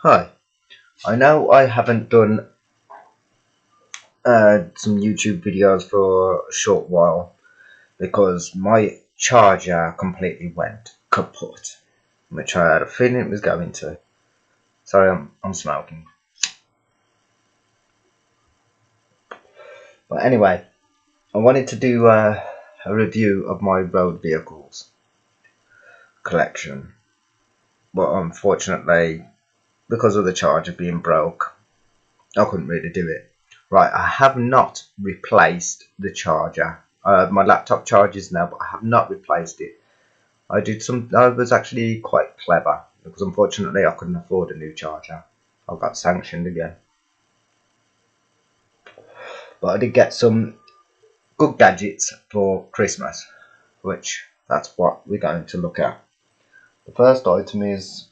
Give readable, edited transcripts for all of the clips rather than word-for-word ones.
Hi, I know I haven't done some YouTube videos for a short while because my charger completely went kaput, which I had a feeling it was going to. Sorry, I'm smoking. But anyway, I wanted to do a review of my road vehicles collection, but unfortunately, because of the charger being broke, I couldn't really do it. Right, I have not replaced the charger. My laptop charges now, but I have not replaced it. I was actually quite clever because unfortunately I couldn't afford a new charger. I got sanctioned again. But I did get some good gadgets for Christmas, which that's what we're going to look at. The first item is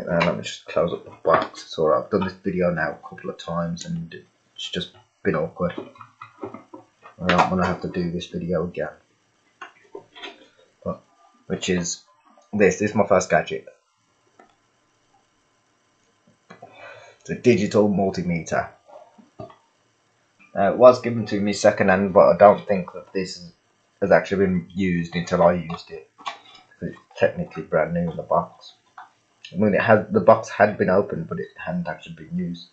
let me just close up the box. It's alright, I've done this video now a couple of times and it's just been awkward. I don't want to have to do this video again. But, which is this is my first gadget. It's a digital multimeter. It was given to me second hand, but I don't think that this has actually been used until I used it. It's technically brand new in the box. I mean, the box had been opened, but it hadn't actually been used.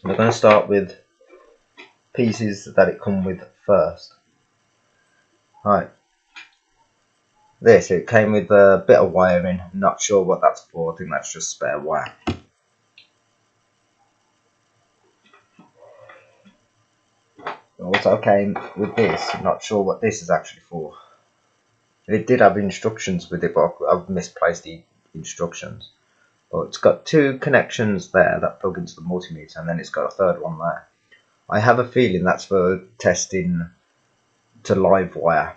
We're going to start with pieces that it come with first. Right. It came with a bit of wiring. I'm not sure what that's for. I think that's just spare wire. It also came with this. I'm not sure what this is actually for. It did have instructions with it, but I've misplaced the instructions. But it's got two connections there that plug into the multimeter, and then it's got a third one there. I have a feeling that's for testing to live wire.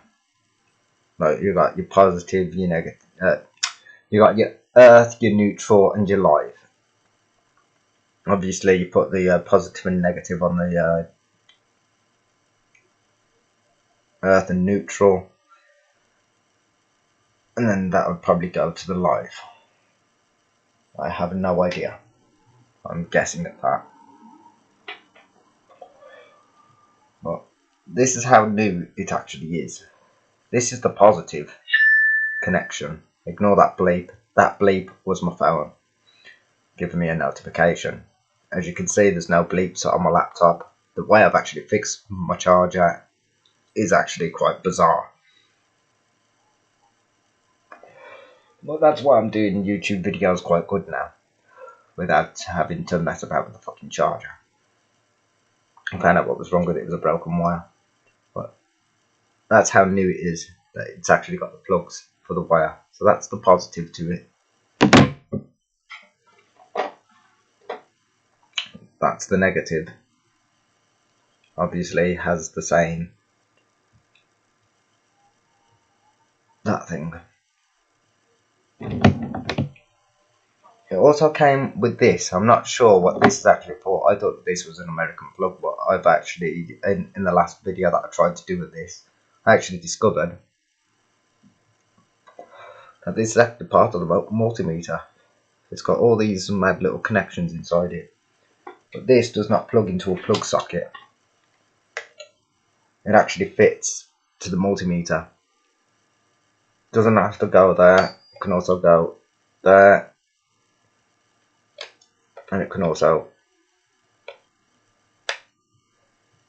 Like you got your positive, your negative. You got your earth, your neutral, and your live. Obviously, you put the positive and negative on the earth and neutral, and then that would probably go to the live. I have no idea. I'm guessing at that. But this is how new it actually is. This is the positive connection. Ignore that bleep. That bleep was my phone giving me a notification. As you can see, there's no bleeps on my laptop. The way I've actually fixed my charger is actually quite bizarre. Well, that's why I'm doing YouTube videos quite good now, without having to mess about with the fucking charger. I found out what was wrong with it. It was a broken wire. But that's how new it is, that it's actually got the plugs for the wire. So that's the positive to it. That's the negative. Obviously has the same, that thing. It also came with this. I'm not sure what this is actually for. I thought this was an American plug, but I've actually, in the last video that I tried to do with this, I actually discovered that this is actually part of the multimeter. It's got all these mad little connections inside it. But this does not plug into a plug socket. It actually fits to the multimeter. Doesn't have to go there. It can also go there. And it can also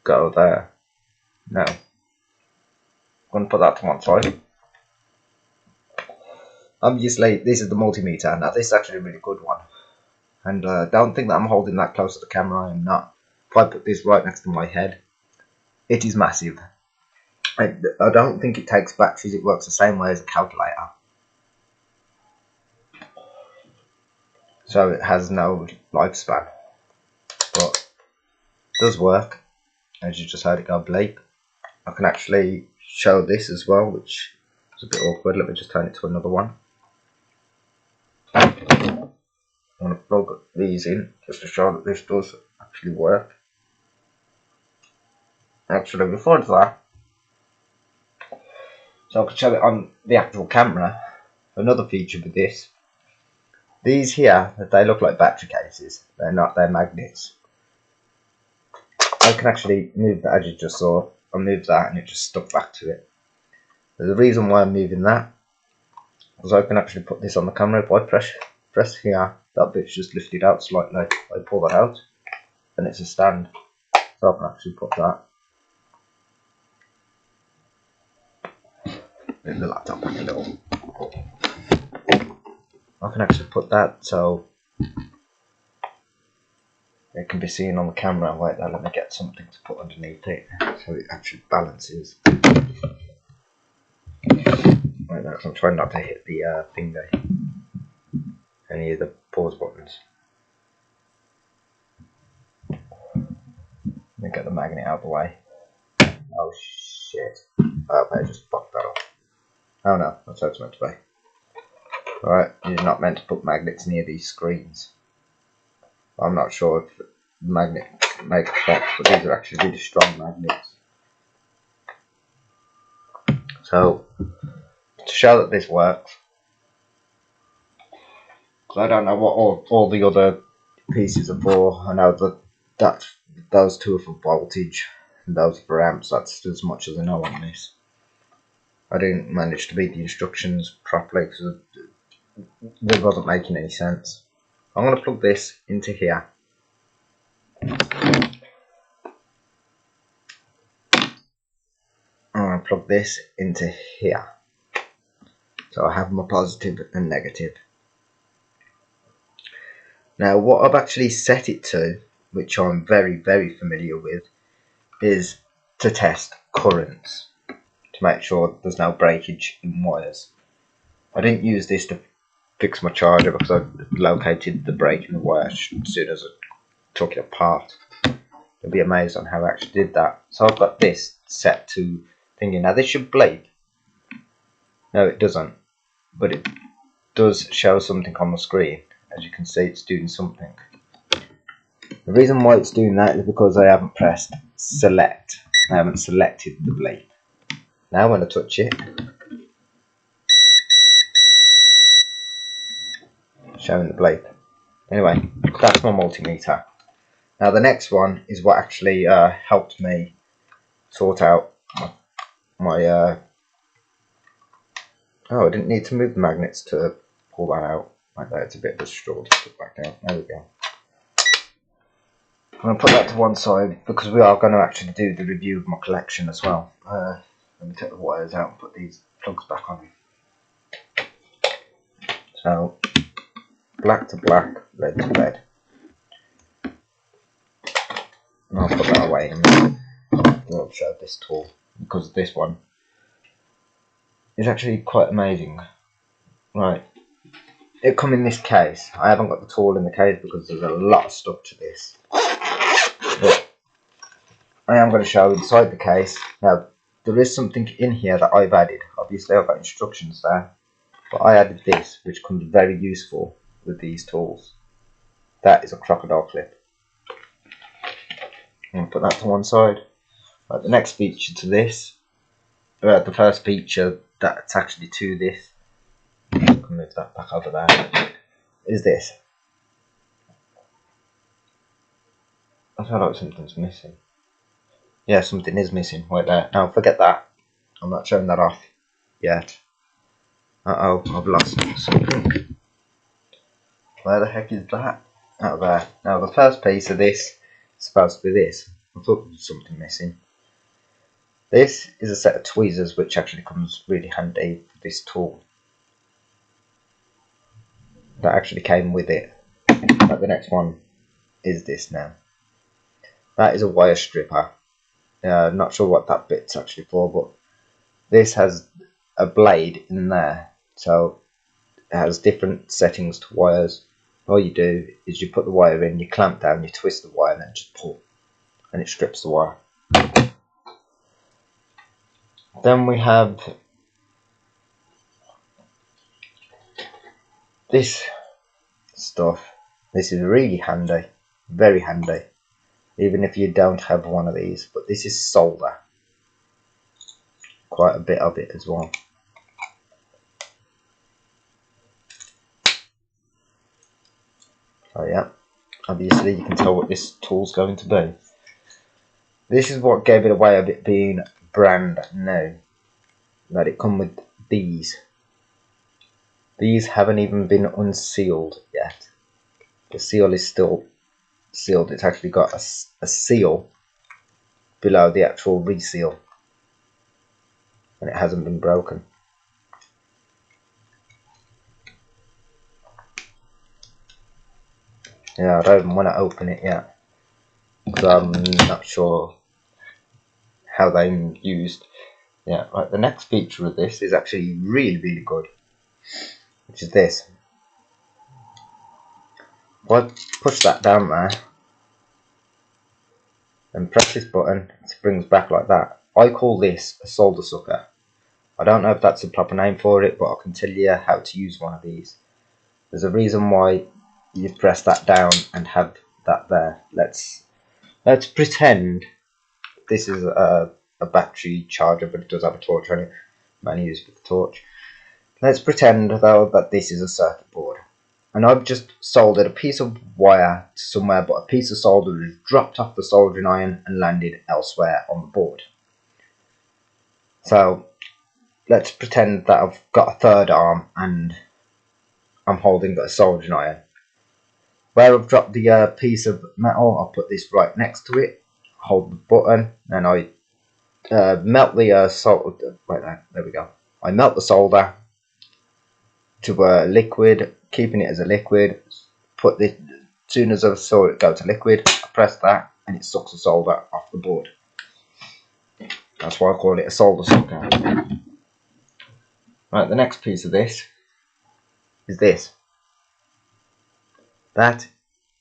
go there. Now, I'm going to put that to one side. Obviously, this is the multimeter. Now, this is actually a really good one. And don't think that I'm holding that close to the camera. I am not. If I put this right next to my head, it is massive. I don't think it takes batteries. It works the same way as a calculator. So it has no lifespan. But it does work. As you just heard it go bleep. I can actually show this as well, which is a bit awkward. Let me just turn it to another one. I'm going to plug these in just to show that this does actually work. Actually, before that, So I can show it on the actual camera. Another feature with this, these here, they look like battery cases. They're not, they're magnets. I can actually move that, as you just saw. I moved that and it just stuck back to it. There's a reason why I'm moving that, because I can actually put this on the camera. If I press here, that bit's just lifted out slightly. I pull that out and it's a stand. So I can actually put that. Move the laptop back a little. I can actually put that so it can be seen on the camera. Wait there, let me get something to put underneath it so it actually balances. Right there, I'm trying not to hit the finger, any of the pause buttons. Let me get the magnet out of the way. Oh shit. Oh, I just fucked that up. Oh no, that's how it's meant to be. Alright, you're not meant to put magnets near these screens. I'm not sure if the magnet make a sense, but these are actually really strong magnets. So, to show that this works, because I don't know what all the other pieces are for. I know that those two are for voltage and those are for amps. That's as much as I know on this. I didn't manage to read the instructions properly because it wasn't making any sense. I'm going to plug this into here. I'm going to plug this into here. So I have my positive and negative. Now what I've actually set it to, which I'm very familiar with, is to test currents, to make sure there's no breakage in wires. I didn't use this to fix my charger because I located the break in the wire as soon as I took it apart. You'll be amazed on how I actually did that. So I've got this set to thinking, now this should bleep. No, it doesn't, but it does show something on the screen. As you can see, it's doing something. The reason why it's doing that is because I haven't pressed select. I haven't selected the bleep. Now when I touch it, showing the bleep. Anyway, that's my multimeter. Now the next one is what actually helped me sort out my oh, I didn't need to move the magnets to pull that out. Like that, it's a bit of a straw to put back down. There we go. I'm going to put that to one side because we are going to actually do the review of my collection as well. Let me take the wires out and put these plugs back on. So, black to black, red to red. And I'll put that away in a minute. I'll show this tool because this one is actually quite amazing. Right, it come in this case. I haven't got the tool in the case because there's a lot of stuff to this. But I am going to show inside the case. Now, there is something in here that I've added. Obviously, I've got instructions there. But I added this, which comes very useful with these tools. That is a crocodile clip. I'm going to put that to one side. Right, the next feature to this, the first feature that's actually to this, I can move that back over there, is this. I feel like something's missing. Yeah, something is missing right there. Now forget that. I'm not showing that off yet. Uh-oh, I've lost something. Where the heck is that? Out there. Now the first piece of this is supposed to be this. I thought there was something missing. This is a set of tweezers which actually comes really handy for this tool. That actually came with it. But the next one is this now. That is a wire stripper. Not sure what that bit's actually for, but this has a blade in there. So it has different settings to wires. All you do is you put the wire in, you clamp down, you twist the wire, and then just pull. And it strips the wire. Then we have this stuff. This is really handy, very handy, even if you don't have one of these. But this is solder, quite a bit of it as well. Oh yeah, obviously you can tell what this tool's going to be. This is what gave it away of it being brand new. That it come with these. These haven't even been unsealed yet. The seal is still sealed. It's actually got a seal below the actual reseal, and it hasn't been broken. Yeah, I don't even want to open it yet because I'm not sure how they're used. Yeah, right. The next feature of this is actually really good, which is this. If I push that down there and press this button, it springs back like that. I call this a solder sucker. I don't know if that's the proper name for it, but I can tell you how to use one of these. There's a reason why you press that down and have that there. Let's pretend this is a battery charger, but it does have a torch on it. Mainly used for the torch. Let's pretend though that this is a circuit board, and I've just soldered a piece of wire to somewhere, but a piece of solder has dropped off the soldering iron and landed elsewhere on the board. So let's pretend that I've got a third arm and I'm holding a soldering iron. Where I've dropped the piece of metal, I'll put this right next to it, hold the button, and I melt the solder. Right there we go. I melt the solder to a liquid, keeping it as a liquid. Put this, as soon as I saw it go to liquid, I press that and it sucks the solder off the board. That's why I call it a solder sucker. Right, the next piece of this is this. That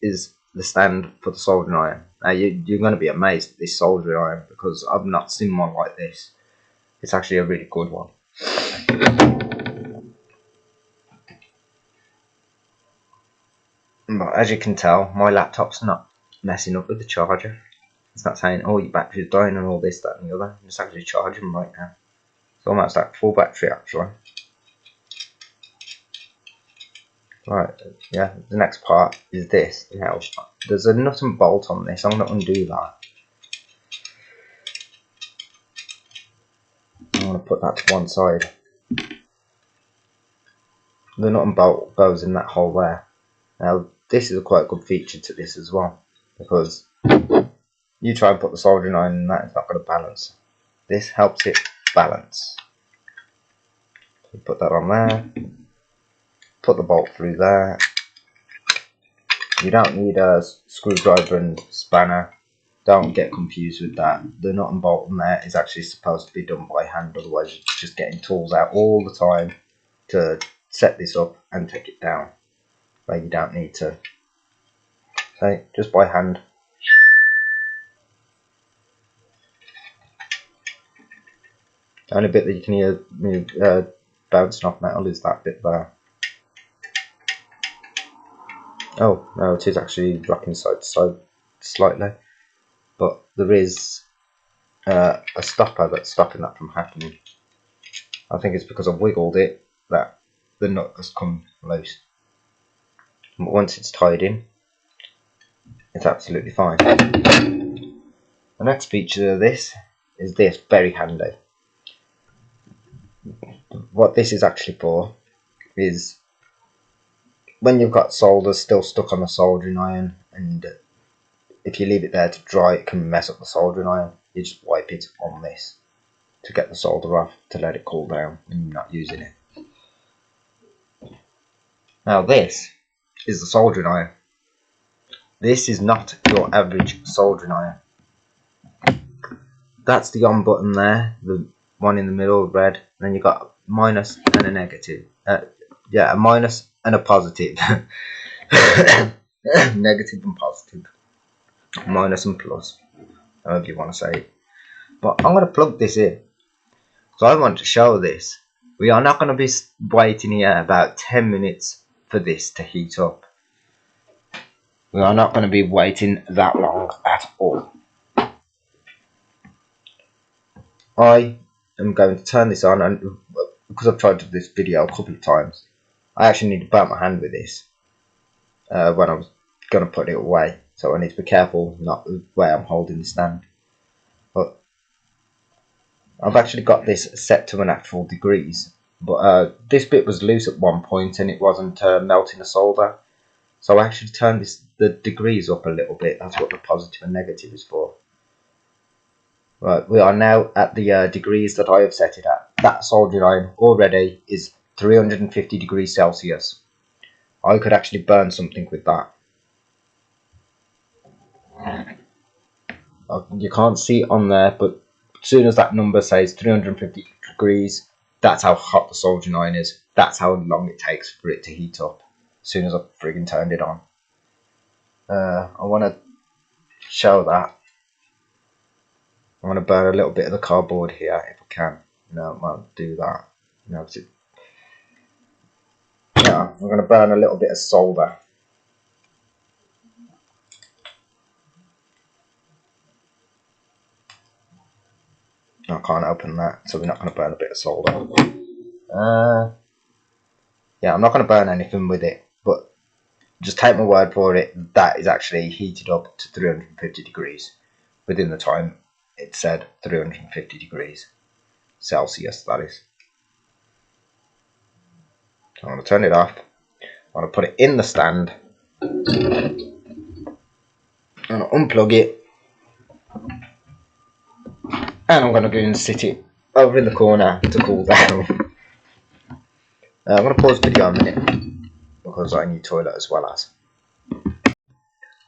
is the stand for the soldering iron. Now you're going to be amazed at this soldering iron because I've not seen one like this. It's actually a really good one. But as you can tell, my laptop's not messing up with the charger. It's not saying, oh, your battery's dying and all this, that and the other. It's actually charging right now. It's almost like full battery actually. Right, yeah, the next part is this. Now, there's a nut and bolt on this. I'm going to undo that. I'm going to put that to one side. The nut and bolt goes in that hole there. Now, this is a quite good feature to this as well, because you try and put the soldering iron in that, it's not going to balance. This helps it balance. So put that on there. Put the bolt through there. You don't need a screwdriver and spanner. Don't get confused with that. The nut and bolt on there is actually supposed to be done by hand, otherwise you're just getting tools out all the time to set this up and take it down. Where you don't need to. Okay, just by hand. The only bit that you can hear bouncing off metal is that bit there. Oh, no, it is actually rocking side to side slightly. But there is a stopper that's stopping that from happening. I think it's because I wiggled it that the nut has come loose. But once it's tied in, it's absolutely fine. The next feature of this is this, very handy. What this is actually for is when you've got solder still stuck on the soldering iron, and if you leave it there to dry, it can mess up the soldering iron. You just wipe it on this to get the solder off, to let it cool down when you're not using it. Now this is the soldering iron. This is not your average soldering iron. That's the on button there, the one in the middle, red, and then you've got a minus and a negative. Yeah, a minus and a positive. Negative and positive. Minus and plus, however you want to say it. But I'm going to plug this in. So I want to show this. We are not going to be waiting here about 10 minutes for this to heat up. We are not going to be waiting that long at all. I am going to turn this on, and because I've tried to do this video a couple of times, I actually need to burn my hand with this when I was going to put it away. So I need to be careful not where I'm holding the stand. But I've actually got this set to an actual degrees. But this bit was loose at one point and it wasn't melting the solder. So I actually turned the degrees up a little bit. That's what the positive and negative is for. Right, we are now at the degrees that I have set it at. That soldering iron already is 350 degrees Celsius. I could actually burn something with that. You can't see it on there, but as soon as that number says 350 degrees, that's how hot the soldering iron is. That's how long it takes for it to heat up. As soon as I friggin' turned it on. I want to show that. I want to burn a little bit of the cardboard here if I can. No, I won't do that. No, yeah, I'm going to burn a little bit of solder. I can't open that, so we're not going to burn a bit of solder. Yeah, I'm not going to burn anything with it, but just take my word for it, that is actually heated up to 350 degrees. Within the time it said 350 degrees Celsius, that is. So I'm going to turn it off. I'm going to put it in the stand. I'm going to unplug it. And I'm going to go and sit it over in the corner to cool down. I'm going to pause the video a minute because I need toilet as well as.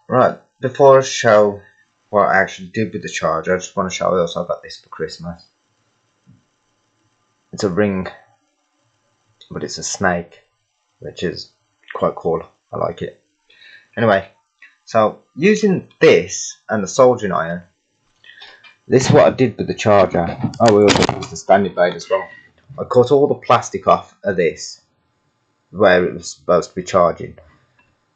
Right, before I show what I actually did with the charger, I just want to show you also I got this for Christmas. It's a ring, but it's a snake, which is quite cool. I like it. Anyway, so using this and the soldering iron, this is what I did with the charger. Oh, we also used the standing blade as well. I cut all the plastic off of this, where it was supposed to be charging.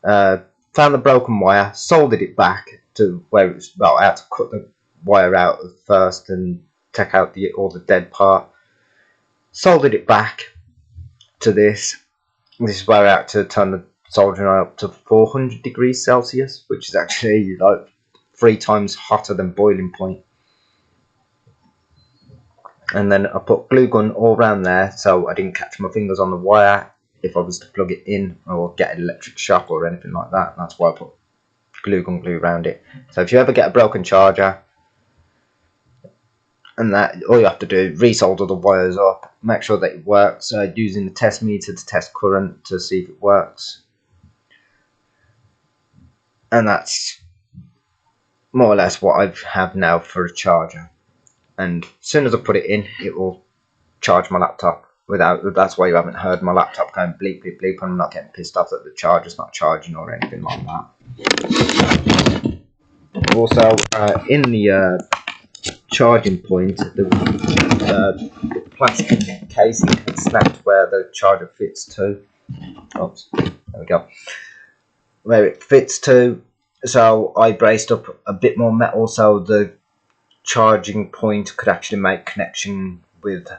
Found the broken wire, soldered it back to where it was. Well, I had to cut the wire out first and take out all the dead part. Soldered it back to this. This is where I had to turn the soldering iron up to 400 degrees Celsius, which is actually like 3 times hotter than boiling point. And then I put glue gun all around there so I didn't catch my fingers on the wire if I was to plug it in or get an electric shock or anything like that. That's why I put glue around it. So if you ever get a broken charger and that, all you have to do is resolder the wires up, make sure that it works, using the test meter to test current to see if it works. And that's more or less what I have now for a charger. And as soon as I put it in, it will charge my laptop. That's why you haven't heard my laptop going bleep bleep bleep. I'm not getting pissed off that the charger's not charging or anything like that. Also, in the charging point, the plastic casing had snapped where the charger fits to. Oops, there we go. Where it fits to. So I braced up a bit more metal so the charging point could actually make connection with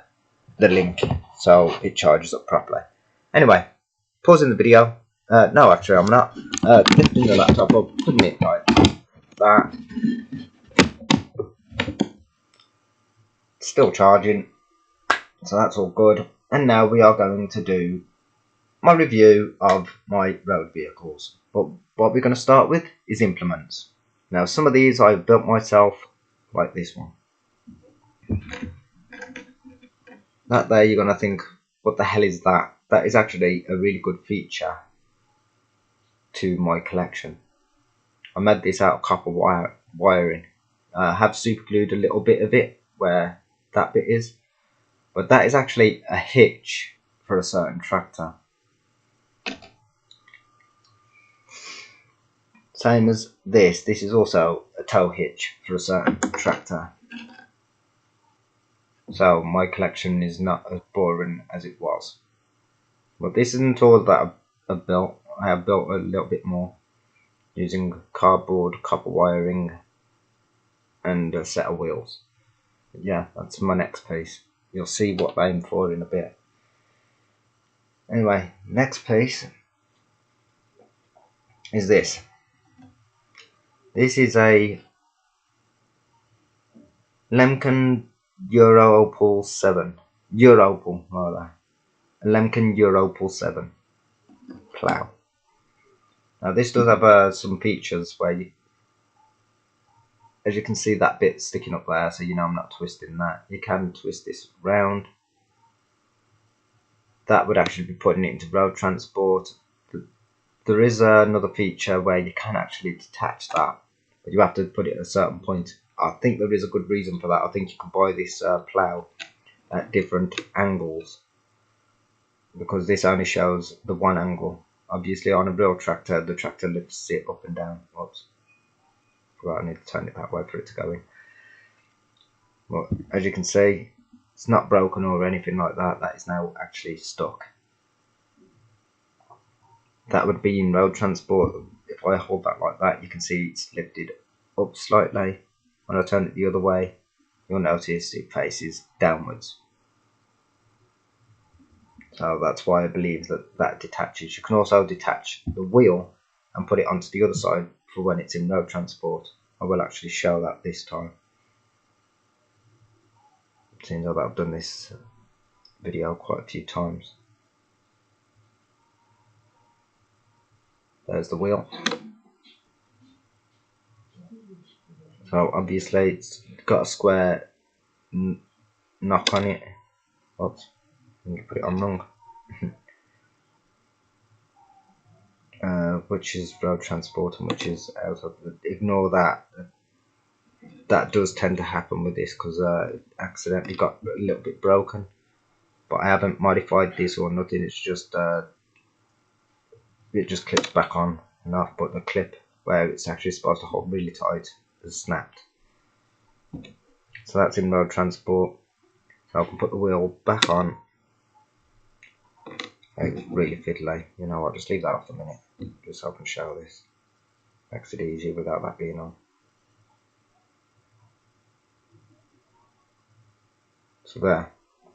the link so it charges up properly. Anyway, pausing the video. No, actually I'm not. Lifting the laptop up, putting it like that. Still charging, so that's all good. And now we are going to do my review of my road vehicles. But what we're going to start with is implements. Now some of these I've built myself, like this one. That there, you're going to think, what the hell is that? That is actually a really good feature to my collection. I made this out of copper wiring. I have super glued a little bit of it where that bit is, but that is actually a hitch for a certain tractor. Same as this is also a tow hitch for a certain tractor. So my collection is not as boring as it was. But this isn't all that I've built. I have built a little bit more using cardboard, copper wiring and a set of wheels. But yeah, that's my next piece. You'll see what I aim for in a bit. Anyway, next piece is this. This is a Lemken Europol 7. Europol, rather. A Lemken Europol 7 plough. Now this does have some features where you, as you can see that bit sticking up there, so you know I'm not twisting that. You can twist this round. That would actually be putting it into road transport. There is another feature where you can actually detach that, but you have to put it at a certain point. I think there is a good reason for that. I think you can buy this plough at different angles, because this only shows the one angle. Obviously on a real tractor, the tractor lifts it up and down. Oops. Right, I need to turn it that way for it to go in. But as you can see, it's not broken or anything like that. That is now actually stuck. That would be in road transport. If I hold that like that, you can see it's lifted up slightly. When I turn it the other way, you'll notice it faces downwards. So that's why I believe that detaches. You can also detach the wheel and put it onto the other side for when it's in road transport. I will actually show that this time. Seems like I've done this video quite a few times. There's the wheel. So obviously it's got a square knock on it. Oops, I think I put it on wrong. Which is road transport and which is out of the, ignore that. That does tend to happen with this because it accidentally got a little bit broken, but I haven't modified this or nothing. It's just it just clips back on and off, but the clip where it's actually supposed to hold really tight has snapped. So that's in road transport. So I can put the wheel back on. It's really fiddly, you know what, just leave that off a minute, just so I can show this. Makes it easier without that being on. So there,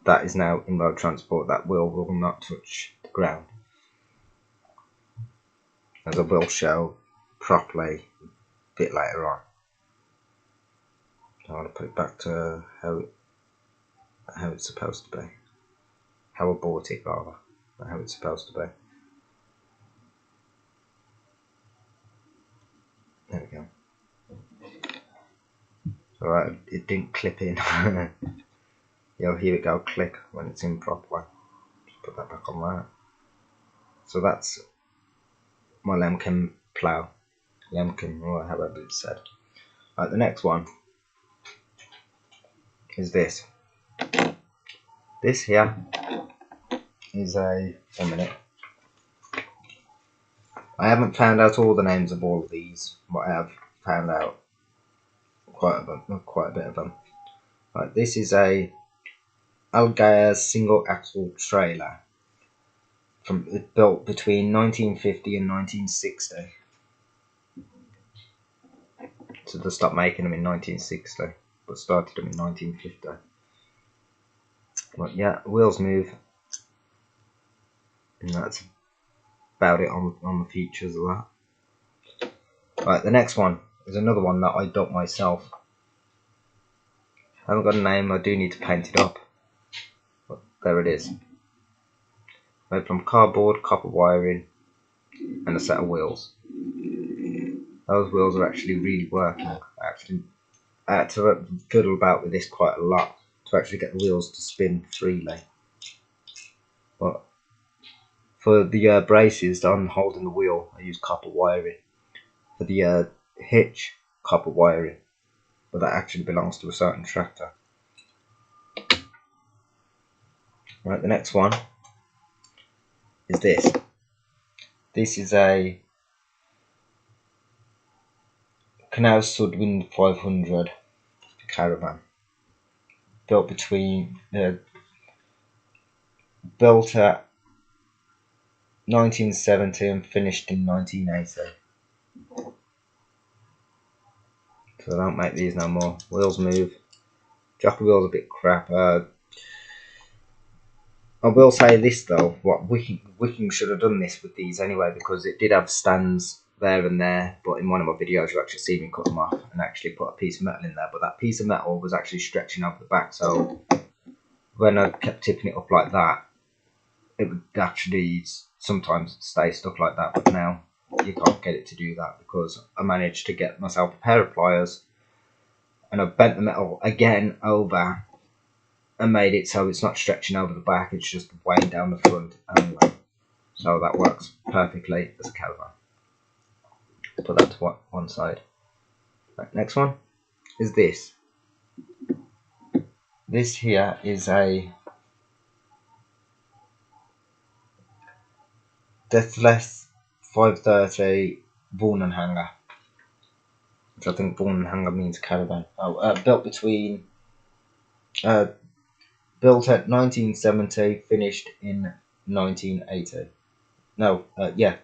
that is now in road transport. That wheel will not touch the ground, as I will show properly a bit later on. I want to put it back to how it's supposed to be. How I bought it rather, not how it's supposed to be. There we go. Alright, it didn't clip in. You'll hear it go click when it's in properly. Just put that back on there. So that's my Lemken plough. Lemken, or however it's said. Right, the next one is this. This here is a minute. I haven't found out all the names of all of these, but I have found out quite a bit of them. Right, this is a Jaguar single axle trailer built between 1950 and 1960. So they stopped making them in 1960, but started them in 1950. But yeah, wheels move, and that's about it on the features of that. Right, the next one is another one that I built myself. I haven't got a name, I do need to paint it up. But there it is. Made from cardboard, copper wiring, and a set of wheels. Those wheels are actually really working. I had to fiddle about with this quite a lot to actually get the wheels to spin freely. But for the braces on holding the wheel, I use copper wiring. For the hitch, copper wiring, but that actually belongs to a certain tractor. Right, the next one is this. This is a Canal Sudwind 500 caravan, built built at 1970 and finished in 1980. So I don't make these no more. Wheels move. Jockey wheel's a bit crap. I will say this though, Wicking should have done this with these anyway, because it did have stands there and there, but in one of my videos you actually see me cut them off and actually put a piece of metal in there, but that piece of metal was actually stretching over the back, so when I kept tipping it up like that, it would actually sometimes stay stuck like that, but now you can't get it to do that because I managed to get myself a pair of pliers and I bent the metal again over and made it so it's not stretching over the back, it's just weighing down the front anyway. So that works perfectly as a caravan. Put that to one side. Right, next one is this. This here is a Deathless 530 Wohnanhänger, which I think Wohnanhänger means caravan. Built at 1970, finished in 1980. No, yeah,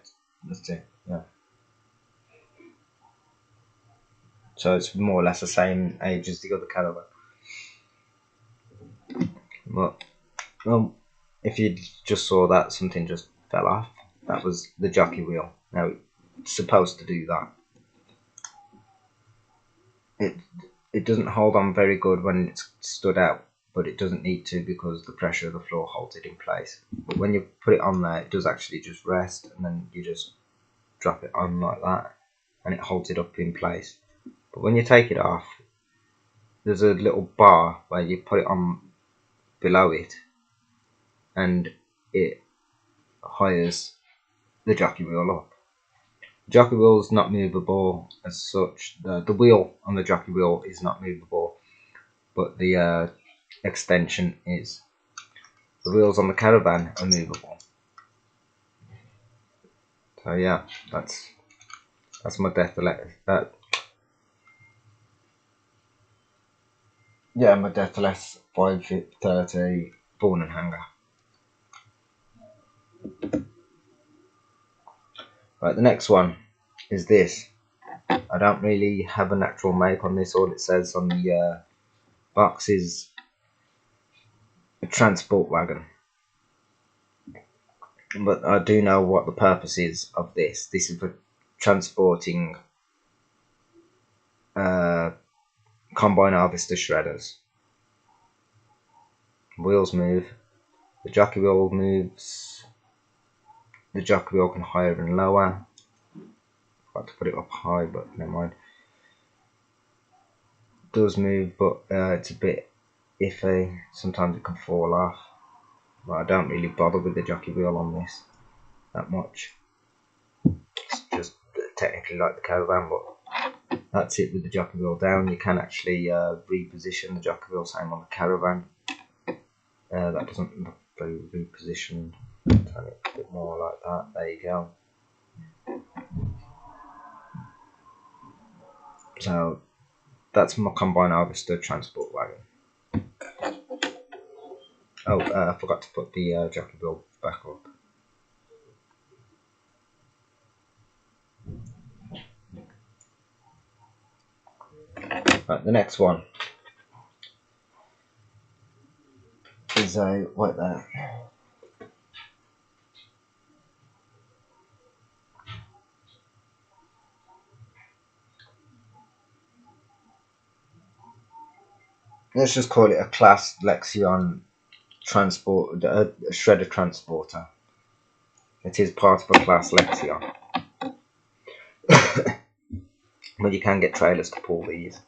that's it. Yeah. So it's more or less the same age as the other caravan. But if you just saw that, something just fell off. That was the jockey wheel. Now it's supposed to do that. It doesn't hold on very good when it's stood out, but it doesn't need to because the pressure of the floor holds it in place. But when you put it on there, it does actually just rest, and then you just drop it on like that, and it holds it up in place. But when you take it off, there's a little bar where you put it on below it, and it hires the jockey wheel up. The jockey wheel is not movable as such. The wheel on the jockey wheel is not movable, but the extension is. The wheels on the caravan are movable. So yeah, that's my Deathless. Yeah, my Deathless 530 Wohnanhänger. Right, the next one is this. I don't really have an actual make on this. All it says on the box is a transport wagon. But I do know what the purpose is of this. This is for transporting combine harvester shredders. Wheels move. The jockey wheel moves. The jockey wheel can higher and lower. I've got to put it up high, but never mind. It does move, but it's a bit iffy. Sometimes it can fall off. But I don't really bother with the jockey wheel on this that much. It's just technically like the caravan, but that's it with the jockey wheel down. You can actually reposition the jockey wheel, same on the caravan. That doesn't look very repositioned. Turn it a bit more like that. There you go. So that's my combine harvester transport wagon. Oh, I forgot to put the jockey wheel back up. Right, the next one is a right there. Let's just call it a class Lexion transport, a shredder transporter. It is part of a class Lexion. But you can get trailers to pull these,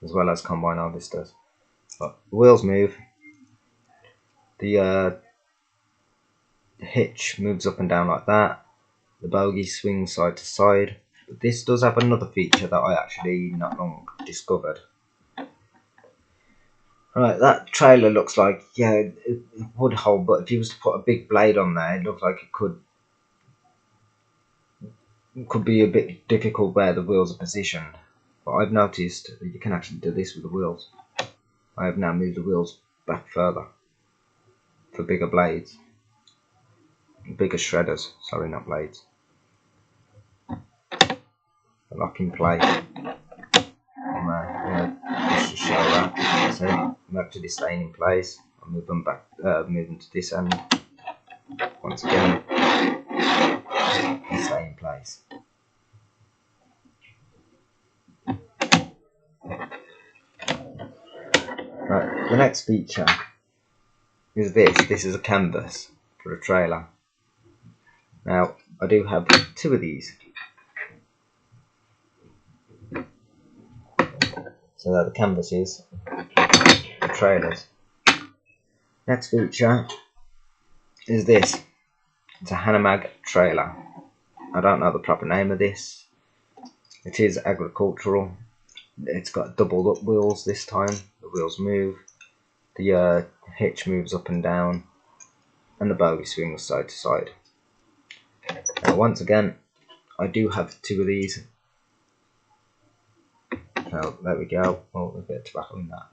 as well as combine harvesters. But the wheels move. The hitch moves up and down like that. The bogie swings side to side. But this does have another feature that I actually not long discovered. Right, that trailer looks like, yeah, it would hold, but if you was to put a big blade on there, it looks like it could be a bit difficult where the wheels are positioned. But I've noticed that you can actually do this with the wheels. I have now moved the wheels back further for bigger blades. Bigger shredders, sorry, not blades. The lock in place. Just to show that. So I'm actually staying in place. I'll move them back, move them to this end. Once again, they stay in place. The next feature is this. This is a canvas for a trailer. Now, I do have 2 of these. So they're the canvases for trailers. Next feature is this. It's a Hanomag trailer. I don't know the proper name of this. It is agricultural. It's got doubled up wheels this time. The wheels move. The hitch moves up and down. And the bogie swings side to side. Now once again, I do have 2 of these. So there we go. Oh, a bit of tobacco in that.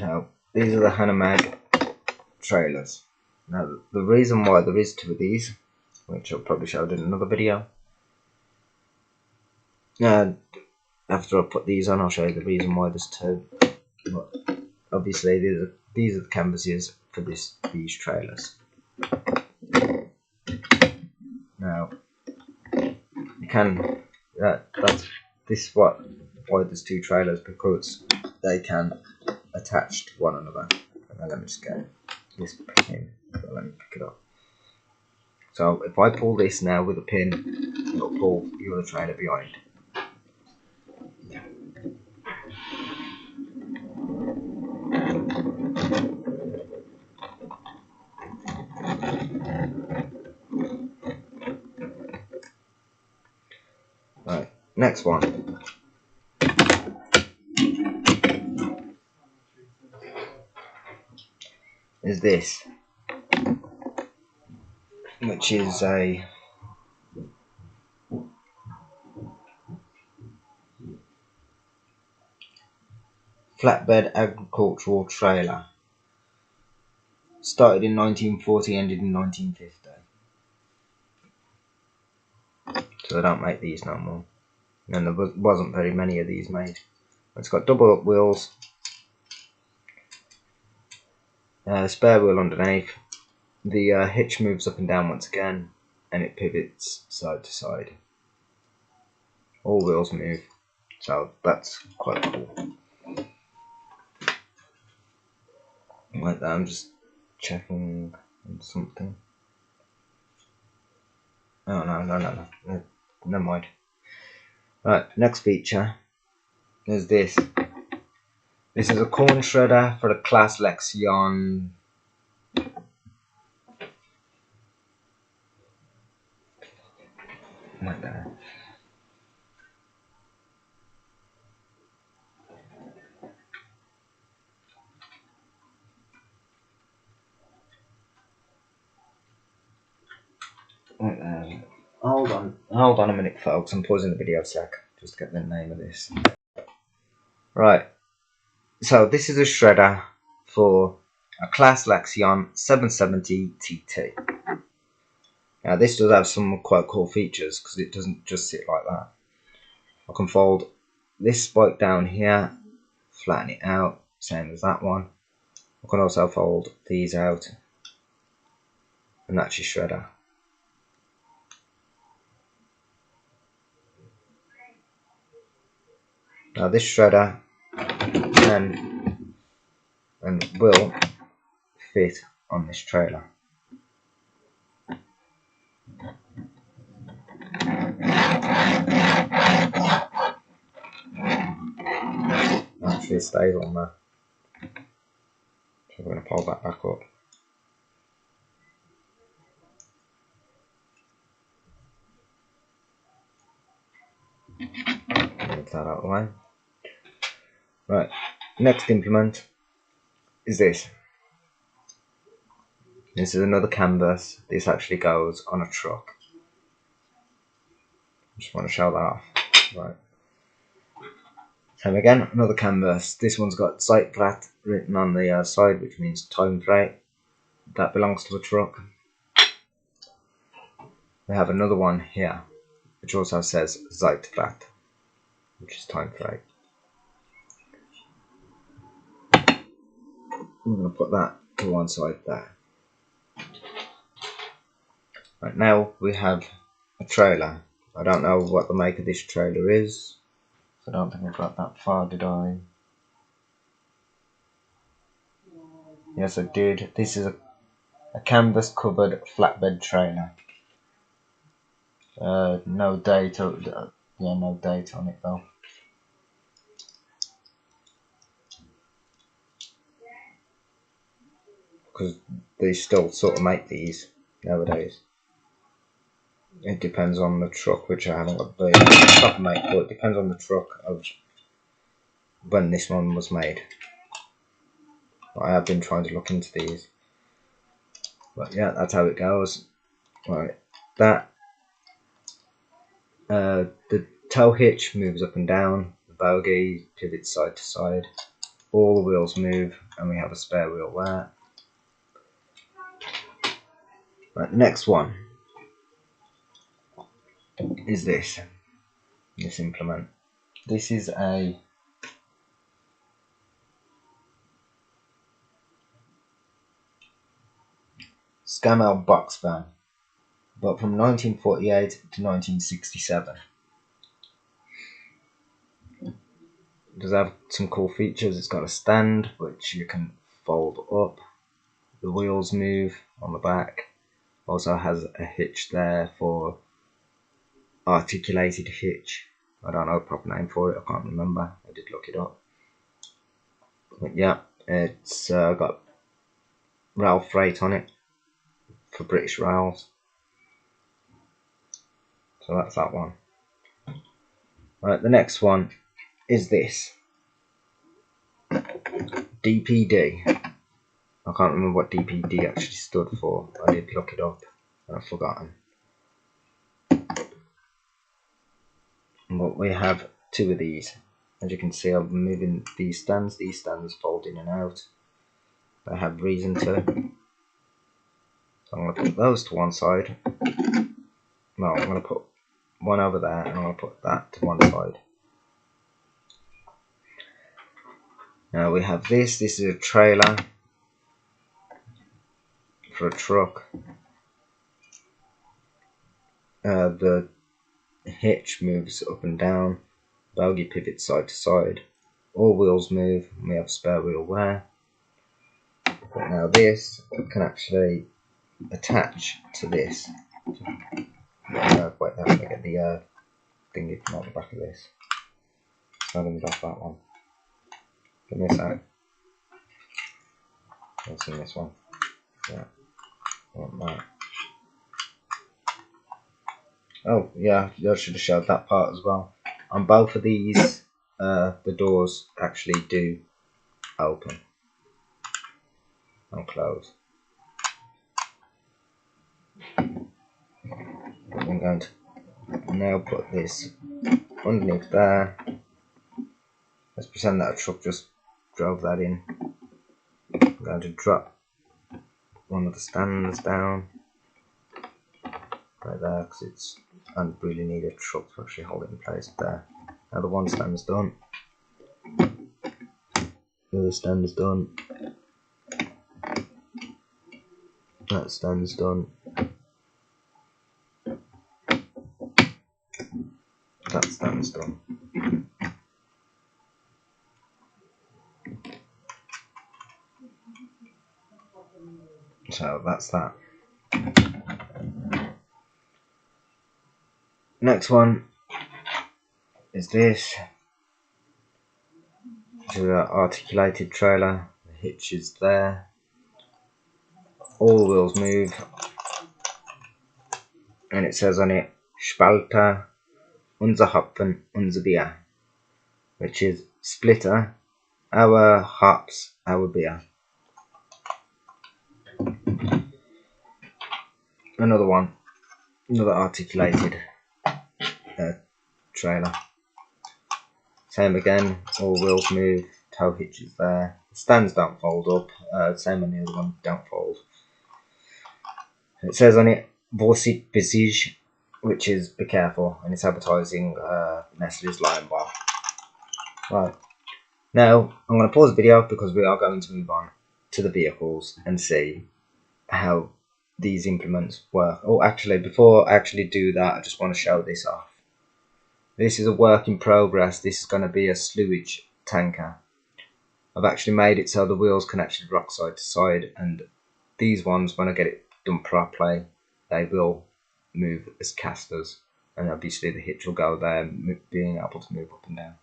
So these are the Hanomag trailers. Now the reason why there is 2 of these, which I'll probably show in another video. After I put these on, I'll show you the reason why there's 2. But obviously these are the canvases for these trailers. Now you can that's this why there's 2 trailers, because they can attach to one another. And let me just get this pin. Let me pick it up. So if I pull this now with a pin, it'll pull the other trailer behind. Right, next one is this, which is a flatbed agricultural trailer. Started in 1940, ended in 1950. So they don't make these no more. And there wasn't very many of these made. It's got double up wheels, spare wheel underneath. The hitch moves up and down once again, and it pivots side to side. All wheels move, so that's quite cool. Like that, I'm just checking on something. Oh no, never mind. Right, next feature is this. This is a corn shredder for the Class Lexion. Like that. Like that. Hold on a minute, folks. I'm pausing the video a sec just to get the name of this. Right. So this is a shredder for a Class Lexion 770 TT. Now this does have some quite cool features because it doesn't just sit like that. I can fold this spike down here, flatten it out, same as that one. I can also fold these out, and that's your shredder. Now this shredder can and will fit on this trailer. Actually stays on there. So we're going to pull that back up. Move that out of the way. Right, next implement is this. This is another canvas. This actually goes on a truck. Just want to show that off. Right. So again, another canvas. This one's got Zeitblatt written on the side, which means time freight. That belongs to a truck. We have another one here, which also says Zeitblatt, which is time freight. I'm going to put that to one side there. Right, now we have a trailer. I don't know what the make of this trailer is, I don't think I got that far, did I? Yes, I did. This is a canvas covered flatbed trailer. No date. Yeah, no date on it though. Because they still sort of make these nowadays. It depends on the truck, which I haven't got the top mate, but it depends on the truck of when this one was made. I have been trying to look into these, but yeah, that's how it goes. Right, that the tow hitch moves up and down, the bogie pivots side to side, all the wheels move, and we have a spare wheel there. Right, the next one is this implement. This is a Scammell box van, but from 1948 to 1967. It does have some cool features. It's got a stand which you can fold up. The wheels move on the back. Also has a hitch there for articulated hitch. I don't know the proper name for it. I can't remember. I did look it up. But yeah, it's got rail freight on it for British Rails. So that's that one. Right, the next one is this. DPD. I can't remember what DPD actually stood for. I did look it up and I've forgotten. But we have two of these. As you can see, I'm moving these stands. These stands fold in and out. They have reason to. So I'm going to put those to one side. No, I'm going to put one over there and I'm going to put that to one side. Now we have this. This is a trailer for a truck. The hitch moves up and down. Bogie pivots side to side. All wheels move. And we have spare wheel there. But now this can actually attach to this. Wait, I'm going to get the thingy from out the back of this. It's not in the back of that one. Give me a sec. What's in this one? Yeah. I want that. Oh, yeah, I should have showed that part as well. On both of these, the doors actually do open and close. I'm going to now put this underneath there. Let's pretend that a truck just drove that in. I'm going to drop one of the stands down right there because I really need a truck to actually hold it in place there. Now the one stand is done. The other stand is done. That stand is done. That stand is done. So that's that. Next one is this. This is an articulated trailer. The hitch is there. All the wheels move. And it says on it, Spalter, unser Hopfen, unser Bier. Which is splitter, our hops, our beer. Another one. Another articulated trailer. Same again, all wheels move, tow hitches there. The stands don't fold up, same on the other one, don't fold. It says on it, Vorsicht Besige, which is be careful, and it's advertising Nestle's Lion Bar. Right, now I'm going to pause the video because we are going to move on to the vehicles and see how these implements work. Oh, actually, before I actually do that, I just want to show this off. This is a work in progress. This is going to be a slewage tanker. I've actually made it so the wheels can actually rock side to side, and these ones, when I get it done properly, they will move as casters, and obviously the hitch will go there, being able to move up and down.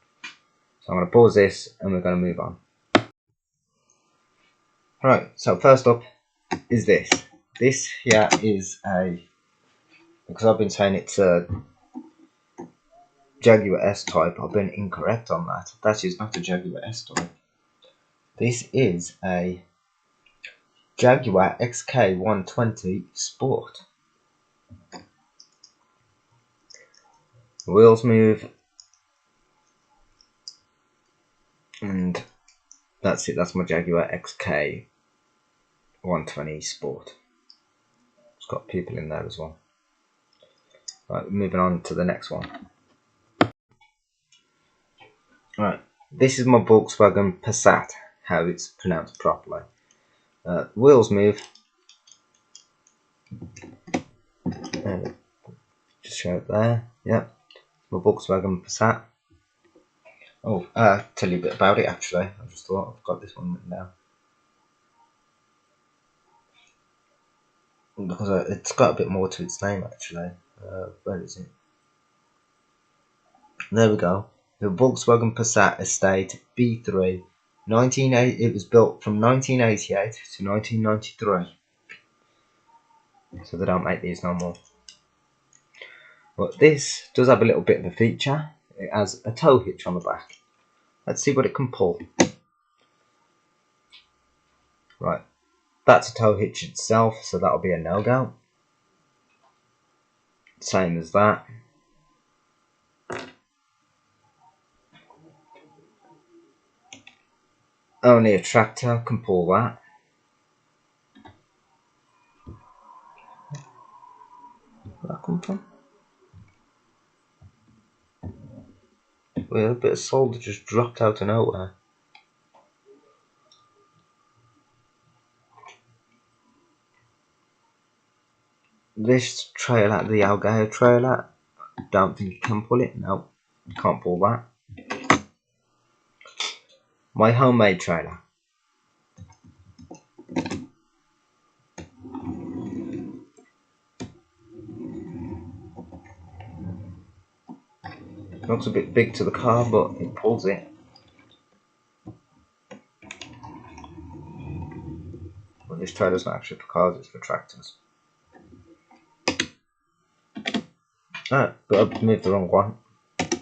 So I'm going to pause this and we're going to move on. Right, so first up is this. This here is because I've been saying it's a Jaguar S-Type, I've been incorrect on that. That is not a Jaguar S-Type. This is a Jaguar XK120 Sport. The wheels move, and that's it. That's my Jaguar XK120 Sport. It's got people in there as well. Right, moving on to the next one. Right, this is my Volkswagen Passat, how it's pronounced properly. Wheels move. Just show it there. Yep, my Volkswagen Passat. Oh, tell you a bit about it actually. I just thought I've got this one written down. Because it's got a bit more to its name actually. Where is it? There we go. The Volkswagen Passat Estate B3. It was built from 1988 to 1993. So they don't make these no more. But this does have a little bit of a feature. It has a tow hitch on the back. Let's see what it can pull. Right, that's a tow hitch itself, so that'll be a no-go. Same as that. Only a tractor can pull that. Where'd that come from? Well, a bit of solder just dropped out of nowhere. This trailer, the Jaguar trailer, don't think you can pull it. No, you can't pull that. My homemade trailer. Looks a bit big to the car, but it pulls it. Well, this trailer's not actually for cars, it's for tractors. Ah, but I've moved the wrong one.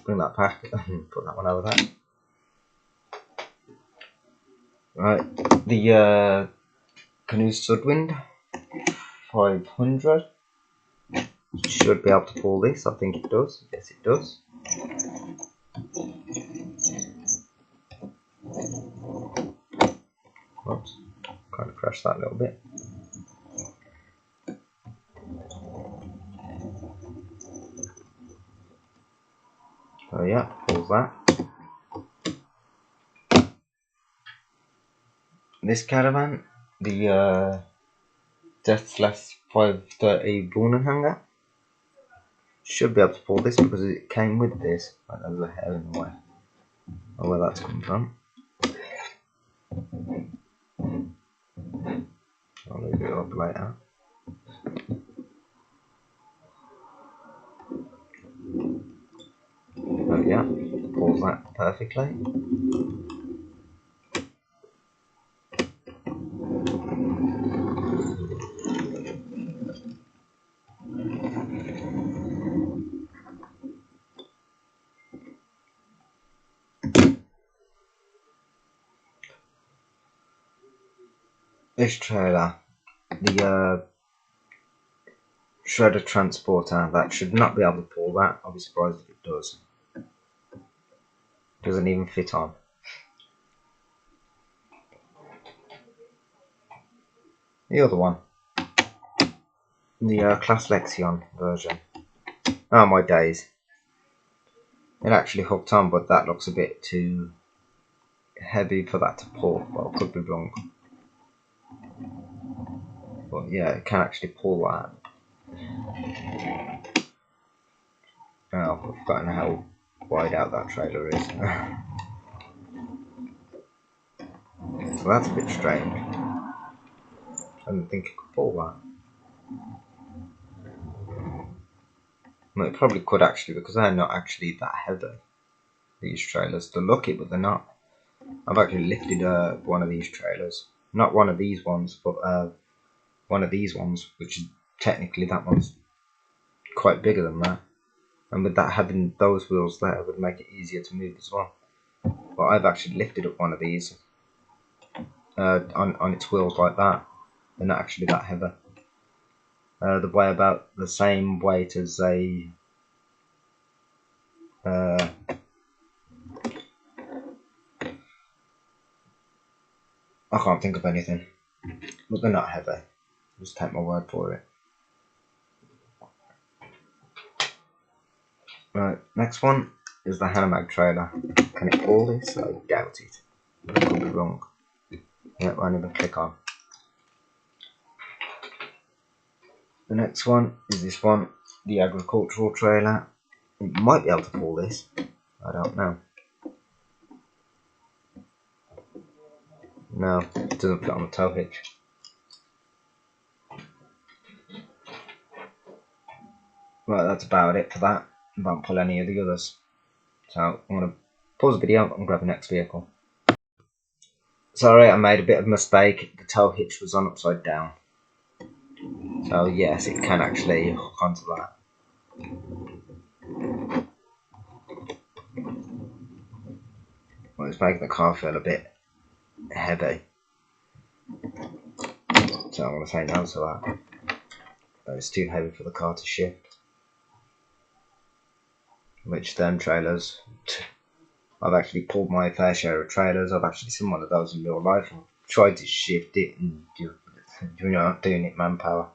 Bring that back and put that one over there. Right, the Canoe Sudwind 500 should be able to pull this. I think it does. Yes, it does. Oops, kind of crashed that a little bit. So yeah, pulls that. This caravan, the Deathless 530 Wohnanhänger, should be able to pull this because it came with this. Right, there's a hair in the way. I don't know where that's come from. I'll leave it up later. But yeah, pulls that perfectly. This trailer, the shredder transporter, that should not be able to pull that. I'll be surprised if it does. Doesn't even fit on. The other one, the Class Lexion version. Oh my days. It actually hooked on, but that looks a bit too heavy for that to pull. Well, I could be wrong. But yeah, it can actually pull that. Oh, I've forgotten how wide out that trailer is. So that's a bit strange. I didn't think it could pull that. Well, it probably could actually, because they're not actually that heavy. These trailers, they're lucky, but they're not. I've actually lifted one of these trailers. Not one of these ones, but one of these ones, which is technically that one's quite bigger than that. And with that, having those wheels there would make it easier to move as well. But I've actually lifted up one of these on its wheels like that. They're not actually that heavy. They weigh about the same weight as a I can't think of anything, but they're not heavy. Just take my word for it. Right, next one is the Hanomag trailer. Can it pull this? I doubt it. I could be wrong. Yeah, won't even click on. The next one is this one, the agricultural trailer. It might be able to pull this. I don't know. No, it doesn't fit on the tow hitch. Right, that's about it for that. I won't pull any of the others. So I'm going to pause the video and grab the next vehicle. Sorry, I made a bit of a mistake. The tow hitch was on upside down. So yes, it can actually hook onto that. Well, it's making the car feel a bit heavy. So I'm going to say no to that. It's too heavy for the car to shift. Which them trailers, I've actually pulled my fair share of trailers. I've actually seen one of those in real life and tried to shift it, and you're not doing it manpower.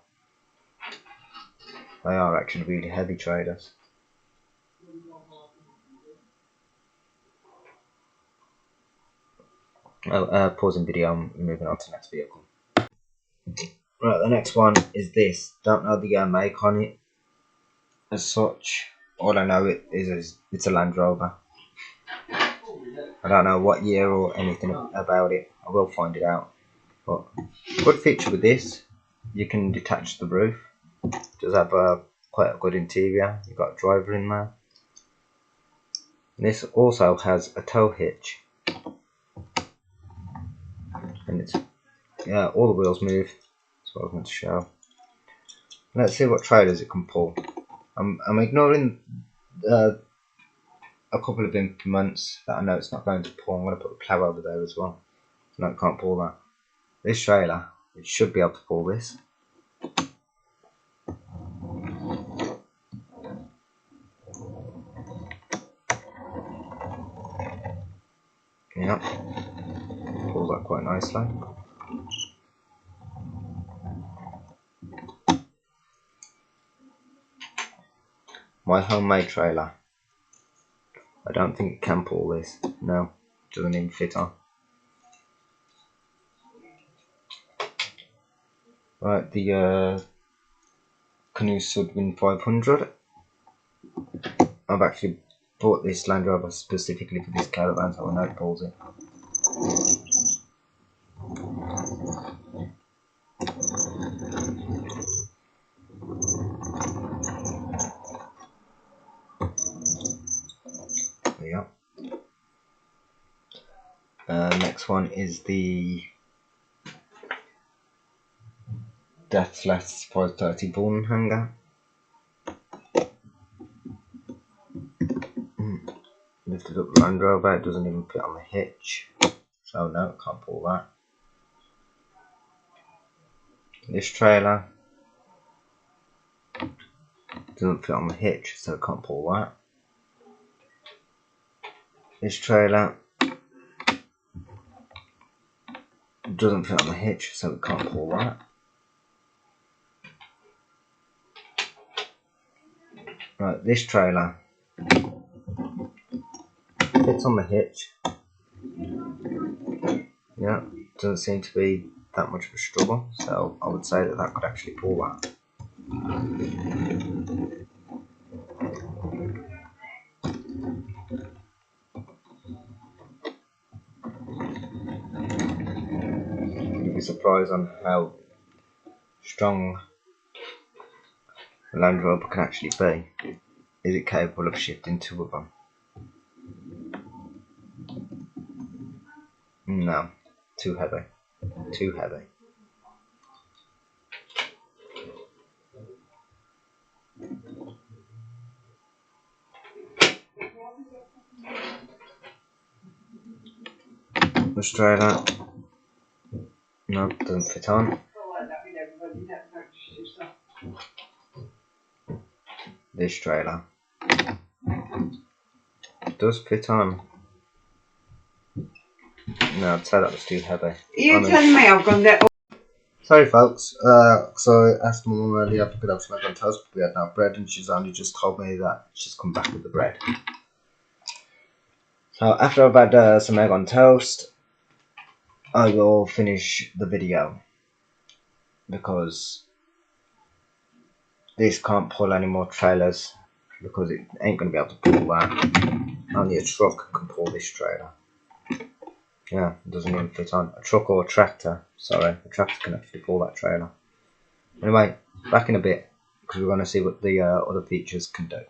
They are actually really heavy trailers. Pausing video, I'm moving on to the next vehicle. Right, the next one is this. Don't know the make on it as such. All I know is it's a Land Rover. I don't know what year or anything about it. I will find it out. But good feature with this, you can detach the roof. It does have quite a good interior. You've got a driver in there. And this also has a tow hitch. And it's, yeah, all the wheels move. That's what I was going to show. Let's see what trailers it can pull. I'm ignoring a couple of implements that I know it's not going to pull. I'm going to put the plough over there as well. No, it can't pull that. This trailer, it should be able to pull this. Yep, pulls that quite nicely. My homemade trailer, I don't think it can pull this. No, it doesn't even fit on. Right, the Canoe Sudwin 500. I've actually bought this Land Rover specifically for this caravan, so I know it pulls it. There you go. Next one is the Deathless 530 Born hanger. Lifted up the Land Rover, it doesn't even fit on the hitch, so no, it can't pull that. This trailer doesn't fit on the hitch, so it can't pull that. This trailer doesn't fit on the hitch, so it can't pull that. Right, this trailer fits on the hitch. Yeah, doesn't seem to be that much of a struggle, so I would say that that could actually pull that. surprised on how strong the Land Rover can actually be. Is it capable of shifting two of them? No, too heavy. Too heavy. This trailer, no, doesn't fit on. This trailer does fit on. No, I'd say that was too heavy. Are you telling me I've gone there? Sorry folks, so I asked my mum earlier if I could have some egg on toast, but we had no bread, and she's only just told me that she's come back with the bread. So after I've had some egg on toast, I will finish the video, because this can't pull any more trailers, because it ain't going to be able to pull that. Only a truck can pull this trailer. Yeah, it doesn't even fit on. A truck or a tractor, sorry, a tractor can actually pull that trailer. Anyway, back in a bit, because we're going to see what the other features can do.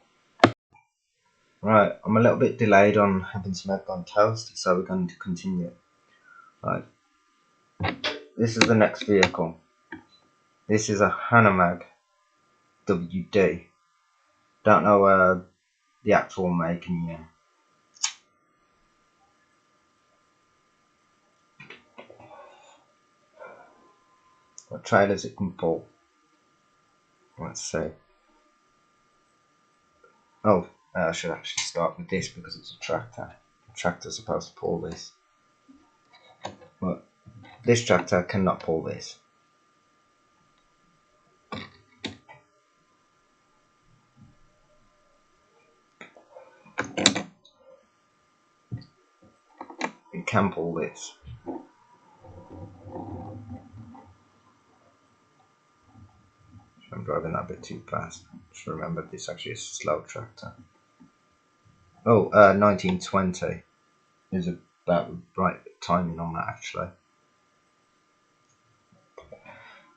Right, I'm a little bit delayed on having some egg on toast, so we're going to continue. Right, this is the next vehicle. This is a Hanomag WD. Don't know the actual make and year. What trailers it can pull. Let's see. Oh, I should actually start with this because it's a tractor. The tractor's supposed to pull this. But this tractor cannot pull this. It can pull this. I'm driving that a bit too fast. Just remember this actually is a slow tractor. Oh, 1920 is about right timing on that actually.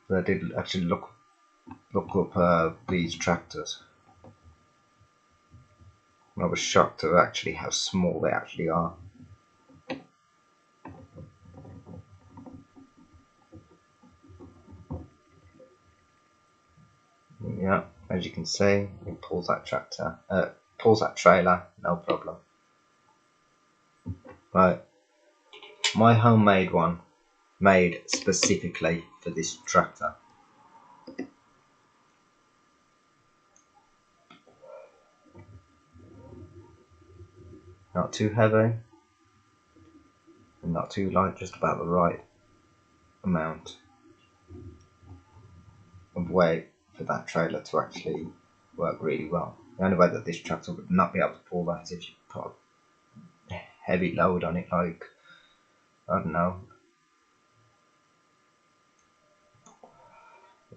But I did actually look up these tractors. I was shocked at actually how small they actually are. Yeah, as you can see, it pulls that tractor, pulls that trailer, no problem. Right, my homemade one, made specifically for this tractor. Not too heavy, and not too light, just about the right amount of weight for that trailer to actually work really well. The only way that this tractor would not be able to pull that is if you put a heavy load on it, like, I don't know,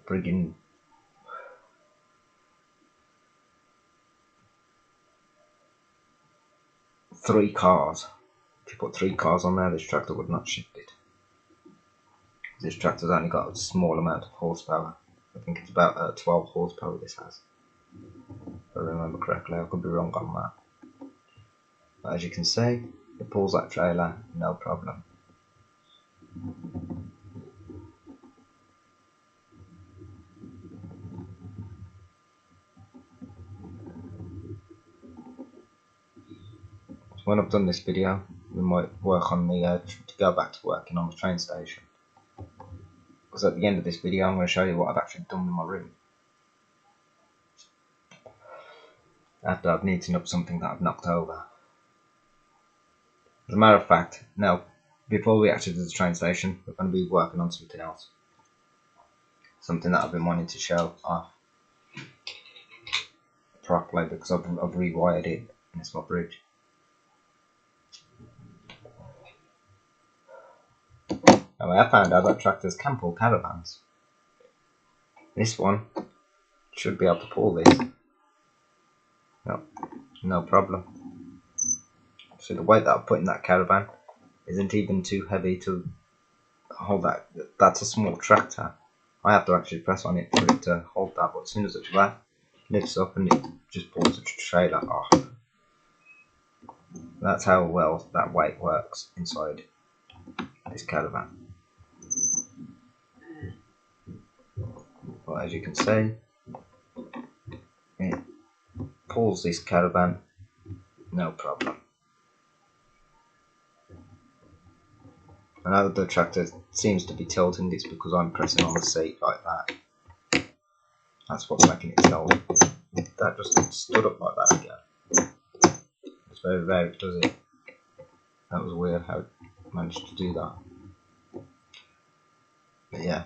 bringing three cars. If you put 3 cars on there, this tractor would not shift it. This tractor's only got a small amount of horsepower. I think it's about 12 horsepower this has, if I remember correctly. I could be wrong on that. But as you can see, it pulls that trailer, no problem. So when I've done this video, we might work on the to go back to working on the train station. Because at the end of this video, I'm going to show you what I've actually done with my room. After I've neatened up something that I've knocked over. As a matter of fact, now, before we actually do the train station, we're going to be working on something else. Something that I've been wanting to show off properly, because I've rewired it, and it's my bridge. Now, I found out that tractors can pull caravans. This one should be able to pull this. No problem. So the weight that I put in that caravan isn't even too heavy to hold that. That's a small tractor. I have to actually press on it for it to hold that, but as soon as it's left, it lifts up and it just pulls the trailer off. That's how well that weight works inside this caravan. But as you can see, it pulls this caravan no problem. I know the tractor seems to be tilting, it's because I'm pressing on the seat like that. That's what's making it tilt. That just stood up like that again. It's very rare it does it. That was weird how it managed to do that. But yeah,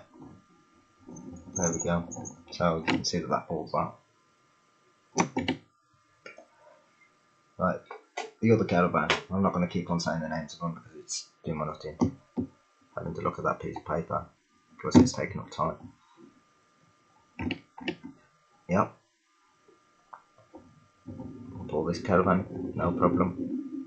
there we go. So you can see that pulls out. Right, the other caravan. I'm not going to keep on saying the names of them because it's doing my nothing. Having to look at that piece of paper, plus it's taking up time. Yep. Pull this caravan, no problem.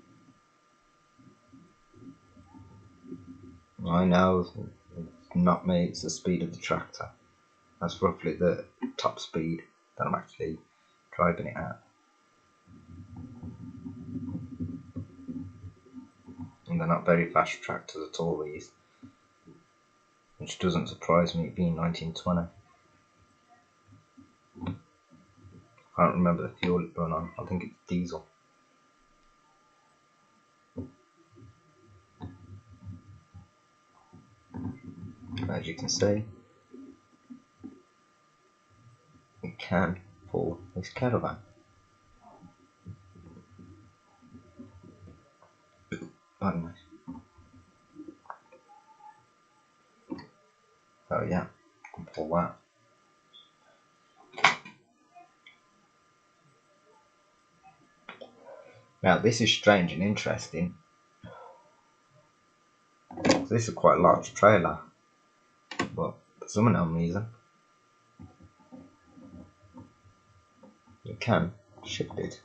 I know, it's not me, it's the speed of the tractor. That's roughly the top speed that I'm actually driving it at. And they're not very fast tractors at all, these. Which doesn't surprise me, it being 1920. I can't remember the fuel it run on, I think it's diesel. As you can see, it can pull this caravan. Pardon me. So yeah, I can pull that. Now this is strange and interesting. This is quite a large trailer, but for some unknown reason, you can shift it.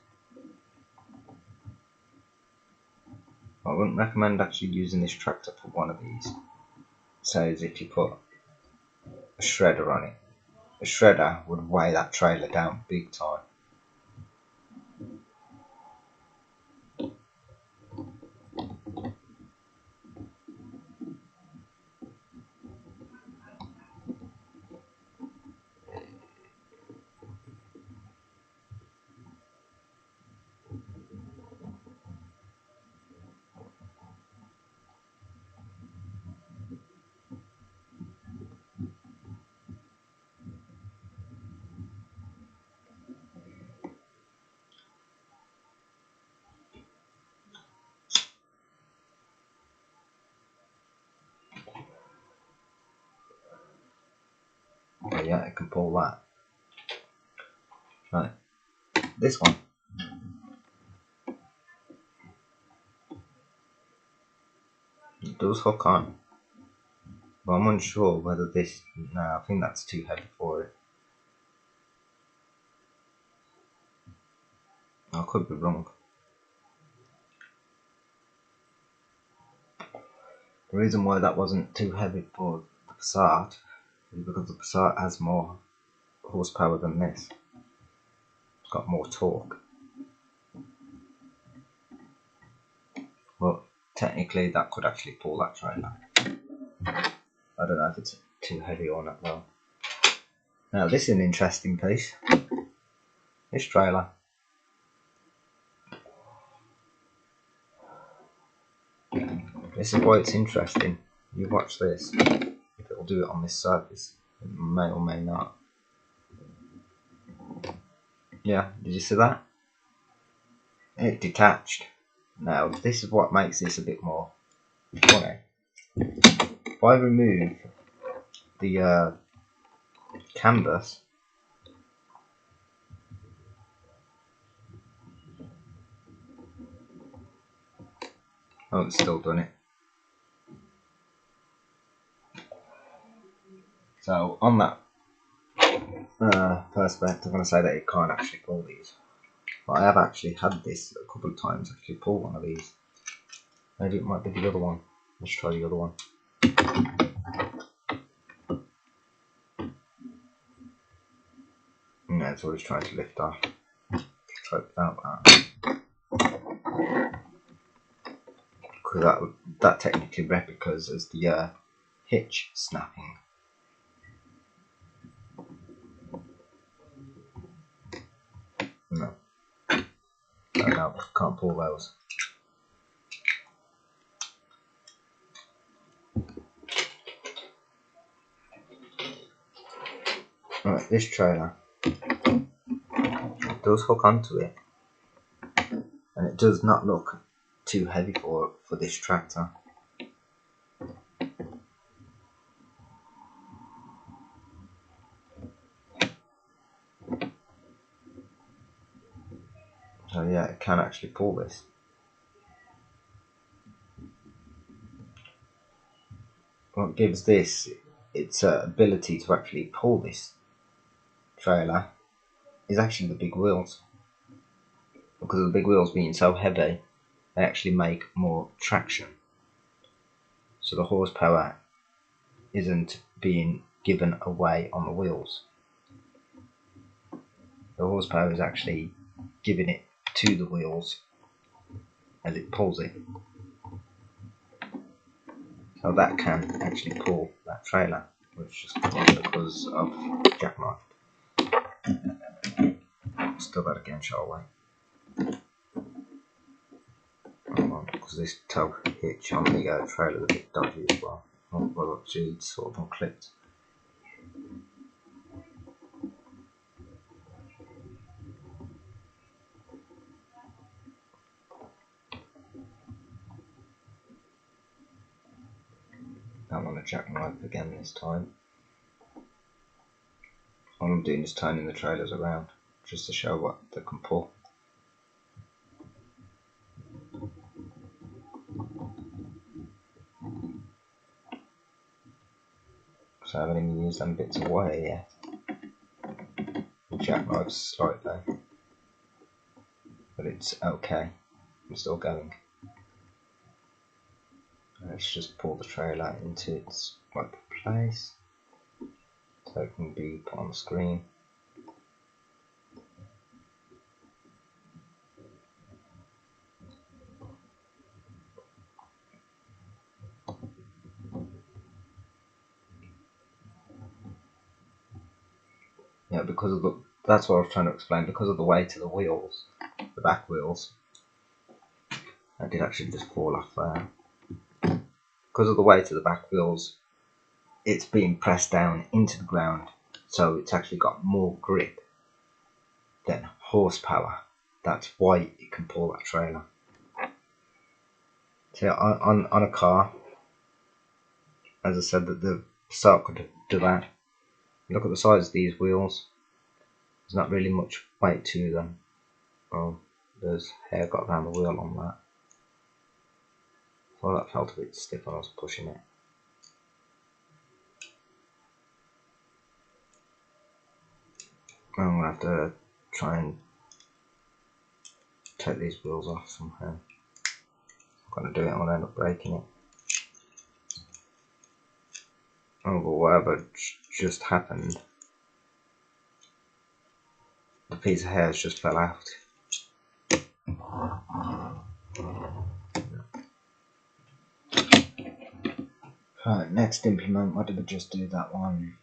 I wouldn't recommend actually using this tractor for one of these. So as if you put a shredder on it. The shredder would weigh that trailer down big time. But yeah, it can pull that. Right, this one. It does hook on. But I'm unsure whether this, no, I think that's too heavy for it. I could be wrong. The reason why that wasn't too heavy for the Passat is because the Passat has more horsepower than this. It's got more torque. Well, technically that could actually pull that trailer. I don't know if it's too heavy or not though. Now this is an interesting piece. This trailer. This is why it's interesting. You watch this. If it'll do it on this surface. It may or may not. Yeah, did you see that? It detached. Now this is what makes this a bit more funny. If I remove the canvas, oh, it's still done it. So on that perspective, I'm going to say that it can't actually pull these. But I have actually had this a couple of times actually pull one of these. Maybe it might be the other one. Let's try the other one. it's always trying to lift off. Try without that. Because that technically replicas as the hitch snapping. No. No, can't pull those. Right, this trailer does hook onto it, and it does not look too heavy for this tractor. So yeah, it can actually pull this. What gives this its ability to actually pull this trailer is actually the big wheels. Because of the big wheels being so heavy, they actually make more traction. So the horsepower isn't being given away on the wheels. The horsepower is actually giving it to the wheels as it pulls it. So that can actually pull that trailer, which is because of jackknife. Let's do that again, shall we? Because this tow hitch on the trailer is a bit dodgy as well. Well, actually, it's sort of unclipped. I'm on a jackknife again this time. All I'm doing is turning the trailers around just to show what they can pull. So I haven't even used them bits of wire yet. The jackknife's slightly, but it's okay. I'm still going. Let's just pull the trailer into its right place so it can be put on the screen. Yeah, because of that's what I was trying to explain. Because of the weight of the wheels, the back wheels, I did actually just fall off there. Because of the weight of the back wheels, it's being pressed down into the ground, so it's actually got more grip than horsepower. That's why it can pull that trailer. So on a car, as I said, that the start could do that. Look at the size of these wheels. There's not really much weight to them. Oh, there's hair got around the wheel on that. So that felt a bit stiff when I was pushing it. I'm going to have to try and take these wheels off somehow. I'm going to do it, I'm going to end up breaking it. Oh, but whatever just happened, the piece of hair just fell out. Right, next implement, what did we just do? That one.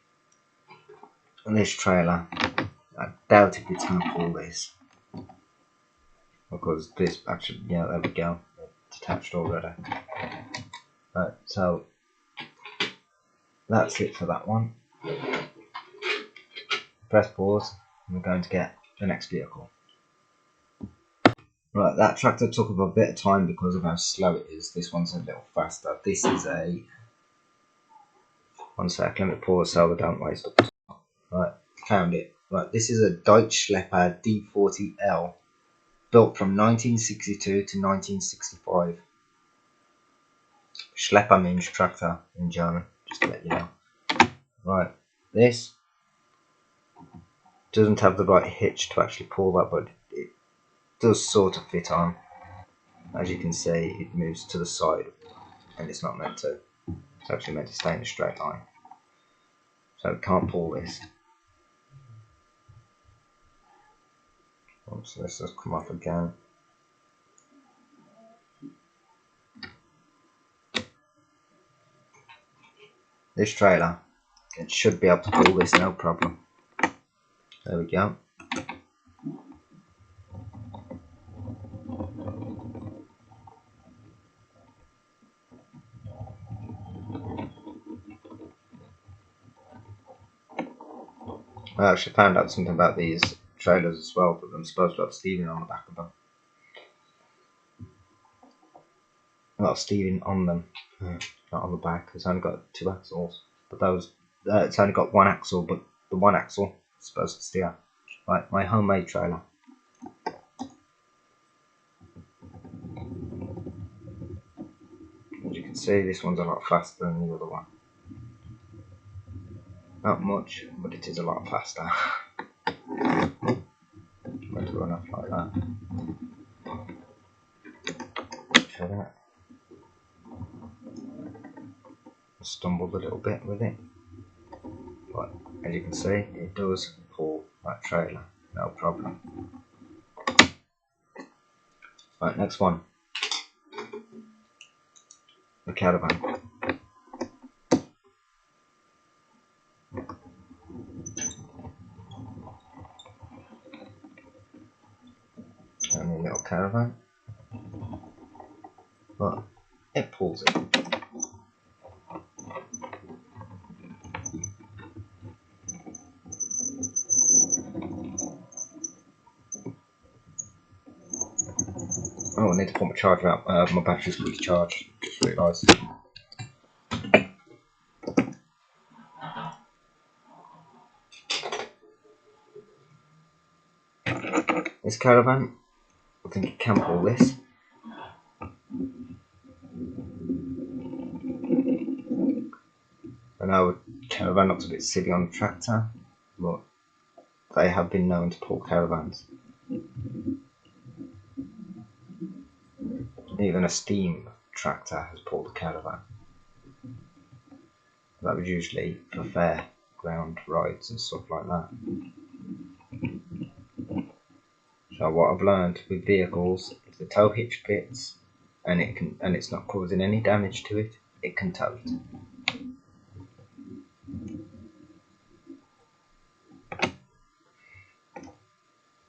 And this trailer, I doubt if it's going to pull this. Because this actually, yeah, there we go, it's attached already. Right, so that's it for that one. Press pause, and we're going to get the next vehicle. Right, that tractor took up a bit of time because of how slow it is. This one's a little faster. This is a... One sec, let me pause so I don't waste up. Right, found it. Right, this is a Deutsche Schlepper D40L, built from 1962 to 1965. Schlepper means tractor in German, just to let you know. Right, this doesn't have the right hitch to actually pull that, but it does sort of fit on. As you can see, it moves to the side, and it's not meant to. It's actually meant to stay in a straight line. So it can't pull this. Oops, this has come off again. This trailer, it should be able to pull this no problem. There we go. I actually found out something about these trailers as well, that I'm supposed to have steering on the back of them. Well, steering on them, not on the back. It's only got 2 axles, but it's only got 1 axle, but the 1 axle is supposed to steer. Like my homemade trailer. As you can see, this one's a lot faster than the other one. Not much, but it is a lot faster. Going to run off like that. Show that. I stumbled a little bit with it, but as you can see, it does pull that trailer, no problem. Right, next one. The caravan. Only a little caravan, but it pulls it. Oh, I need to put my charger out. My battery's fully charged. Just realised. This caravan, I think it can pull this. I know a caravan looks a bit silly on a tractor, but they have been known to pull caravans. Even a steam tractor has pulled a caravan. That was usually for fairground rides and stuff like that. So what I've learned with vehicles, if the tow hitch fits and it's not causing any damage to it, it can tow it.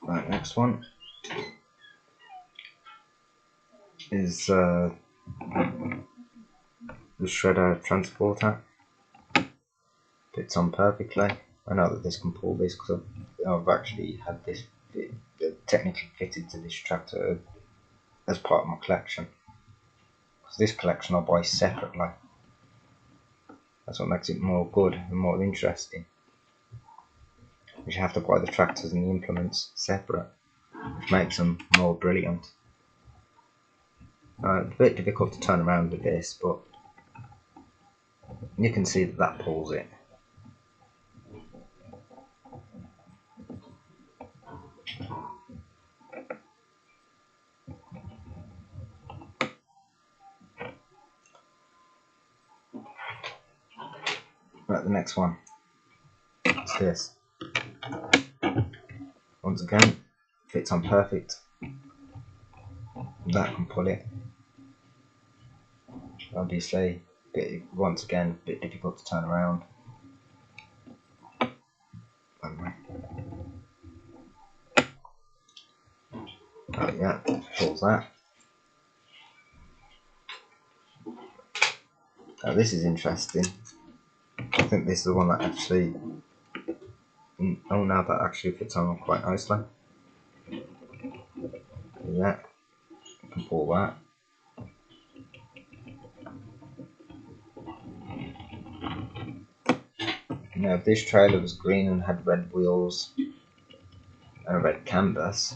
Right, next one is the shredder transporter. Fits on perfectly. I know that this can pull this because I've actually had this technically fitted to this tractor as part of my collection. Because this collection I buy separately. That's what makes it more good and more interesting. You have to buy the tractors and the implements separate, which makes them more brilliant. It's a bit difficult to turn around with this, but you can see that pulls it. Right, the next one is this. Once again, fits on perfect. That can pull it. Obviously, once again, a bit difficult to turn around. Oh yeah, pulls that. This is interesting. I think this is the one that actually. Oh, now that actually fits on quite nicely. Yeah, you can pull that. Now, if this trailer was green and had red wheels and a red canvas,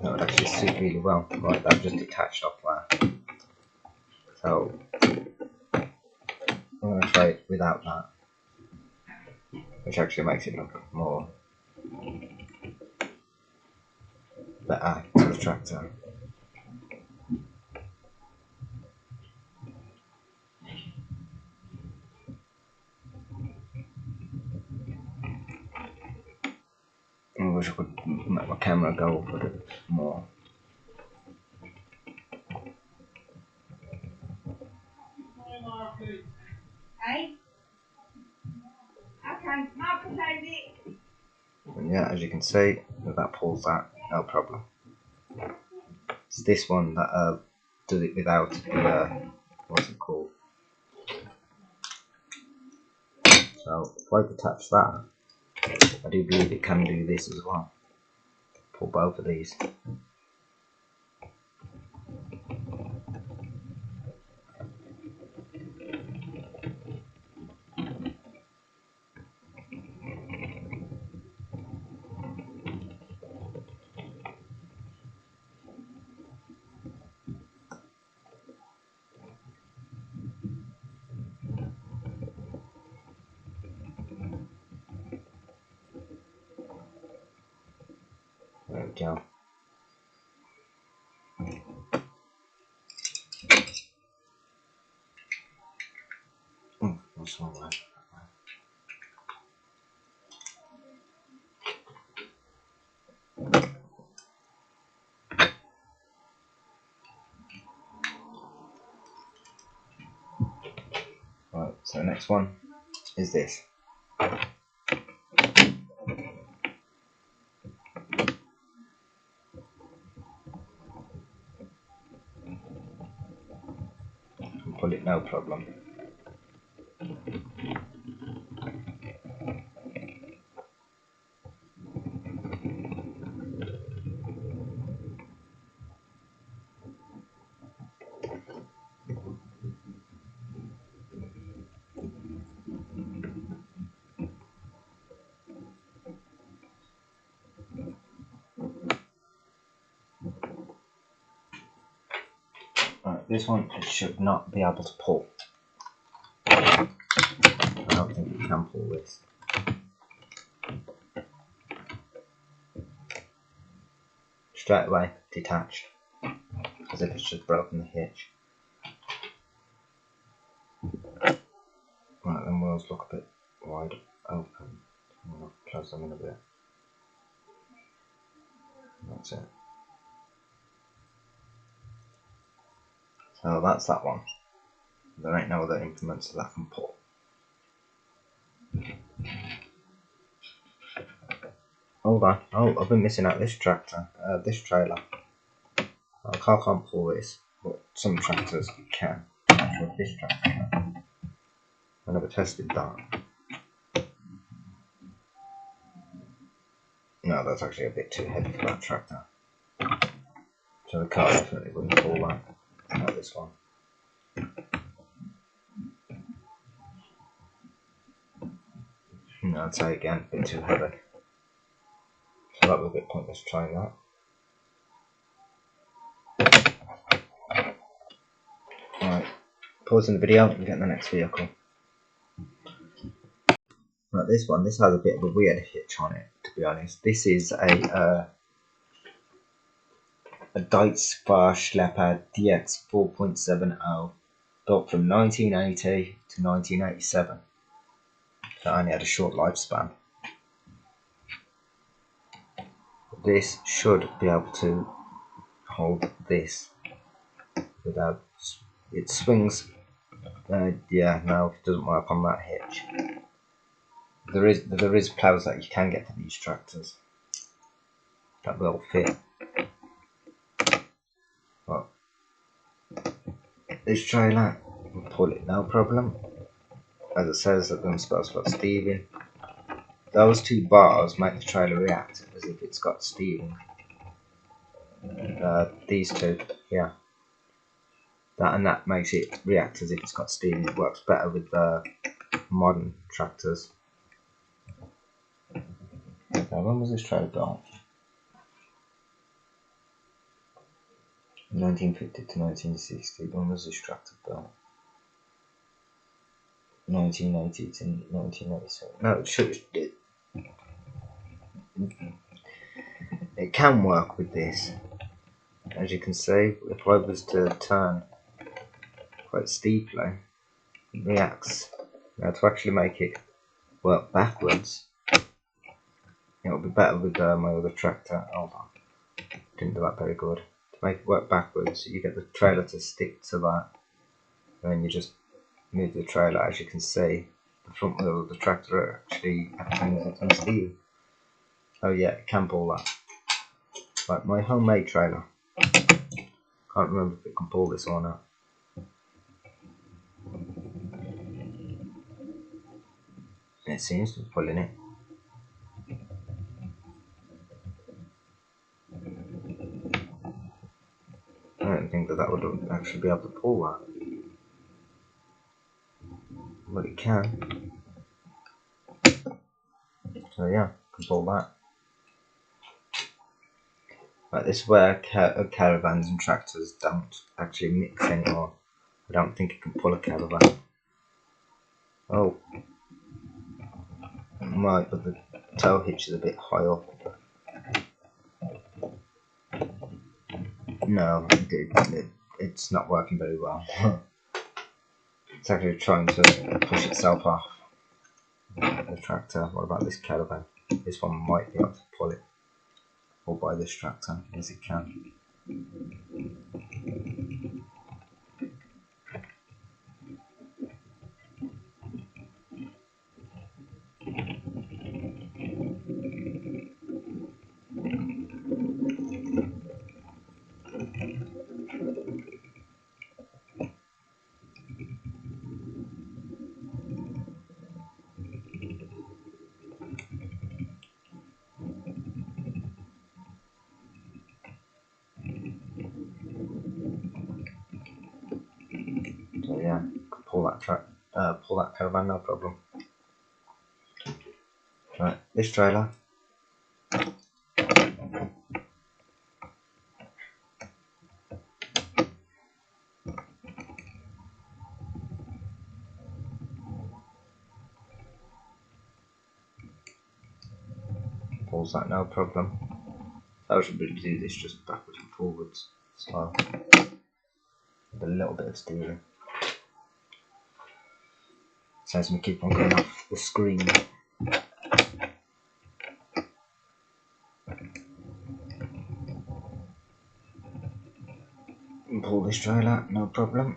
that would actually suit really well. Right, that just detached off there. So, I'm going to try it without that, which actually makes it look more better to the tractor. wish I could make my camera go up a bit more. Hey? Okay, Marcus over it. And yeah, as you can see, that pulls that, no problem. It's this one that does it without the, what's it called? So if I detach that, I do believe it can do this as well. Pull both of these. There we go. That's all right. Right, so the next one is this. Pull it no problem. Right, this one it should not be able to pull. I don't think it can pull this. Straight away, detached. As if it's just broken the hitch. Right, then wheels look a bit wide open. I'm going to close them in a bit. That's it. So that's that one. There ain't no other implements that I can pull. Hold on. Oh, I've been missing out this tractor, this trailer. I can't pull this, but some tractors can. Actually, this tractor can. I never tested that. No, that's actually a bit too heavy for that tractor. So the car definitely wouldn't pull that. Not this one. No, I'd say again, a bit too heavy. So that was a bit pointless trying that. Right, pausing the video and getting the next vehicle. Right, this one, this has a bit of a weird hitch on it, to be honest. This is a Deutz-Fahr Schlepper DX 4.70, built from 1980 to 1987. So it only had a short lifespan. This should be able to hold this without, it swings. Yeah, no, it doesn't work on that hitch. There is plows that you can get for these tractors that will fit. But this trailer will pull it no problem. As it says that I'm supposed to put steering. Those two bars make the trailer react as if it's got steering. These two, yeah. That and that makes it react as if it's got steering. It works better with modern tractors. Now, when was this trailer built? 1950 to 1960. When was this tractor built? 1980 to 1987. No, it can work with this. As you can see, if I was to turn quite steeply, it reacts. Now to actually make it work backwards, It'll be better with my other tractor. Hold on, didn't do that very good. To make it work backwards, you get the trailer to stick to that, and then you just move the trailer. As you can see, the front wheel of the tractor actually turns on steel. Oh yeah, it can pull that. Like my homemade trailer. Can't remember if it can pull this or not. It seems to be pulling it. I don't think that would actually be able to pull that. But it can. So yeah, can pull that. Like this is where caravans and tractors don't actually mix anymore. I don't think it can pull a caravan. Oh, it might, but the tow hitch is a bit high up. No, it's not working very well. It's actually trying to push itself off the tractor. What about this caravan? This one might be able to pull it. Or by this tractor, yes it can. So yeah, can pull that caravan, no problem. Right, this trailer. Pulls that, no problem. So I should be able to do this just backwards and forwards. So, with a little bit of steering. Says me keep on going off the screen. And pull this trailer, no problem.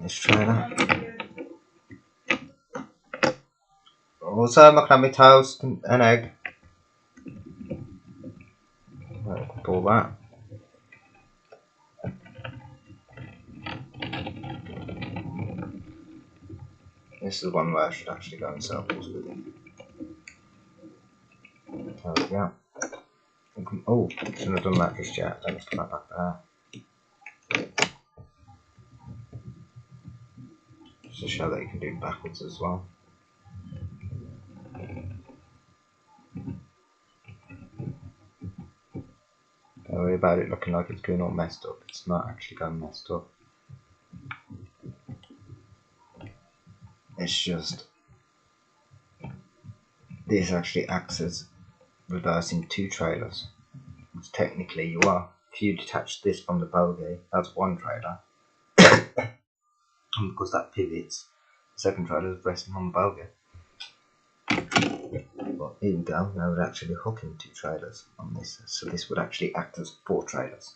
This trailer. Also, I'm gonna have my toast and an egg. Right, pull that. This is one where I should actually go in circles with it. There we go. Oh, shouldn't have done that just yet. Let's put that back there. Just to show that you can do it backwards as well. Don't worry about it looking like it's going all messed up. It's not actually going messed up. It's just this actually acts as reversing two trailers. Which technically you are. If you detach this from the bogey, that's one trailer. And because that pivots, the second trailer is resting on the bogey. But here we go, now we're actually hooking two trailers on this. So this would actually act as four trailers.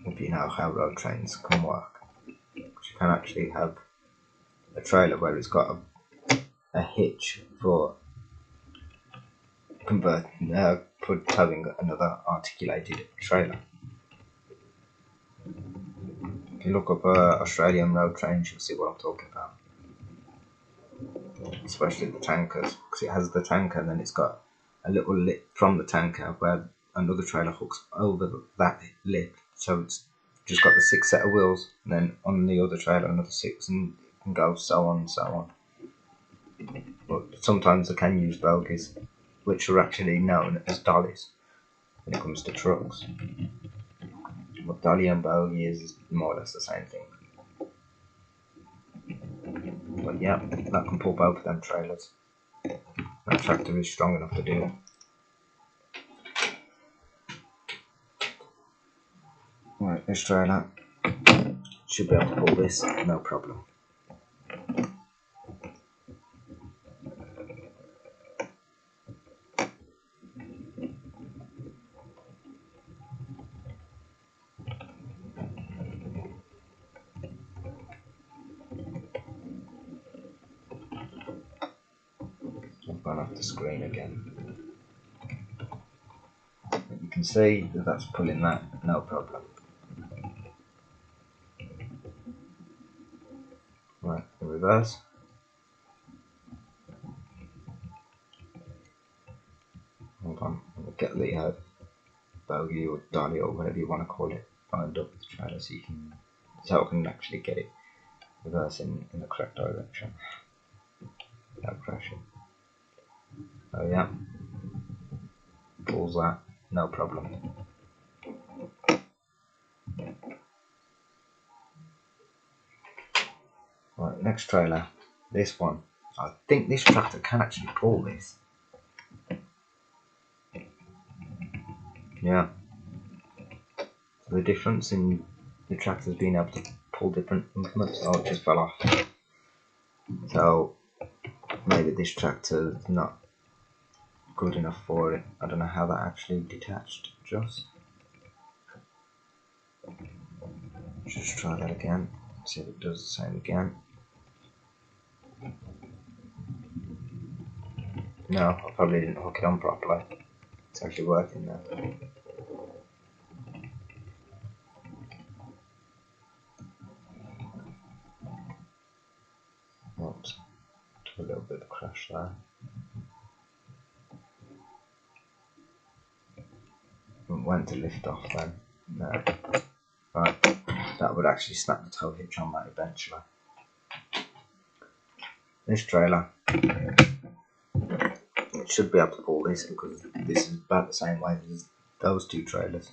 If you know how road trains can work. You can actually have a trailer where it's got a hitch for for towing another articulated trailer. If you look up Australian road trains, you'll see what I'm talking about. Especially the tankers, because it has the tanker and then it's got a little lip from the tanker where another trailer hooks over that lip, so it's just got the 6 set of wheels, and then on the other trailer another 6, and it can go so on and so on. But sometimes I can use bogies, which are actually known as dollies when it comes to trucks. But dolly and bogie is more or less the same thing. But yeah, that can pull both of them trailers. That tractor is strong enough to do it. Right, this trailer should be able to pull this, no problem. I've gone off the screen again. You can see that that's pulling that, no problem. Right, in reverse. Hold on, I'm going to get the bogie or dolly or whatever you want to call it lined up with the trailer so I can actually get it reversing in the correct direction without crashing. Oh yeah, pulls that, no problem. Right, next trailer, this one. I think this tractor can actually pull this. Yeah. So the difference in the tractors being able to pull different implements, oh it just fell off. So maybe this tractor is not good enough for it. I don't know how that actually detached just. Just try that again, see if it does the same again. No, I probably didn't hook it on properly. It's actually working now. Oops, a little bit of a crash there. It went to lift off then. No. Right, that would actually snap the tow hitch on that eventually. This trailer, it should be able to pull this because this is about the same weight as those two trailers.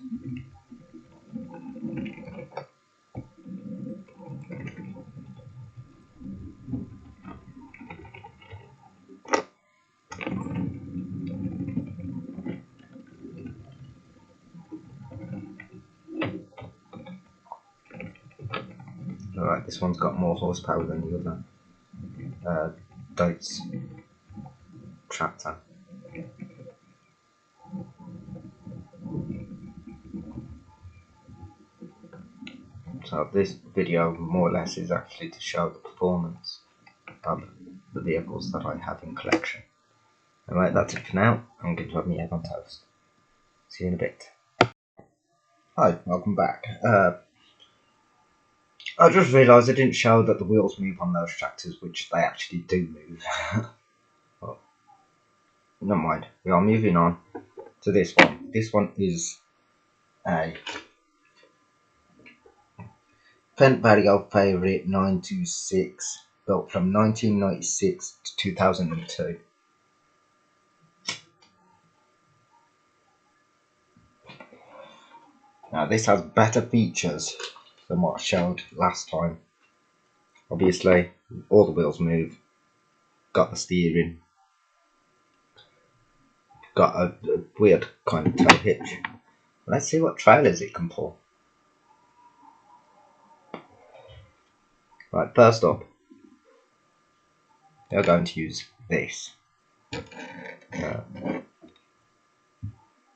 Alright, this one's got more horsepower than the other Deutz tractor. So this video more or less is actually to show the performance of the vehicles that I have in collection. Alright, that's it for now. I'm going to have my egg on toast. See you in a bit. Hi, welcome back. I just realised I didn't show that the wheels move on those tractors, which they actually do move. Well, never mind. We are moving on to this one. This one is a Fendt Vario Favourite 926, built from 1996 to 2002. Now this has better features than what I showed last time. Obviously, all the wheels move, got the steering, got a weird kind of tow hitch. Let's see what trailers it can pull. Right, first up, we are going to use this. We're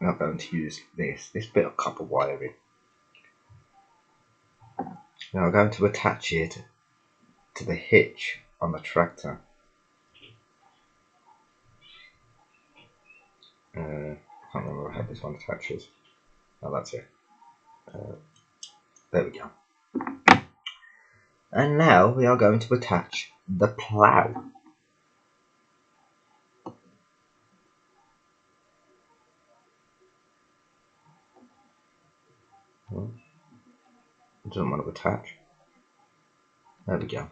not going to use this bit of copper wiring. Now I'm going to attach it to the hitch on the tractor. I can't remember how this one attaches. Oh, that's it. There we go. And now we are going to attach the plough. doesn't want to attach. There we go.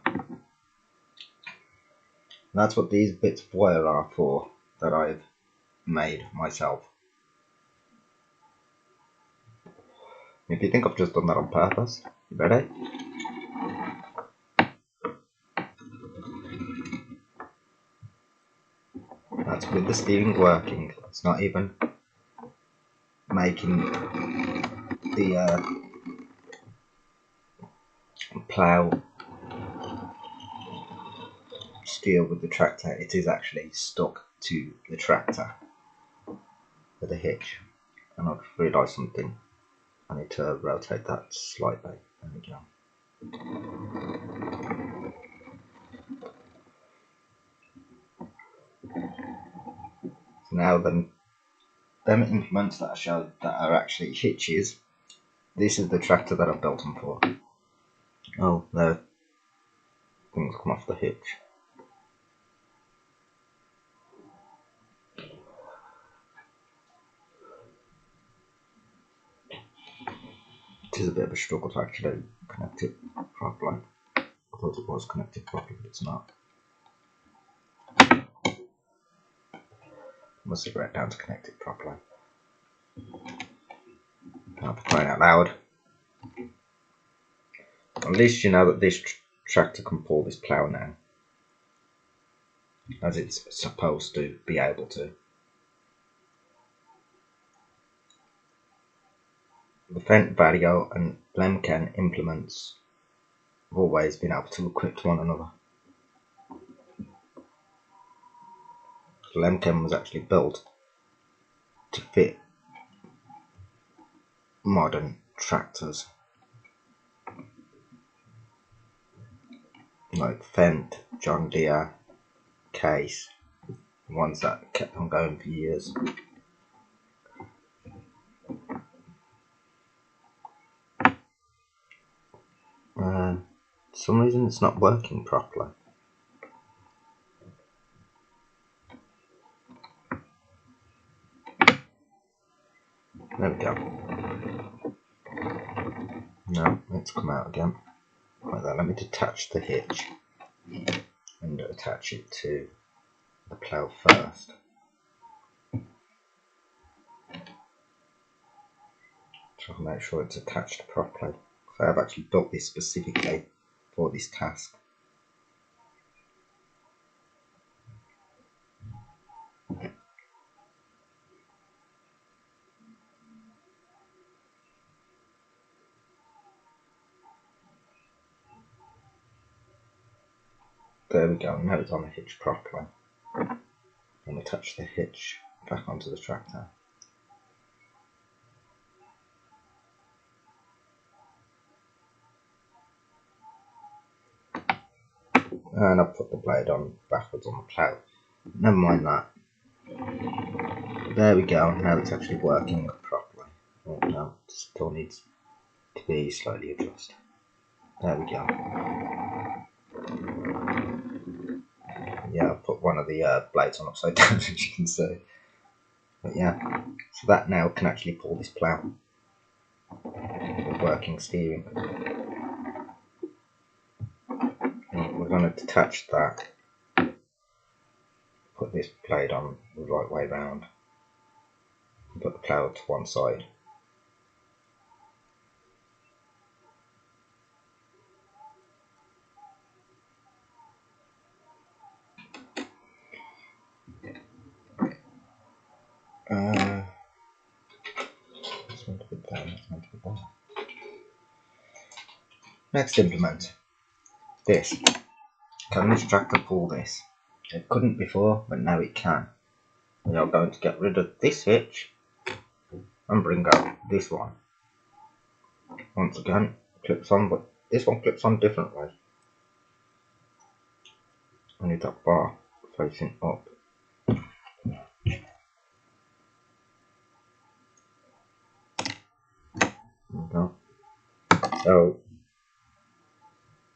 That's what these bits of wire are for that I've made myself. If you think I've just done that on purpose, you ready? That's with the steering working. It's not even making the plough steer with the tractor. It is actually stuck to the tractor with a hitch. And I've realised something. I need to rotate that slightly. There we go. So now then, them implements that I showed that are actually hitches, this is the tractor that I've built them for. Oh, the things come off the hitch. It is a bit of a struggle to actually connect it properly. I thought it was connected properly, but it's not. Must have written down to connect it properly. Now, for crying out loud. At least you know that this tractor can pull this plough now, as it's supposed to be able to. The Fendt Vario and Lemken implements have always been able to equip to one another. The Lemken was actually built to fit modern tractors like Fendt, John Deere, Case, the ones that kept on going for years. For some reason it's not working properly. There we go. No, it's come out again. Like that. Let me detach the hitch and attach it to the plough first. So I can make sure it's attached properly. So I've actually built this specifically for this task. There we go, now it's on the hitch properly. And attach the hitch back onto the tractor. And I'll put the blade on backwards on the plough. Never mind that. There we go, now it's actually working properly. Oh no, it still needs to be slightly adjusted. There we go. Yeah, I'll put one of the blades on upside down as you can see. But yeah, so that now can actually pull this plough with working steering. And we're going to detach that, put this blade on the right way round, and put the plough to one side. It's meant to be there, it's meant to be there. Next implement, this. Can this tractor pull this? It couldn't before, but now it can. We are going to get rid of this hitch and bring out this one. Once again, clips on, but this one clips on differently. I need that bar facing up. There we go. So,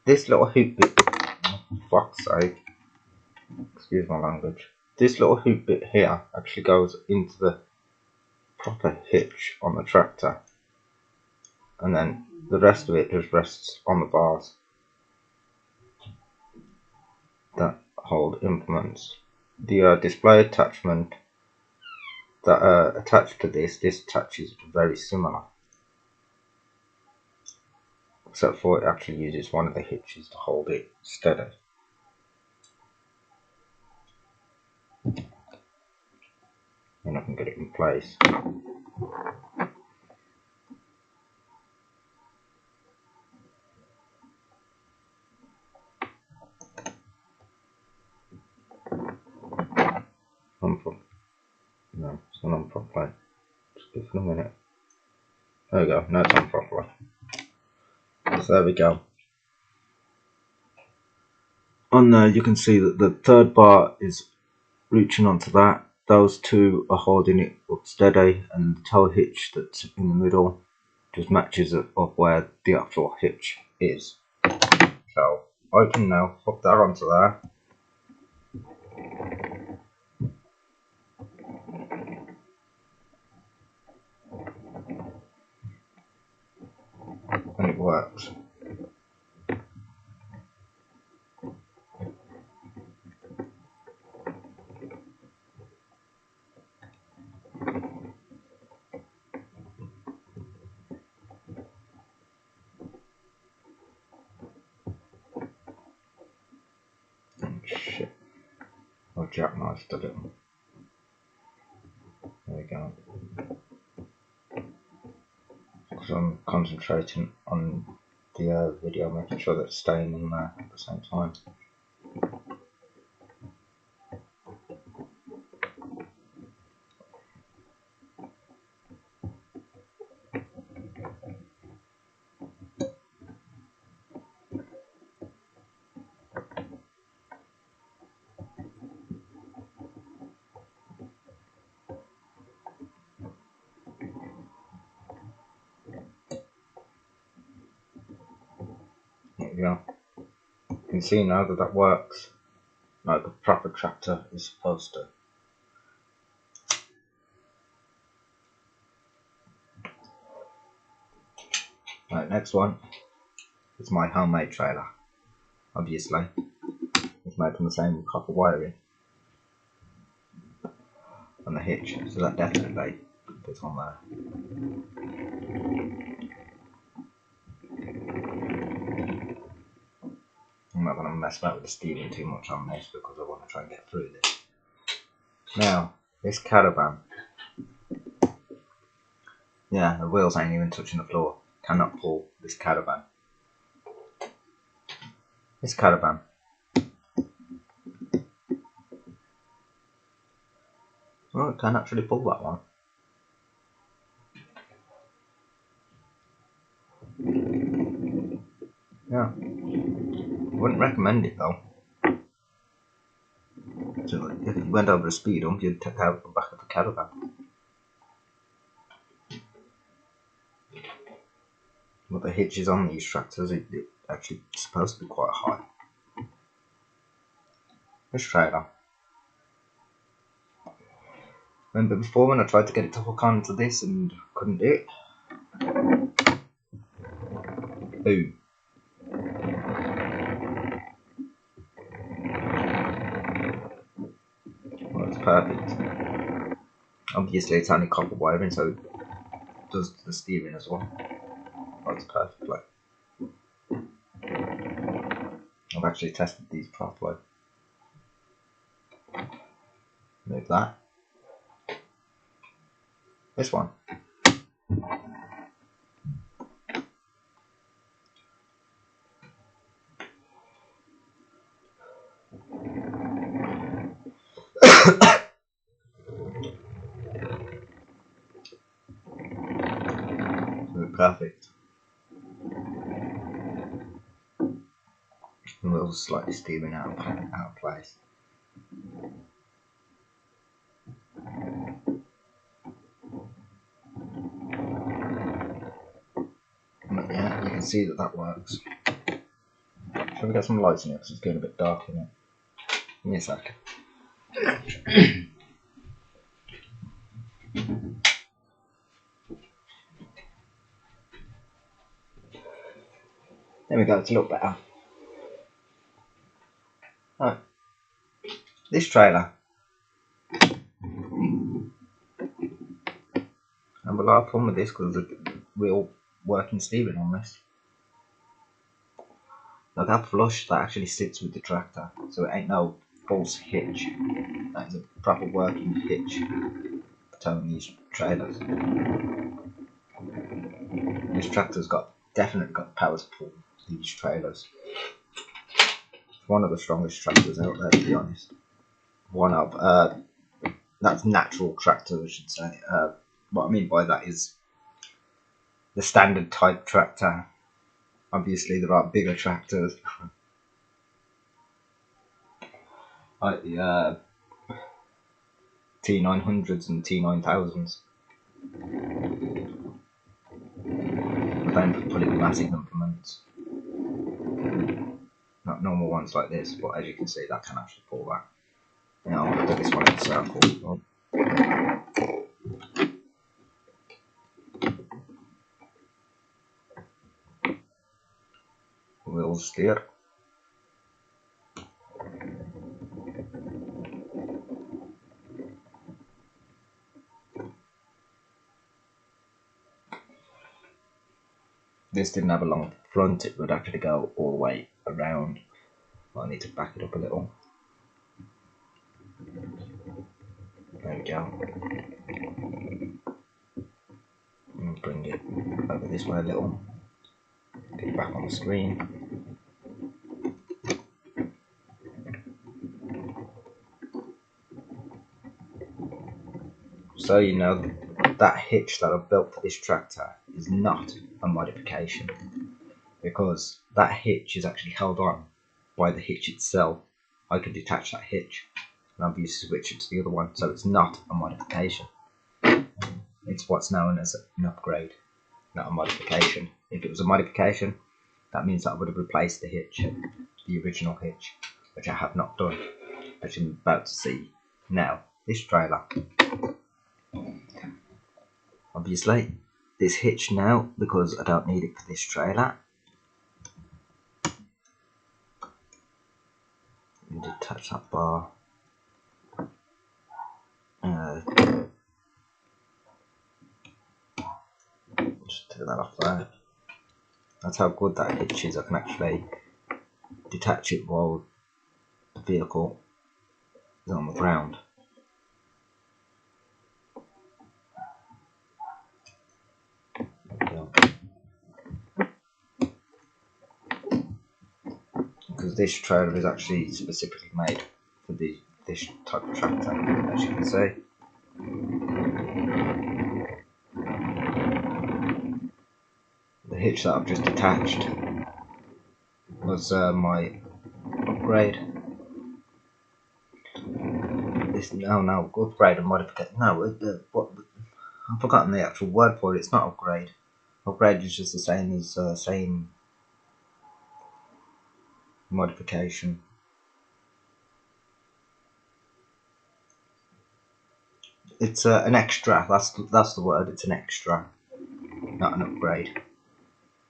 this little hoop bit, oh, for fuck's sake, excuse my language, this little hoop bit here actually goes into the proper hitch on the tractor, and then The rest of it just rests on the bars that hold implements. The display attachment that attached to this attaches very similar, except for it actually uses one of the hitches to hold it steady. And I can get it in place. No, it's not on properly. Just give it a minute. There we go, now it's on properly. So there we go. On there you can see that the third bar is reaching onto that. Those two are holding it up steady, and the toe hitch that's in the middle just matches it up where the actual hitch is. So I can now hook that onto there. And it works. Shit. I jackknifed a little. There we go. Because I'm concentrating on the video, making sure that it's staying in there at the same time. There we go. You can see now that that works like a proper tractor is supposed to. Right, next one is my homemade trailer. Obviously, it's made from the same copper wiring on the hitch, so that definitely fits on there. I'm not going to mess about with the steering too much on this because I want to try and get through this. Now, this caravan, yeah, the wheels ain't even touching the floor. Cannot pull this caravan. This caravan. Oh, it can actually pull that one. Yeah. I wouldn't recommend it though. So if you went over a speed hump, you'd take out the back of the caravan. But the hitches on these tractors, it actually supposed to be quite high. Let's try it out. Remember before when I tried to get it to hook onto this and couldn't do it? Boom. Well, it's perfect. Obviously it's only copper wiring, so it does the steering as well. Works perfectly. I've actually tested these properly. Move that. This one. Perfect. The wheels slightly steering out of place. But yeah, you can see that that works. Shall we get some lights in it because it's getting a bit dark in it? Give me a sec. There we go, it's a little better. Right. This trailer, I have a lot of fun with this because there's a real working steering on this. Look how flush that actually sits with the tractor, so it ain't no false hitch. That is a proper working hitch for towing these trailers. This tractor's definitely got the power to pull these trailers. It's one of the strongest tractors out there, to be honest. One of that's natural tractor, I should say. What I mean by that is the standard type tractor. Obviously, there are bigger tractors, like the T900s and T9000s. Then for pulling massive implements, not normal ones like this, but as you can see, that can actually pull that. Now I'm going to do this one in a circle. Wheel steer. This didn't have a long front, it would actually go all the way around. I need to back it up a little. There we go. And bring it over this way a little. Get it back on the screen. So you know that hitch that I've built for this tractor is not a modification, because that hitch is actually held on by the hitch itself. I can detach that hitch and obviously switch it to the other one, so it's not a modification. It's what's known as an upgrade, not a modification. If it was a modification, that means that I would have replaced the hitch, the original hitch, which I have not done, which I'm about to see now. This trailer, obviously, this hitch now, because I don't need it for this trailer. Detach that bar. Just take that off there. That's how good that hitch is. I can actually detach it while the vehicle is on the ground. Because this trailer is actually specifically made for this type of tractor, as you can see. The hitch that I've just attached was my upgrade. This upgrade and modification. No, I've forgotten the actual word for it. It's not upgrade. Upgrade is just the same as same modification. It's an extra. That's the word. It's an extra, not an upgrade.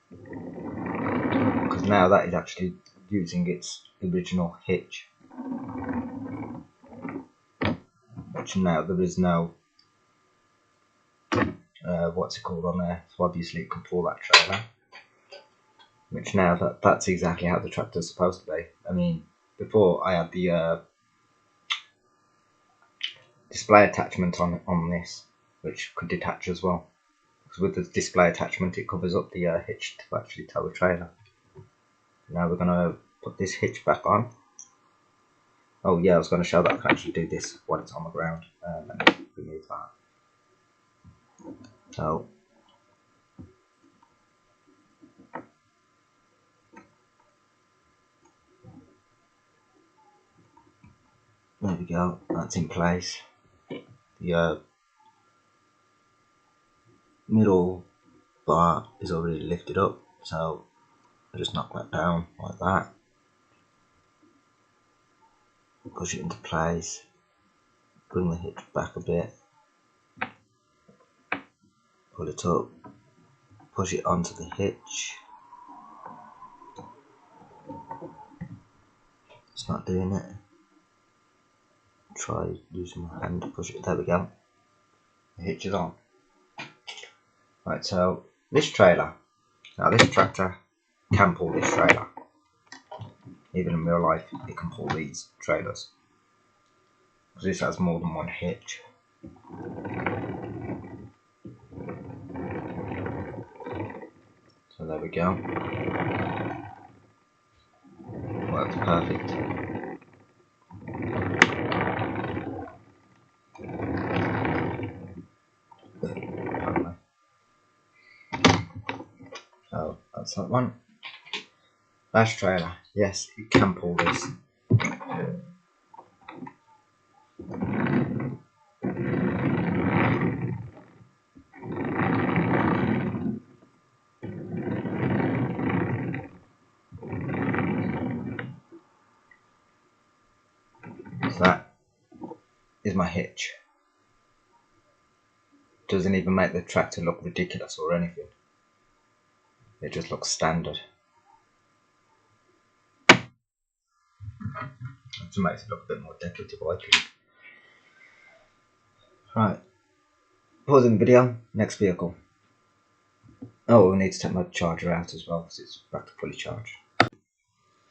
Because now that is actually using its original hitch, which now there is no what's it called on there. So obviously it can pull that trailer. Which now that's exactly how the tractor's supposed to be. I mean, before I had the display attachment on this, which could detach as well. Because with the display attachment, it covers up the hitch to actually tow a trailer. Now we're going to put this hitch back on. Oh yeah, I was going to show that I can actually do this when it's on the ground. Let me remove that. So there we go, that's in place. The middle bar is already lifted up, so I just knock that down like that. Push it into place. Bring the hitch back a bit. Pull it up. Push it onto the hitch. It's not doing it. Try using my hand to push it. There we go. The hitch is on. Right, so this trailer. Now this tractor can pull this trailer. Even in real life, it can pull these trailers. Because this has more than one hitch. So there we go. Works perfect. So that's that one. Lash trailer. Yes, it can pull this. So that is my hitch. Doesn't even make the tractor look ridiculous or anything. It just looks standard. It just makes it look a bit more decorative, I think. Right. Pausing the video. Next vehicle. Oh, we need to take my charger out as well because it's back to fully charged.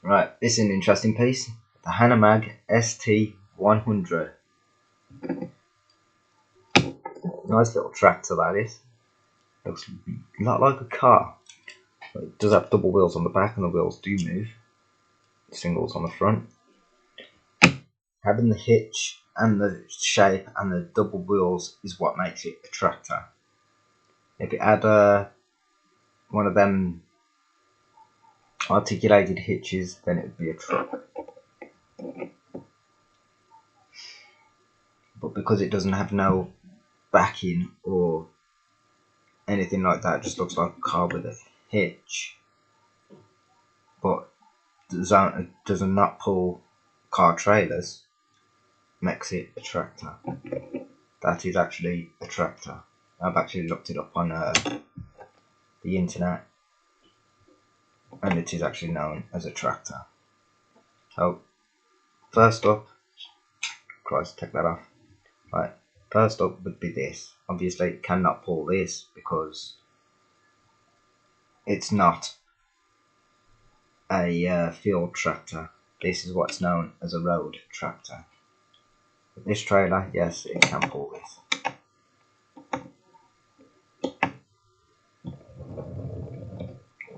Right, this is an interesting piece. The Hanamag ST100. Nice little tractor that is. Looks a lot like a car. But it does have double wheels on the back and the wheels do move. Singles on the front. Having the hitch and the shape and the double wheels is what makes it a tractor. If it had one of them articulated hitches, then it would be a truck. But because it doesn't have no backing or anything like that, it just looks like a car with a hitch. But does not pull car trailers, makes it a tractor. That is actually a tractor. I've actually looked it up on the internet, and it is actually known as a tractor. So, first up, Christ, take that off. Right, first up would be this. Obviously, it cannot pull this because it's not a field tractor. This is what's known as a road tractor. But this trailer, yes, it can pull this.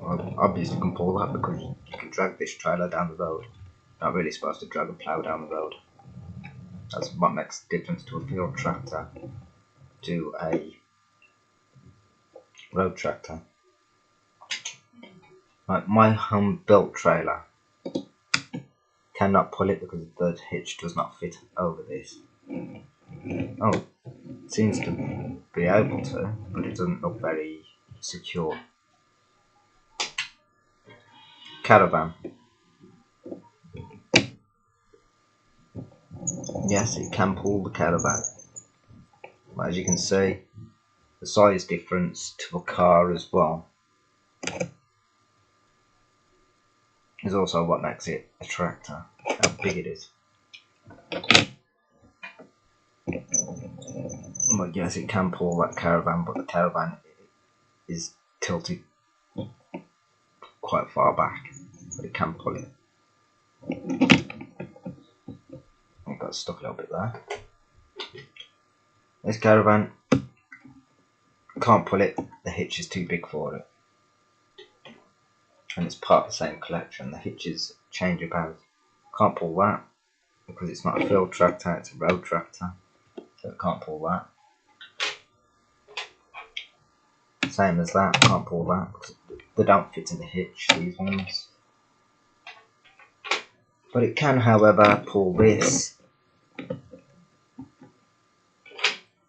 Well, obviously, you can pull that because you can drag this trailer down the road. Not really supposed to drag a plough down the road. That's what makes the difference to a field tractor to a road tractor. Like my home built trailer cannot pull it because the hitch does not fit over this. Oh, it seems to be able to, but it doesn't look very secure. Caravan. Yes, it can pull the caravan. As you can see, the size difference to a car as well is also what makes it a tractor, how big it is. But yes, it can pull that caravan, but the caravan is tilted quite far back, but it can pull it. I got stuck a little bit there. This caravan can't pull it, the hitch is too big for it. And it's part of the same collection. The hitches change about. Can't pull that because it's not a field tractor, it's a road tractor. So it can't pull that. Same as that, can't pull that because they don't fit in the hitch, these ones. But it can, however, pull this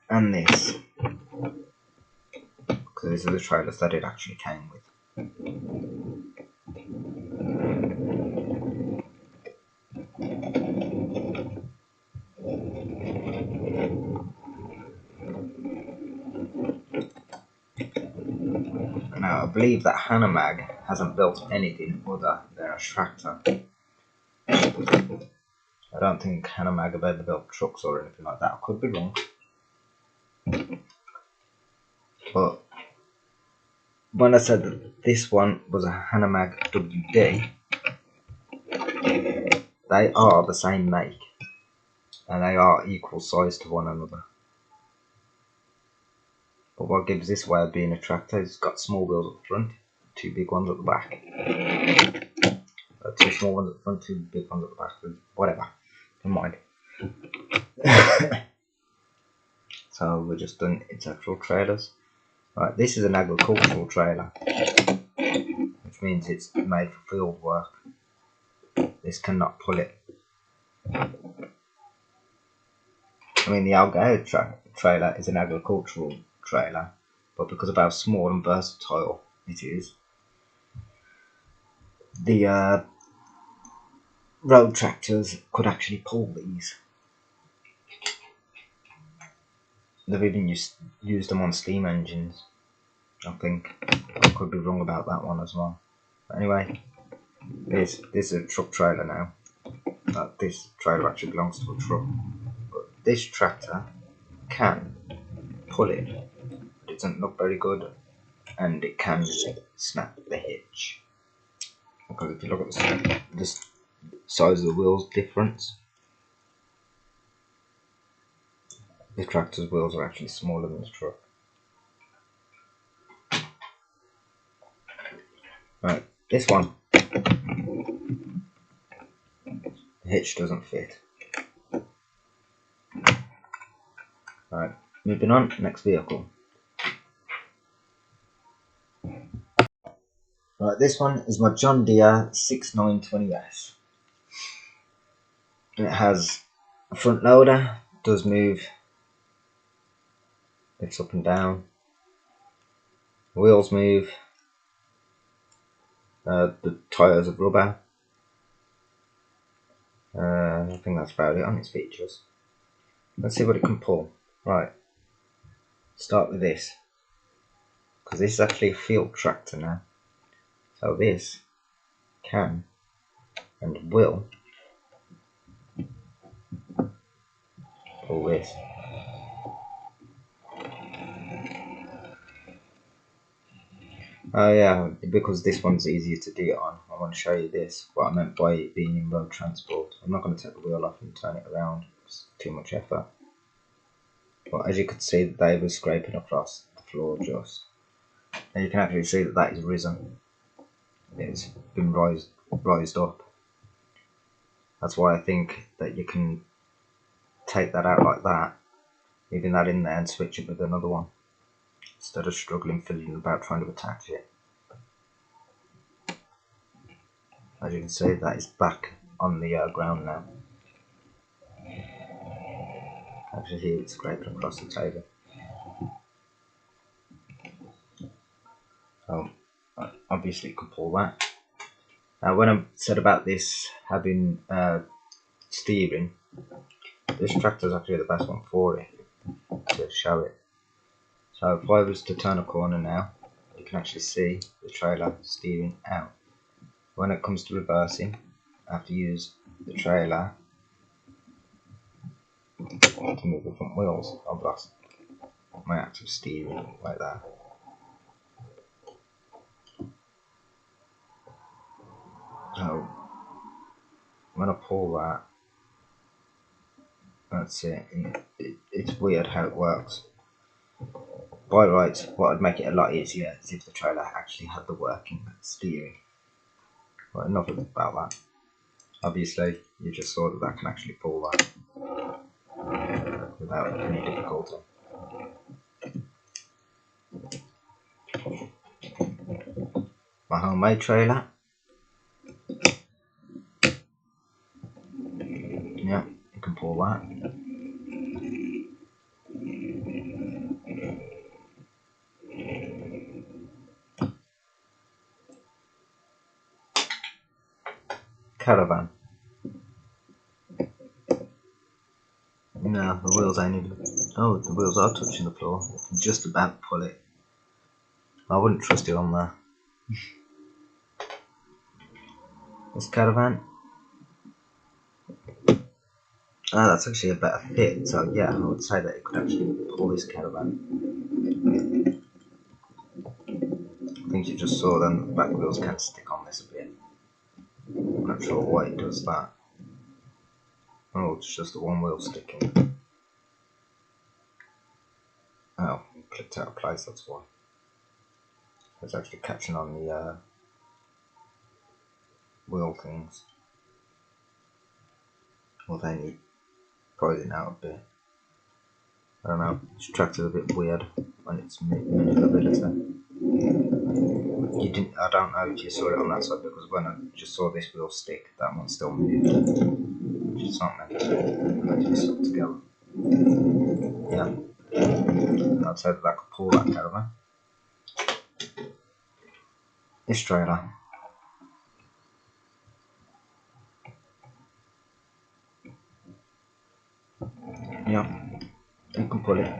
and this. Because these are the trailers that it actually came with. Now, I believe that Hanamag hasn't built anything other than a tractor. I don't think Hanamag have ever built trucks or anything like that. I could be wrong. But when I said that this one was a Hanamag WD, they are the same make. And they are equal size to one another. But what gives this way of being a tractor is it's got small wheels at the front, two big ones at the back. Two small ones at the front, two big ones at the back. Whatever. Never mind. So we're just done its actual trailers. Right, this is an agricultural trailer, which means it's made for field work. This cannot pull it. I mean, the Algeo trailer is an agricultural trailer, but because of how small and versatile it is, the road tractors could actually pull these. They've even used them on steam engines, I think. I could be wrong about that one as well. But anyway, this is a truck trailer now. This trailer actually belongs to a truck. But this tractor can pull it. It doesn't look very good, and it can snap the hitch. Because if you look at the size of the wheels difference, the tractor's wheels are actually smaller than the truck. Right, this one, the hitch doesn't fit. Right, moving on, next vehicle. Right, this one is my John Deere 6920S. It has a front loader, does move, lifts up and down. Wheels move. The tyres are rubber. I think that's about it on its features. Let's see what it can pull. Right, start with this, because this is actually a field tractor now. So this can and will pull this. Oh yeah, because this one's easier to do it on, I want to show you this, what I meant by it being in road transport. I'm not going to take the wheel off and turn it around, it's too much effort. But as you could see, they were scraping across the floor just. And you can actually see that that is risen. It's been rised up. That's why I think that you can take that out like that, leaving that in there and switch it with another one, instead of struggling fiddling about trying to attach it. As you can see, that is back on the ground now. Actually here it's scraping across the table. So obviously you can pull that. Now when I said about this having steering, this tractor is actually the best one for it, to show it. So if I was to turn a corner now, you can actually see the trailer steering out. When it comes to reversing, I have to use the trailer to move the front wheels. I've lost my active steering like that. So when I pull that, that's it. It's weird how it works. By rights, what would make it a lot easier is if the trailer actually had the working steering. But enough about that. Obviously, you just saw that can actually pull that without any difficulty. My homemade trailer. Yeah, you can pull that. Caravan. No, the wheels ain't even. Oh, the wheels are touching the floor. You can just about pull it. I wouldn't trust it on there. This caravan. That's actually a better fit, so yeah, I would say that it could actually pull this caravan. I think you just saw then the back wheels can stick on this a bit. I'm not sure why it does that. Oh, it's just the one wheel sticking. Oh, clicked out of place, that's why. It's actually catching on the wheel things. Well, they need prizing out a bit. I don't know, this tractor's a bit weird when it's maneuverability. You didn't. I don't know if you saw it on that side because when I just saw this wheel stick, that one still moved. Which is not meant to be stuck together. Yeah, I'd say that could pull that caravan. This trailer. Yeah, you can pull it.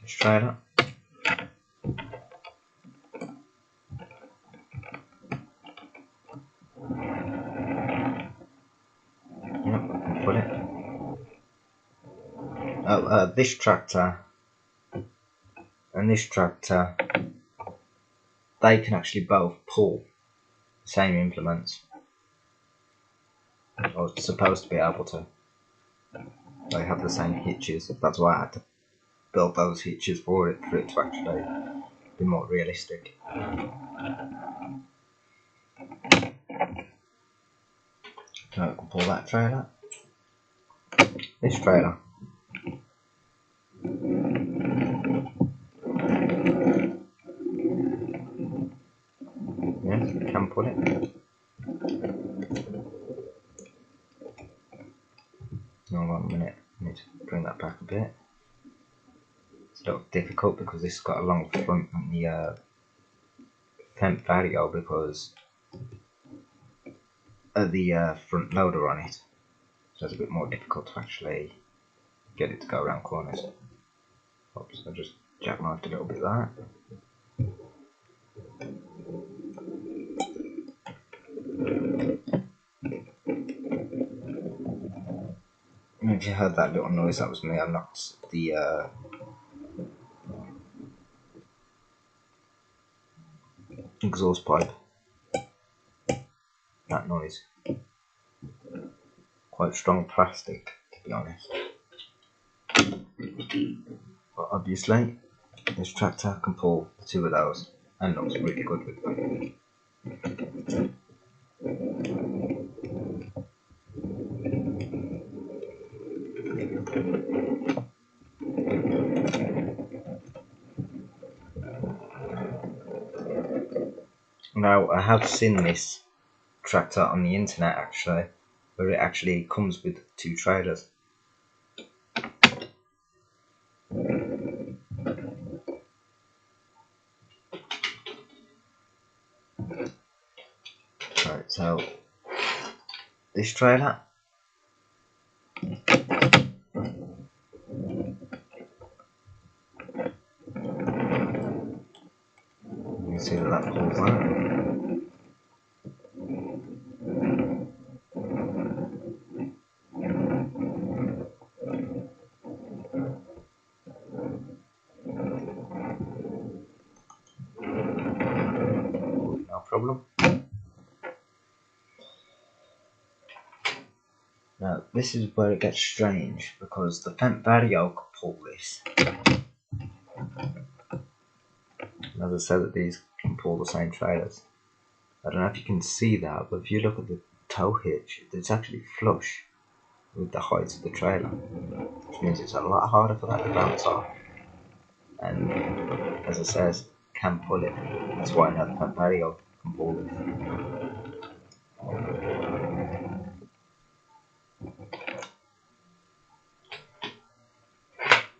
This trailer. Yeah, you can pull it. Oh, this tractor and this tractor, they can actually both pull the same implements. Or it's supposed to be able to. They have the same hitches. That's why I had to build those hitches for it to actually be more realistic. So I can pull that trailer. This trailer. Yes, you can pull it. Hold on a minute, I need to bring that back a bit. It's a little difficult because this has got a long front on the temp vario because of the front loader on it. So it's a bit more difficult to actually get it to go around corners. Oops, I just jackknifed a little bit there. If you heard that little noise, that was me. I knocked the exhaust pipe. That noise. Quite strong plastic, to be honest. But obviously, this tractor can pull the two of those and looks really good with them. Now, I have seen this tractor on the internet actually, where it actually comes with two trailers. Right, so this trailer, you can see that pulls out. No problem. Now, this is where it gets strange because the Fent Vario could pull this. As I said, that these can pull the same trailers. I don't know if you can see that, but if you look at the tow hitch, it's actually flush with the height of the trailer, which means it's a lot harder for that to bounce off. And as it says, can pull it. That's why now the Fent Vario can pull it.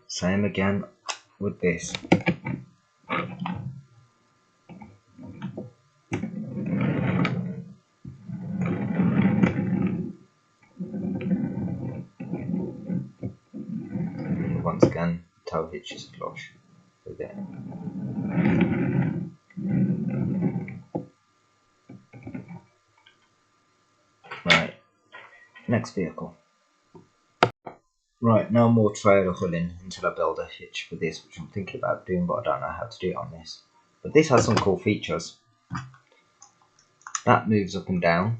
Same again with this. tow hitch is flush with it. Right, next vehicle. Right, no more trailer hulling until I build a hitch for this, which I'm thinking about doing, but I don't know how to do it on this. But this has some cool features. That moves up and down.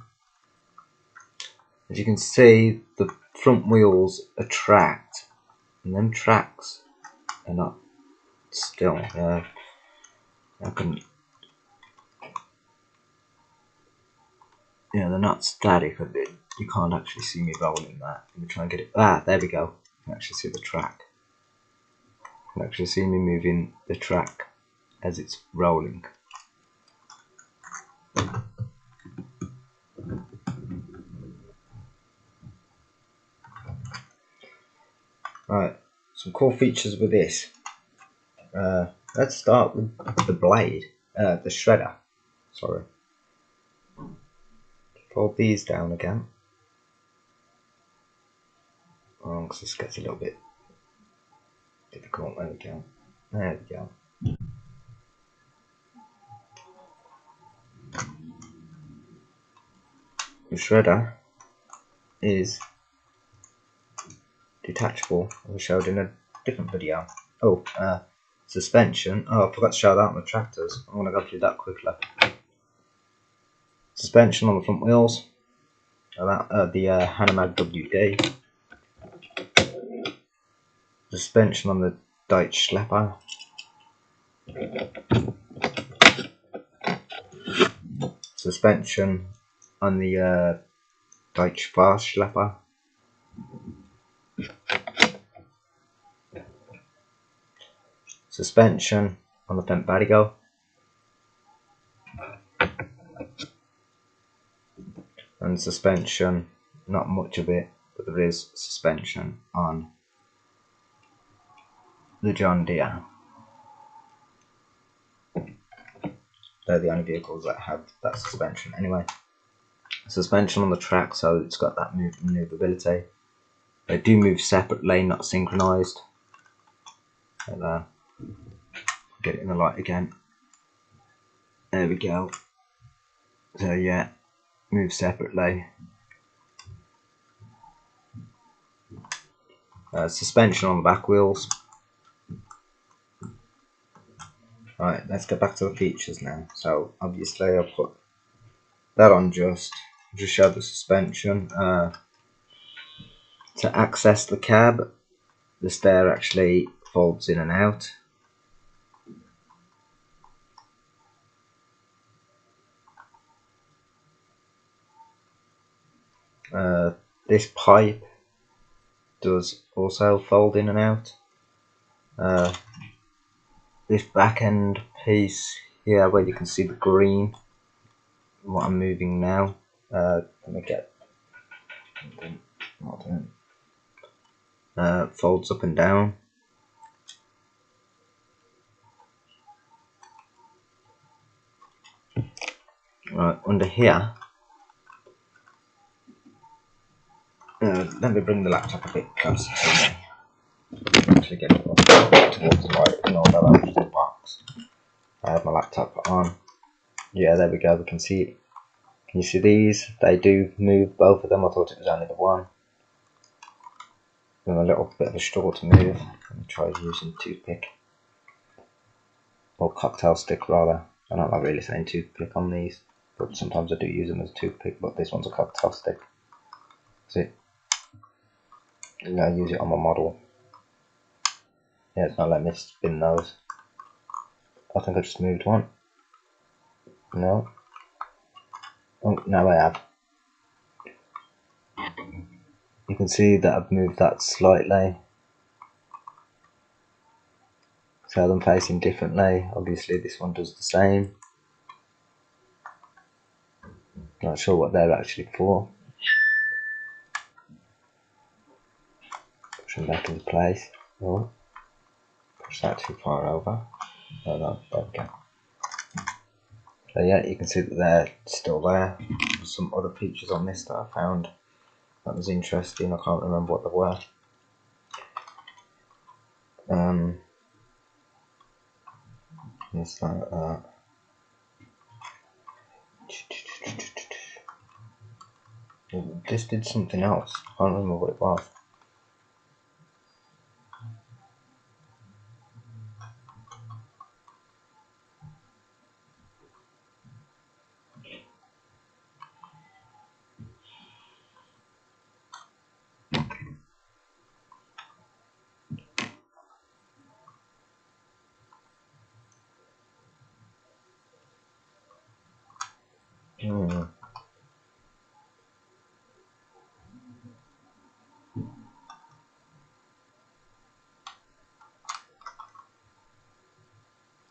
As you can see, the front wheels are tracked, and them tracks are not still. I can, they're not static. You can't actually see me rolling that. Let me try and get it. Ah, there we go. You can actually see the track. You can actually see me moving the track as it's rolling. Right, some cool features with this. Let's start with the blade, the shredder. Sorry. Fold these down again. Oh, because this gets a little bit difficult. There we go. There we go. The shredder is detachable, as I showed in a different video. Oh, suspension. Oh, I forgot to show that on the tractors. I want to go through that quickly. Suspension on the front wheels. The Hanomag WD. Suspension on the Deutsch Schlepper. Suspension on the Deutsch Fast Schlepper. Suspension on the Fendt Barigo. And suspension, not much of it, but there is suspension on the John Deere. They're the only vehicles that have that suspension. Anyway, suspension on the track, so it's got that maneuverability. They do move separately, not synchronized. Like that. Get it in the light again. There we go. So yeah, move separately. Suspension on the back wheels. Right, let's get back to the features now. So obviously I'll put that on just show the suspension. To access the cab, the stair actually folds in and out. This pipe does also fold in and out. This back end piece here, where you can see the green, what I'm moving now. Let me get folds up and down. Right, under here, let me bring the laptop a bit closer to me. Actually get it towards the light, ignore that was just a box. I have my laptop on. Yeah, there we go, we can see it. Can you see these? They do move, both of them. I thought it was only the one. And a little bit of a struggle to move. Let me try using a toothpick. Or cocktail stick rather. I'm not really saying toothpick on these, but sometimes I do use them as a toothpick, but this one's a cocktail stick. See? I use it on my model. Yeah, it's not letting me spin those. I think I just moved one. No. Oh, now I have. You can see that I've moved that slightly. So them facing differently. Obviously this one does the same. Not sure what they're actually for. Push them back into place. Oh, push that too far over. Oh no, there we go. So yeah, you can see that they're still there. There's some other features on this that I found that was interesting. I can't remember what they were. Is that this did something else. I can't remember what it was.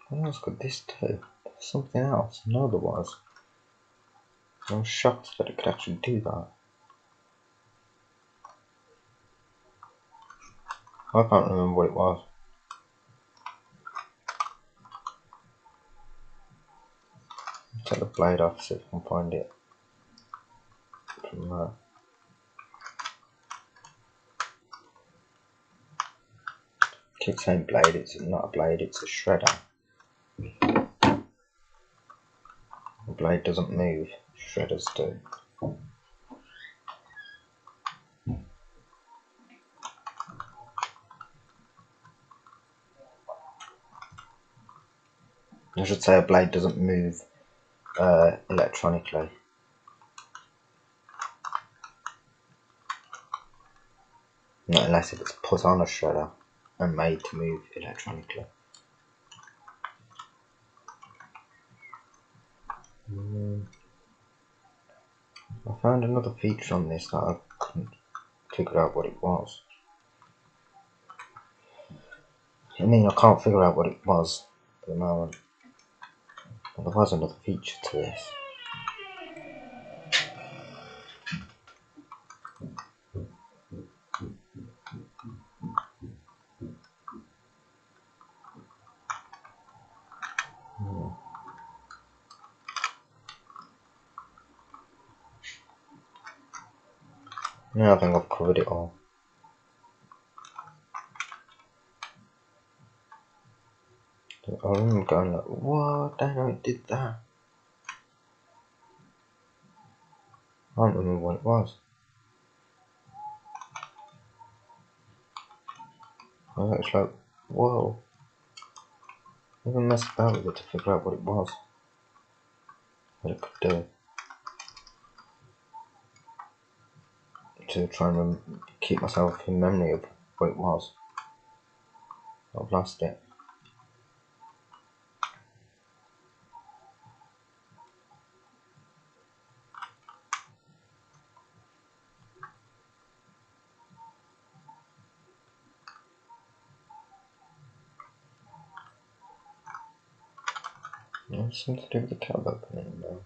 What else could this do? Something else. I know there was. I was shocked that it could actually do that. I can't remember what it was. Take the blade off, see if I can find it from that. I keep saying blade, it's not a blade, it's a shredder. The blade doesn't move, shredders do. I should say a blade doesn't move electronically. Not unless if it's put on a shredder and made to move electronically. I found another feature on this that I couldn't figure out what it was. I mean, I can't figure out what it was at the moment. But there was another feature to this. Yeah, I think I've covered it all. I remember going like, what? I know it did that. I don't remember what it was. I was like, whoa. I even messed about with it to figure out what it was. What it could do. To try and keep myself in memory of what it was. I've lost it. It's something to do with the cab opening now.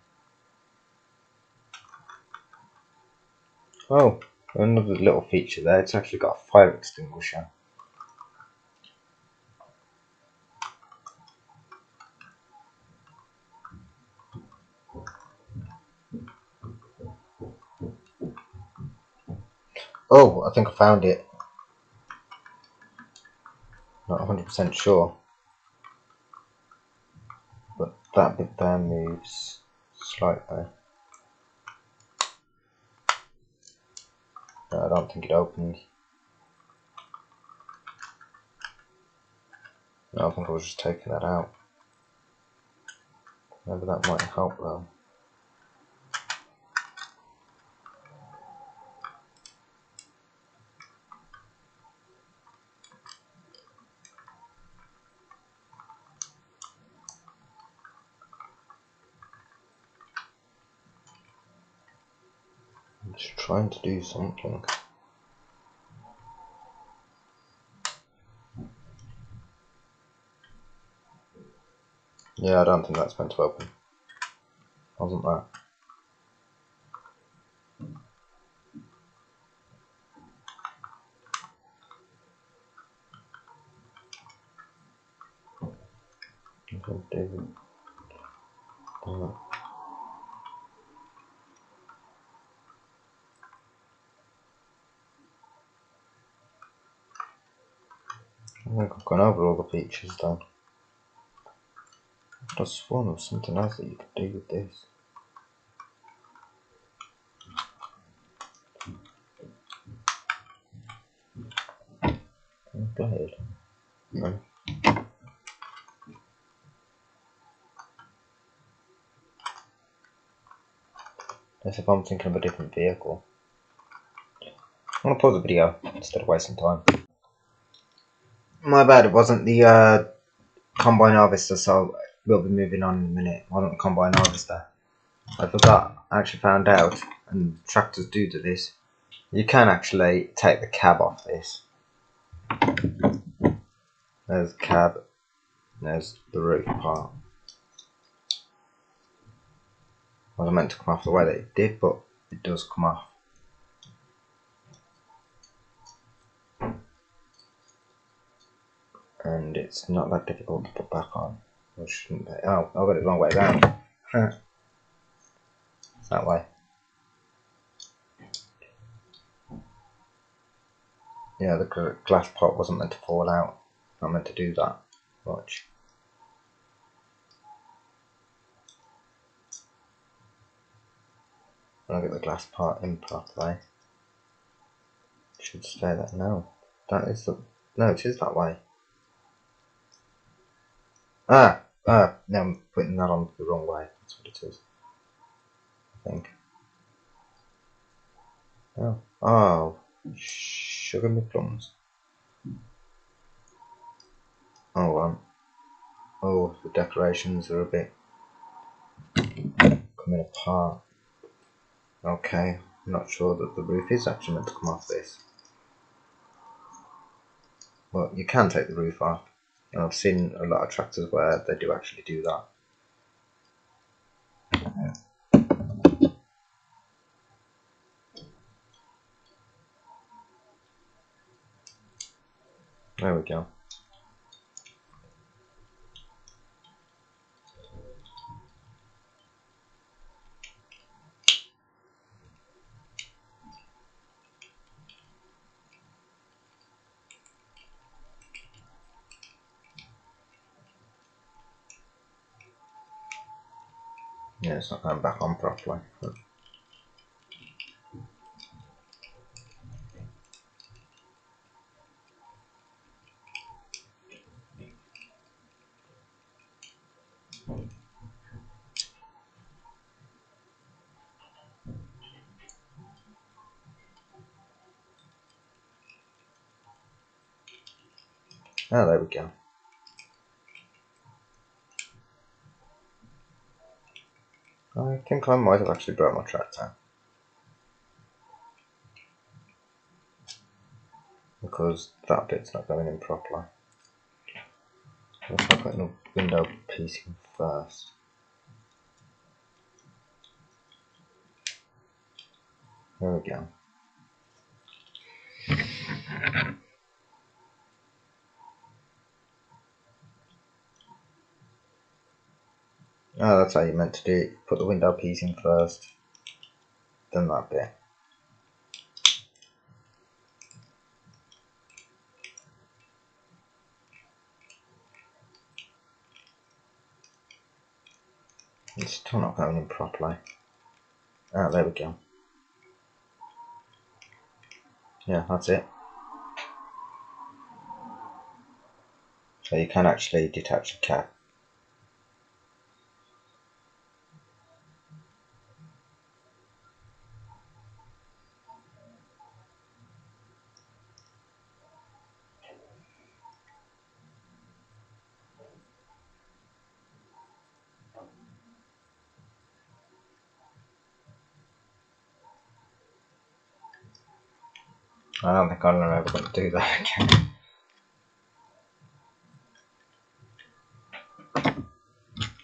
Oh, another little feature there. It's actually got a fire extinguisher. Oh, I think I found it. Not 100% sure. But that bit there moves slightly. No, I don't think it opens. No, I think I was just taking that out. Maybe that might help though. I'm just trying to do something. Yeah, I don't think that's meant to open. Wasn't that? Okay, David. I think I've gone over all the features then. I could have sworn there was something else that you could do with this. Blade. No. As if I'm thinking of a different vehicle. I'm gonna pause the video instead of wasting time. My bad, it wasn't the combine harvester, so we'll be moving on in a minute. It wasn't the combine harvester. I forgot, I actually found out, and tractors do this. You can actually take the cab off this. There's the cab, there's the roof part. Wasn't meant to come off the way that it did, but it does come off. And it's not that difficult to put back on. Or shouldn't be. Oh, I got it the wrong way around. It's that way. Yeah, the glass pot wasn't meant to fall out. Not meant to do that much. I'll get the glass part in properly. Should stay that. No, that is the. No, it is that way. No, I'm putting that on the wrong way. That's what it is. I think. Oh, sugar me plums. Oh, the decorations are a bit coming apart. Okay, I'm not sure that the roof is actually meant to come off this. Well, you can take the roof off. And I've seen a lot of tractors where they do actually do that. There we go. Yeah, it's not going back on properly. Oh, there we go. I think I might have actually broke my tractor. Because that bit's not going in properly. Let's put the window piece in first. There we go. Oh, that's how you meant to do it. Put the window piece in first, then that bit. It's still not going in properly. Ah, there we go. Yeah, that's it. So you can actually detach the cap. I don't think I'm ever going to do that again.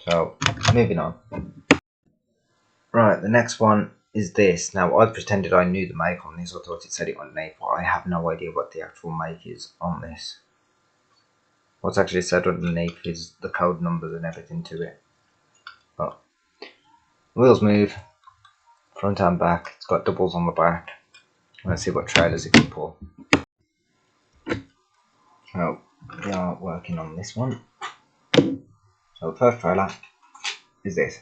So, moving on. Right, the next one is this. Now, I pretended I knew the make on this. I thought it said it underneath, but I have no idea what the actual make is on this. What's actually said underneath is the code numbers and everything to it. But wheels move, front and back. It's got doubles on the back. Let's see what trailers it can pull. Oh, they are working on this one. So the first trailer is this.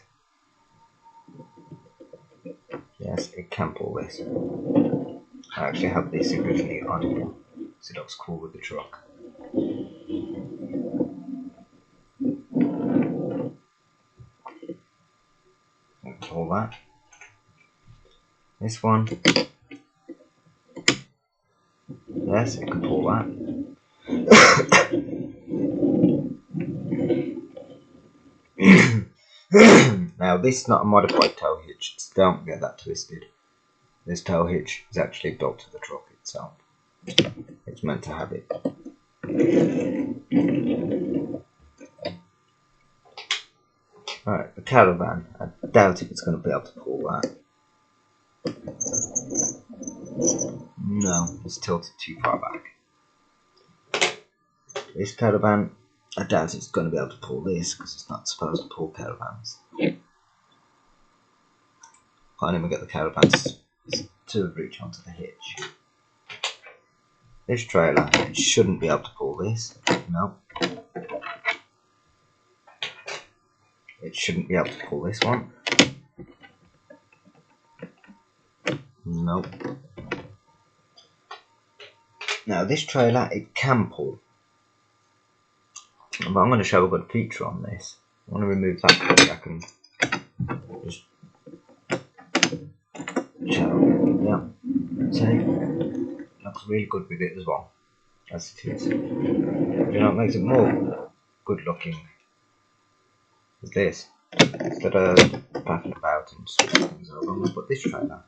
Yes, it can pull this. I actually have this originally on here, so it looks cool with the truck. Pull that. This one. Yes, it can pull that. Now this is not a modified tow hitch, so don't get that twisted. This tow hitch is actually built to the truck itself. It's meant to have it. Right, the caravan, I doubt if it's going to be able to pull that. No, it's tilted too far back. This caravan, I doubt it's going to be able to pull this because it's not supposed to pull caravans. Can't even get the caravans to reach onto the hitch. This trailer, it shouldn't be able to pull this. No. It shouldn't be able to pull this one. Nope. Now this trailer, it can pull. But I'm going to show a good feature on this. I want to remove that for a second. Just show. Yeah. See? Looks really good with it as well. As it is. You know what makes it more good looking is this. Instead of faffing about and switching things over, I'm going to put this trailer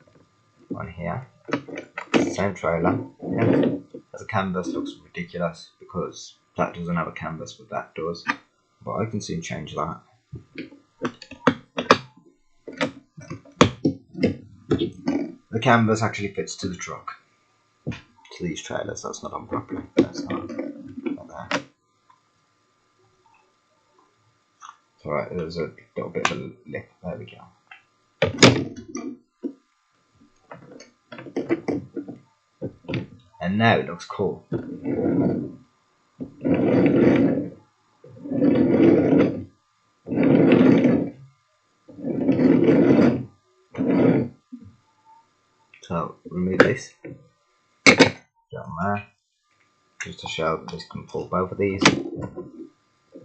on here. Same trailer. Yeah. As a canvas looks ridiculous because that doesn't have a canvas, but that does. But I can soon change that. The canvas actually fits to the truck. To these trailers, that's not on properly. That's not there. It's alright, there's a little bit of a lip. There we go. And now it looks cool. So remove this. Down there. Just to show that this can pull both of these.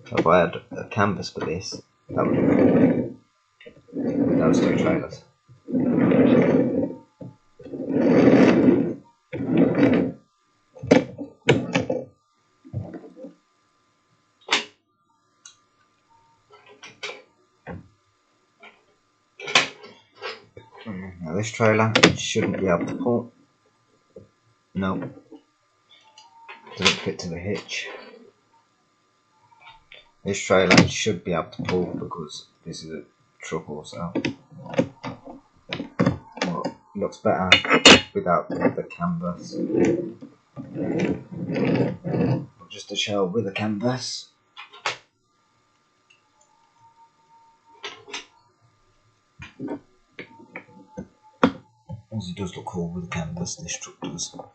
So if I had a canvas for this, that would pull those two trailers. Now this trailer shouldn't be able to pull. No. Doesn't fit to the hitch. This trailer should be able to pull because this is a truck also. Well, it looks better without the canvas. Just a shell with a canvas. As it does look cool with the canvas, this truck does. Hold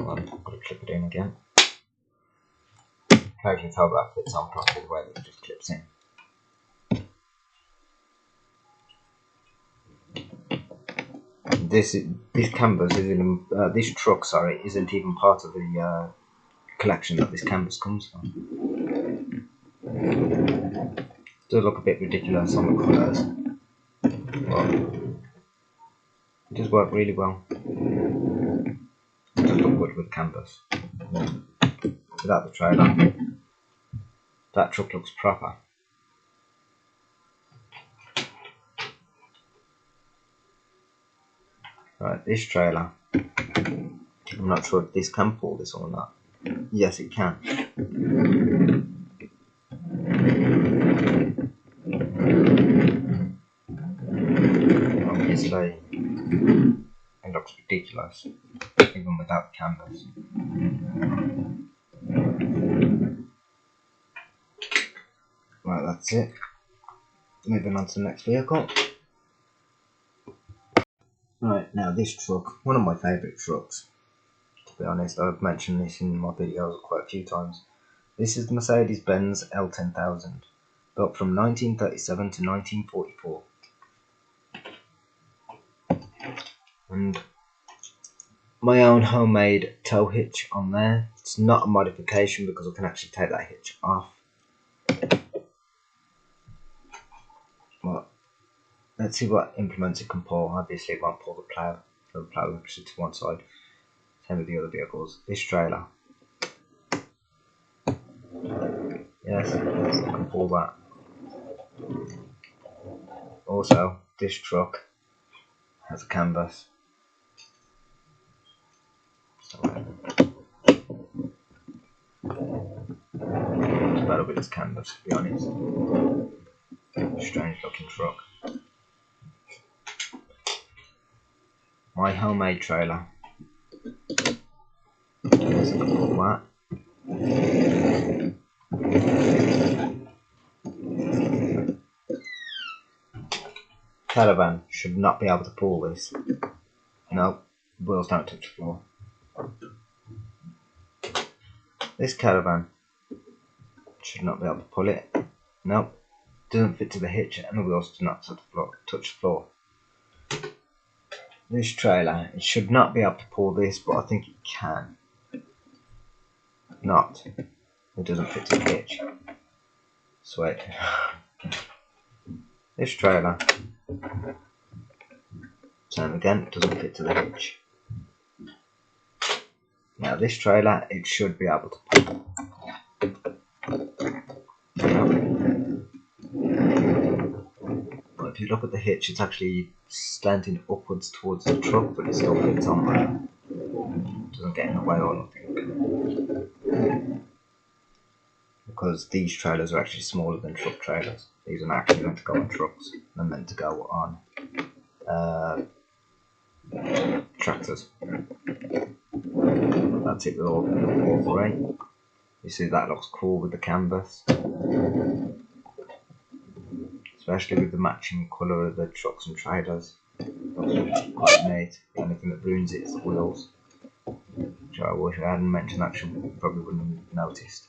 on, I've got to clip it in again. Occasionally tell that fits on properly the way that it just clips in. This canvas isn't this truck, sorry, isn't even part of the collection that this canvas comes from. It does look a bit ridiculous on the colours, but it does work really well. It does look good with canvas. Without the trailer, that truck looks proper. Right, this trailer, I'm not sure if this can pull this or not. Yes, it can. Obviously, it looks ridiculous, even without the canvas. Right, that's it. Moving on to the next vehicle. Right, now this truck, one of my favourite trucks. be honest. I've mentioned this in my videos quite a few times. This is the Mercedes-Benz L10000, built from 1937 to 1944. And my own homemade tow hitch on there. It's not a modification because I can actually take that hitch off. Well, let's see what implements it can pull. Obviously it won't pull the plough. The plough actually to one side. Same with the other vehicles. This trailer. Yes, I can pull that. Also, this truck has a canvas. So, it's better with this canvas, to be honest. Strange looking truck. My homemade trailer. Yes, I can pull that. Caravan should not be able to pull this. No, wheels don't touch the floor. This caravan should not be able to pull it. No, doesn't fit to the hitch and the wheels do not touch the floor. This trailer, it should not be able to pull this, but I think it can. Not. It doesn't fit to the hitch. Sweet. This trailer, same again, it doesn't fit to the hitch. Now this trailer, it should be able to pull. But if you look at the hitch, it's actually slanting upwards towards the truck, but it still fits on there. It doesn't get in the way or nothing. Because these trailers are actually smaller than truck trailers. These are not actually meant to go on trucks. They're meant to go on tractors. That's it with all three. You see that looks cool with the canvas. Especially with the matching colour of the trucks and trailers. Looks quite neat. The only thing that ruins it is the wheels. Which I wish I hadn't mentioned, that probably wouldn't have noticed.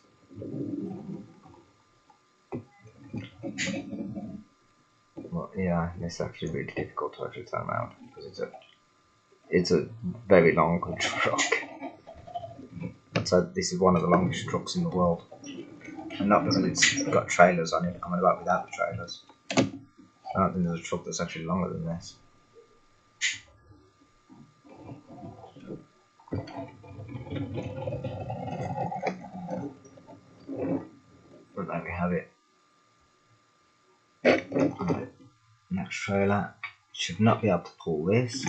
But yeah, it's actually really difficult to actually turn around because it's a very long truck. So this is one of the longest trucks in the world, and not because it's got trailers on it. I'm about without the trailers. I don't think there's a truck that's actually longer than this. But there we have it. Right. Next trailer should not be able to pull this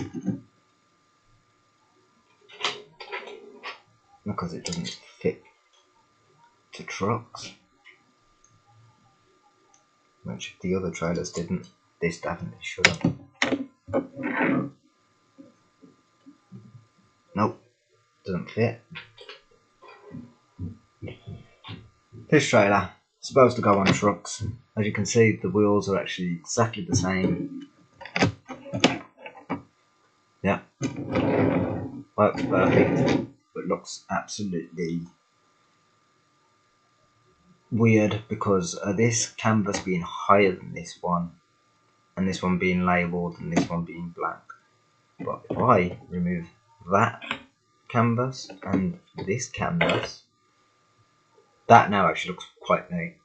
because it doesn't fit to trucks. Which the other trailers didn't. This definitely shouldn't. Nope, doesn't fit. This trailer is supposed to go on trucks. As you can see, the wheels are actually exactly the same. Yeah, works perfect, but looks absolutely weird because of this canvas being higher than this one, and this one being labelled and this one being blank. But if I remove that canvas and this canvas, that now actually looks quite neat.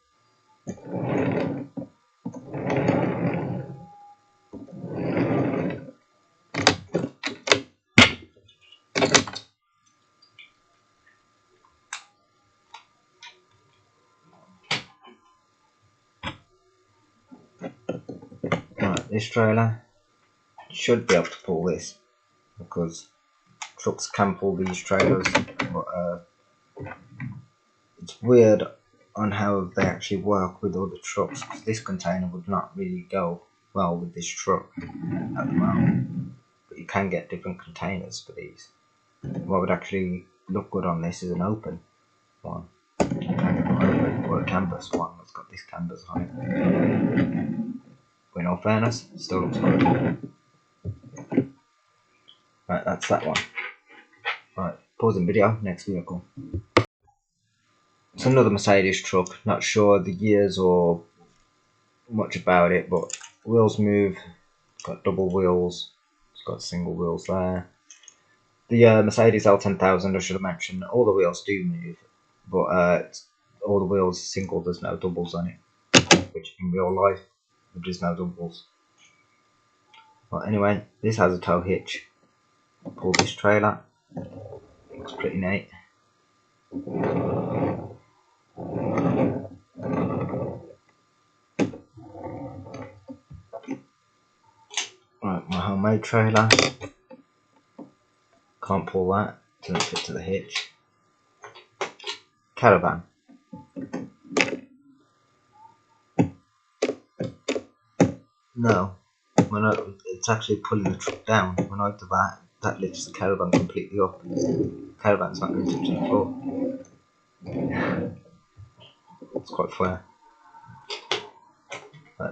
Right, this trailer should be able to pull this because trucks can pull these trailers, but it's weird on how they actually work with other trucks because this container would not really go well with this truck at the moment. But you can get different containers for these. What would actually look good on this is an open one, or a canvas one that's got this canvas on it. But in all fairness, it still looks good. Right, that's that one. Right, Pausing video, next vehicle. It's another Mercedes truck, not sure the years or much about it, but wheels move, it's got double wheels, it's got single wheels there. The Mercedes L10,000, I should have mentioned, all the wheels do move, but all the wheels single, there's no doubles on it, which in real life, there's no doubles. But anyway, this has a tow hitch. I'll pull this trailer, looks pretty neat. Right, my homemade trailer, can't pull that, doesn't fit to the hitch. Caravan. No, it's actually pulling the truck down. When I do that lifts the caravan completely up. Caravan's not going to touch the floor. It's quite fair.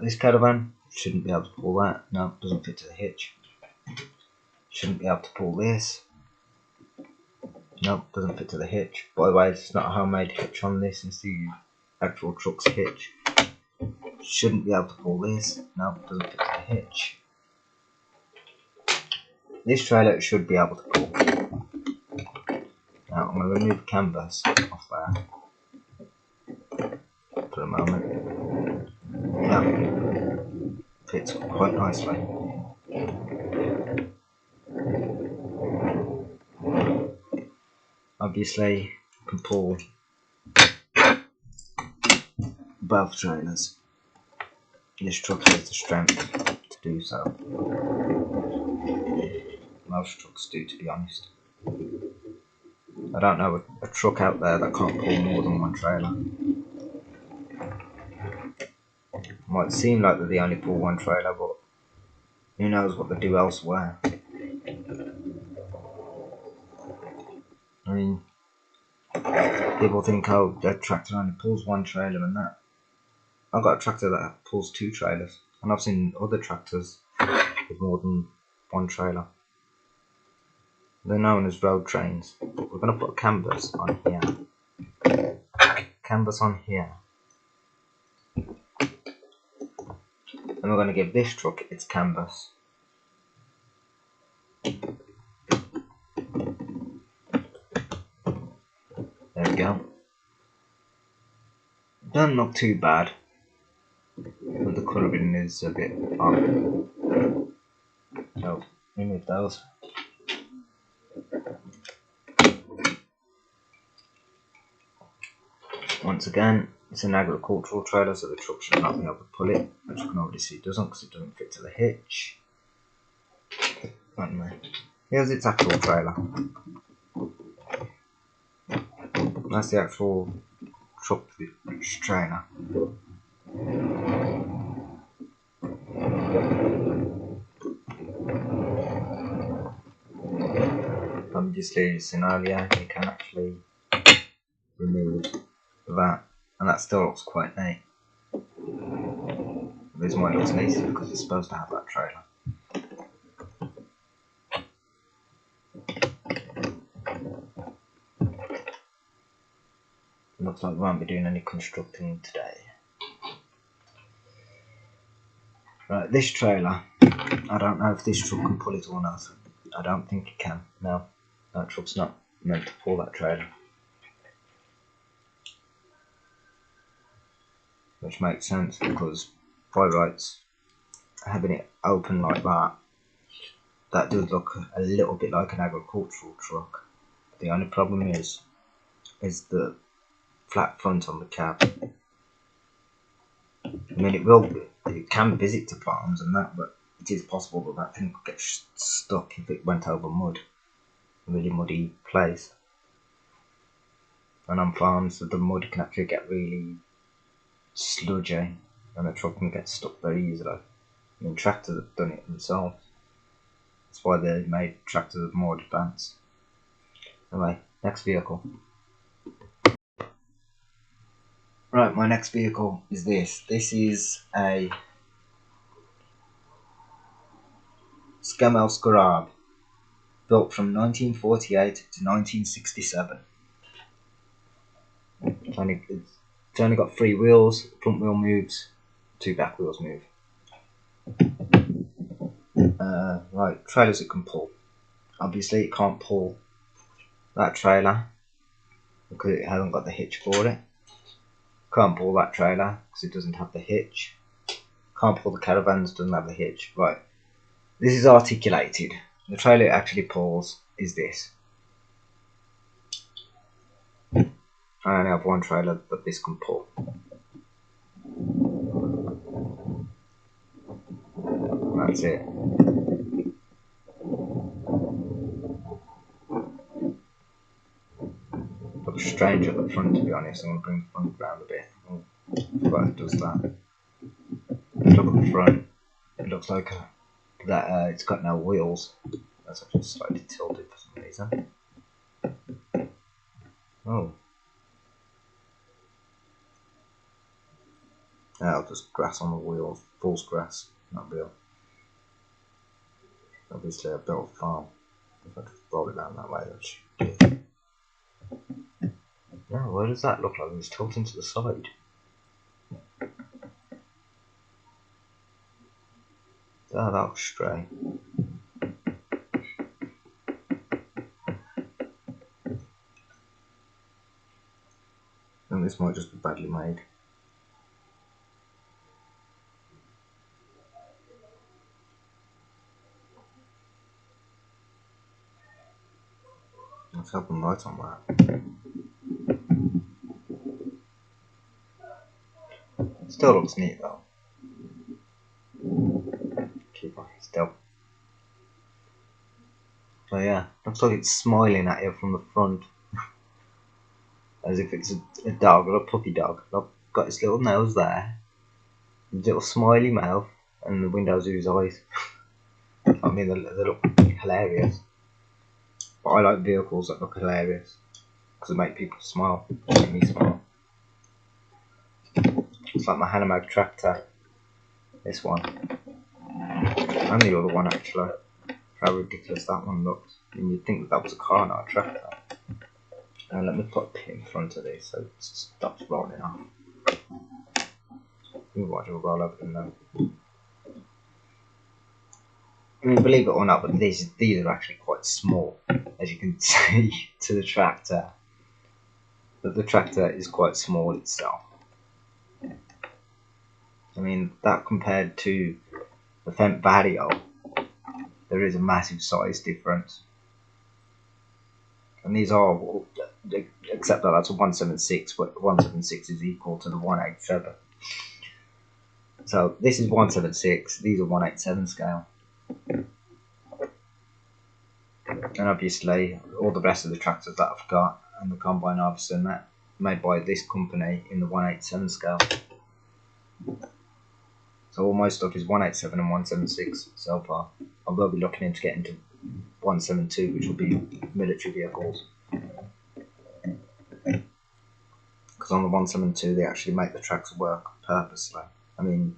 This caravan shouldn't be able to pull that. No, it doesn't fit to the hitch. Shouldn't be able to pull this. No, doesn't fit to the hitch. By the way, it's not a homemade hitch on this, it's the actual truck's hitch. Shouldn't be able to pull this. No, doesn't fit to the hitch. This trailer should be able to pull. Now I'm going to remove the canvas off there for a moment. No, fits quite nicely. Obviously, you can pull both trailers. This truck has the strength to do so. Most trucks do, to be honest. I don't know a truck out there that can't pull more than one trailer. Might seem like that they only pull one trailer, but who knows what they do elsewhere. I mean, people think, oh, that tractor only pulls one trailer and that. I've got a tractor that pulls two trailers, and I've seen other tractors with more than one trailer. They're known as road trains, but we're going to put canvas on here. Canvas on here. And we're going to give this truck its canvas. There we go. Doesn't look too bad, but the colouring is a bit odd. So, remove those. Once again, it's an agricultural trailer, so the truck should not be able to pull it, which you can already see it doesn't, because it doesn't fit to the hitch. Anyway, here's its actual trailer. That's the actual truck trailer. Obviously, it's in earlier, you can actually remove that, and that still looks quite neat. The reason why it looks neat is because it's supposed to have that trailer. Looks like we won't be doing any constructing today. Right, this trailer, I don't know if this truck can pull it or not. I don't think it can. No, that truck's not meant to pull that trailer. Which makes sense, because by rights, having it open like that, that does look a little bit like an agricultural truck. The only problem is the flat front on the cab. I mean, it can visit to farms and that, but it is possible that that thing could get stuck if it went over mud, a really muddy place. And on farms, the mud can actually get really sludgy, and the truck can get stuck very easily. I mean, tractors have done it themselves. That's why they made tractors more advanced. Anyway, next vehicle. Right, my next vehicle is this. This is a Jaguar Sport. built from 1948 to 1967. It's only got 3 wheels, front wheel moves, 2 back wheels move. Right, trailers it can pull. Obviously it can't pull that trailer because it hasn't got the hitch for it. Can't pull that trailer because it doesn't have the hitch. Can't pull the caravans, doesn't have the hitch. Right, this is articulated. The trailer it actually pulls is this. I only have one trailer that this can pull. That's it. Looks strange at the front, to be honest. I'm going to bring the front round a bit. Oh, I forgot it does that. Look at the front. It looks like it's got no wheels. That's actually slightly tilted for some reason. Oh. Oh, just grass on the wheels. False grass, not real. Obviously I built a farm. If I just roll it down that way, that should do. No, where does that look like? It's tilting to the side. Oh, that looks stray. I think this might just be badly made. Let's have them right on that. Still looks neat though. Keep on still. So yeah, looks like it's smiling at you from the front. As if it's a dog or a puppy dog. Look, got its little nose there, his little smiley mouth, and the windows of his eyes. I mean, they look hilarious. But I like vehicles that look hilarious because they make people smile. Make me smile. It's like my Hanomag tractor. This one. And the other one actually. How ridiculous that one looks. I mean, you'd think that was a car, not a tractor. And let me put a pin in front of this so it stops rolling off. You watch it roll up and then. I mean, believe it or not, but these are actually quite small, as you can see, to the tractor. But the tractor is quite small itself. I mean, that compared to the Fendt Vario, there is a massive size difference. And these are, except that that's a 176, but 176 is equal to the 187. So this is 176, these are 187 scale. And obviously, all the rest of the tractors that I've got and the combine harvester and that made by this company in the 187 scale. So all my stuff is 187 and 176 so far. I will be looking into getting to 172, which will be military vehicles. Because on the 172 they actually make the tracks work purposely. I mean,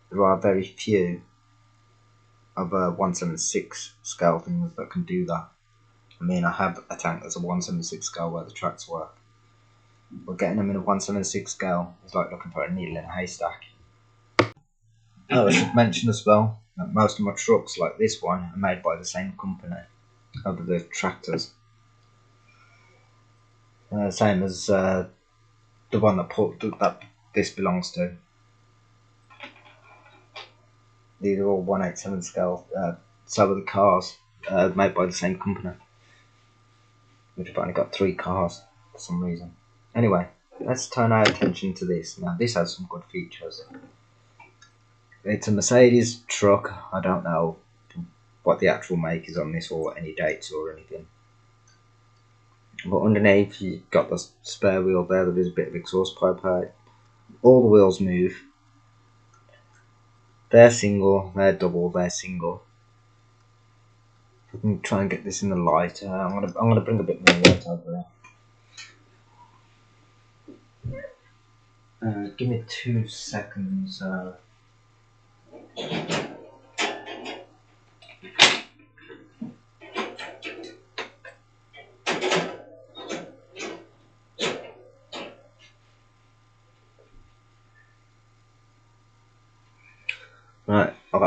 there are very few of 176 scale things that can do that. I mean, I have a tank that's a 176 scale where the tracks work. But getting them in a 176 scale is like looking for a needle in a haystack. Oh, I should mention as well that most of my trucks, like this one, are made by the same company over the tractors. Same as the one that this belongs to. These are all 187 scale. So are the cars made by the same company. Which have only got 3 cars for some reason. Anyway, let's turn our attention to this. Now, this has some good features. It's a Mercedes truck. I don't know what the actual make is on this or any dates or anything. But underneath you've got the spare wheel there. There is a bit of exhaust pipe out. All the wheels move. They're single, they're double, they're single. I can try and get this in the light. I'm gonna bring a bit more light over there. Give me 2 seconds.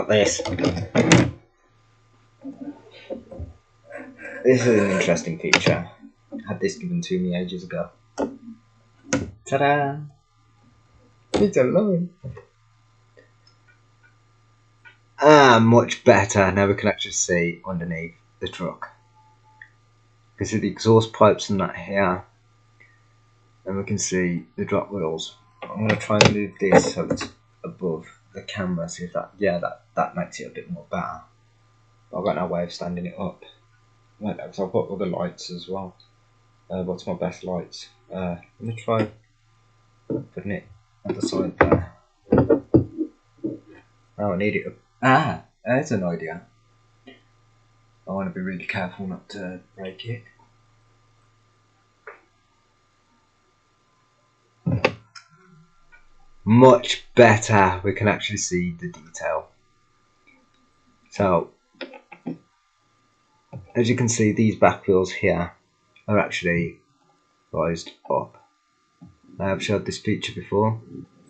got this. This is an interesting feature. I had this given to me ages ago. Ta-da! It's alone. Much better. Now we can actually see underneath the truck. You can see the exhaust pipes and that here. And we can see the drop wheels. I'm going to try and move this so it's above the camera, see if that, that makes it a bit more better. But I've got no way of standing it up. Like that, because I've got other lights as well. What's my best lights? Let me try putting it at the side there. Oh, I need it up. There's an idea. I want to be really careful not to break it. Much better. We can actually see the detail. So, as you can see, these back wheels here are actually rised up. I have showed this feature before.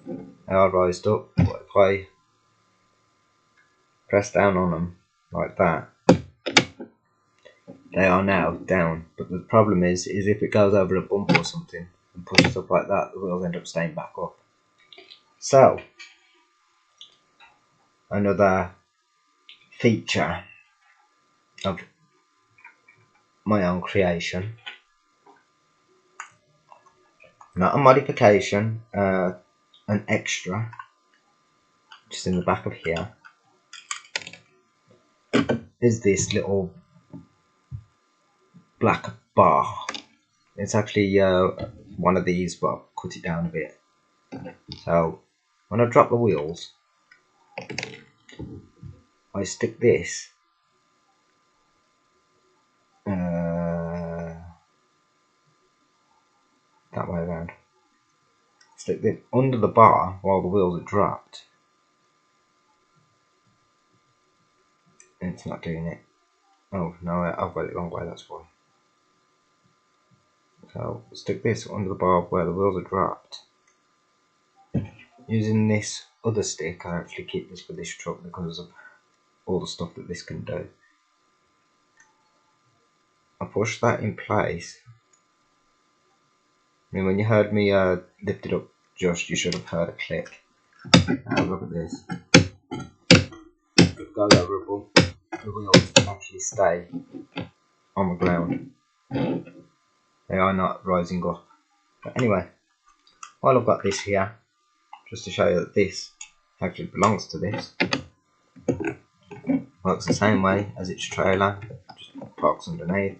They are rised up, but if I press down on them like that, they are now down. But the problem is if it goes over a bump or something and pushes up like that, the wheels end up staying back up. So, another feature of my own creation, not a modification, an extra, just in the back of here, is this little black bar. It's actually one of these, but I'll cut it down a bit. So when I drop the wheels, I stick this that way around. Stick this under the bar while the wheels are dropped. And it's not doing it. Oh no, I've got it the wrong way, that's why. So stick this under the bar where the wheels are dropped. Using this other stick, I actually keep this for this truck because of all the stuff that this can do. I push that in place. I mean, when you heard me lift it up just, you should have heard a click. Now look at this. It goes over a bump. The wheels actually stay on the ground. They are not rising up. But anyway, while I've got this here, just to show you that this actually belongs to this. Works the same way as its trailer, just parks underneath.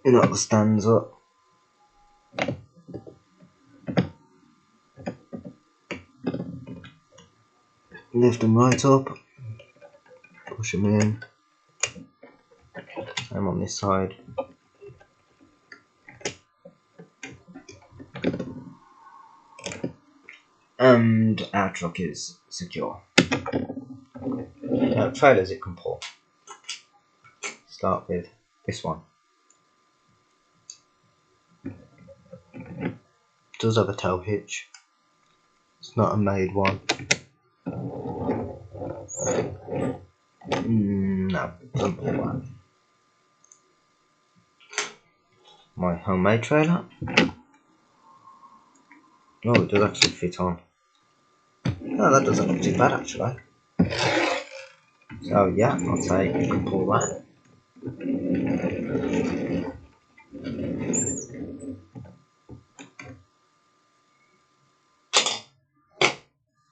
You got the stands up. Lift them right up. Push them in. Same on this side. And our truck is secure. Now, trailers it can pull. Start with this one. It does have a tow hitch. It's not a made one. No, doesn't pull that. My homemade trailer. Oh, it does actually fit on. No, that doesn't look too bad actually. So yeah, I'll say you can pull that.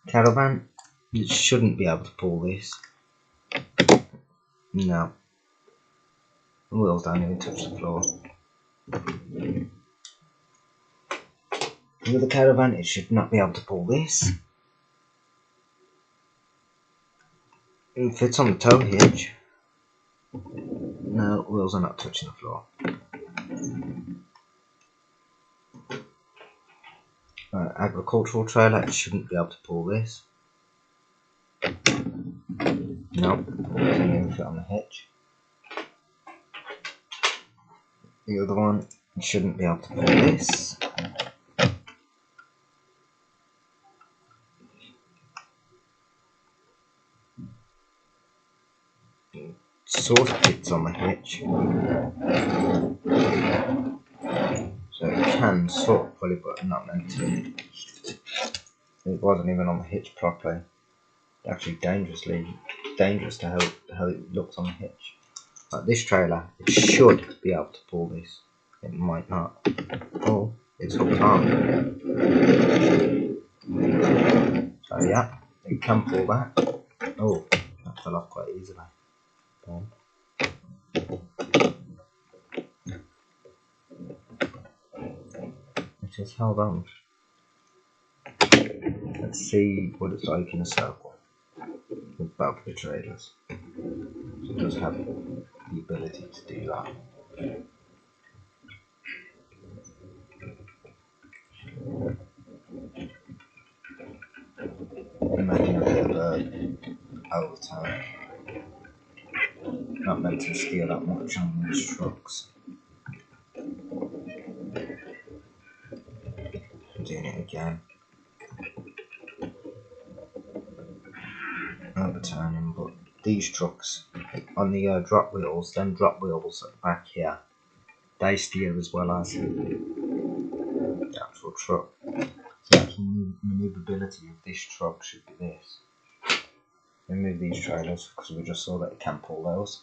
Caravan, it shouldn't be able to pull this. No. The wheels don't even touch the floor. With the caravan, it should not be able to pull this. It fits on the tow hitch. No, wheels are not touching the floor. Agricultural trailer, it shouldn't be able to pull this. No, it doesn't even fit on the hitch. The other one, it shouldn't be able to pull this. sort of fits on the hitch, so it can sort of pull it, but not meant to. It wasn't even on the hitch properly. Actually, dangerous to how it looks on the hitch. Like this trailer, it should be able to pull this. It might not. Oh, it's hooked on. So yeah, it can pull that. Oh, that fell off quite easily. It just held on. Let's see what it's like in a circle with both the trailers. It does have the ability to do that. Making a bit of a overturn. Not meant to steer that much on these trucks. I'm doing it again. Overturning, but these trucks on the drop wheels, them drop wheels at the back here, they steer as well as the actual truck. The actual manoeuvrability of this truck should be this. Remove these trailers because we just saw that it can pull those.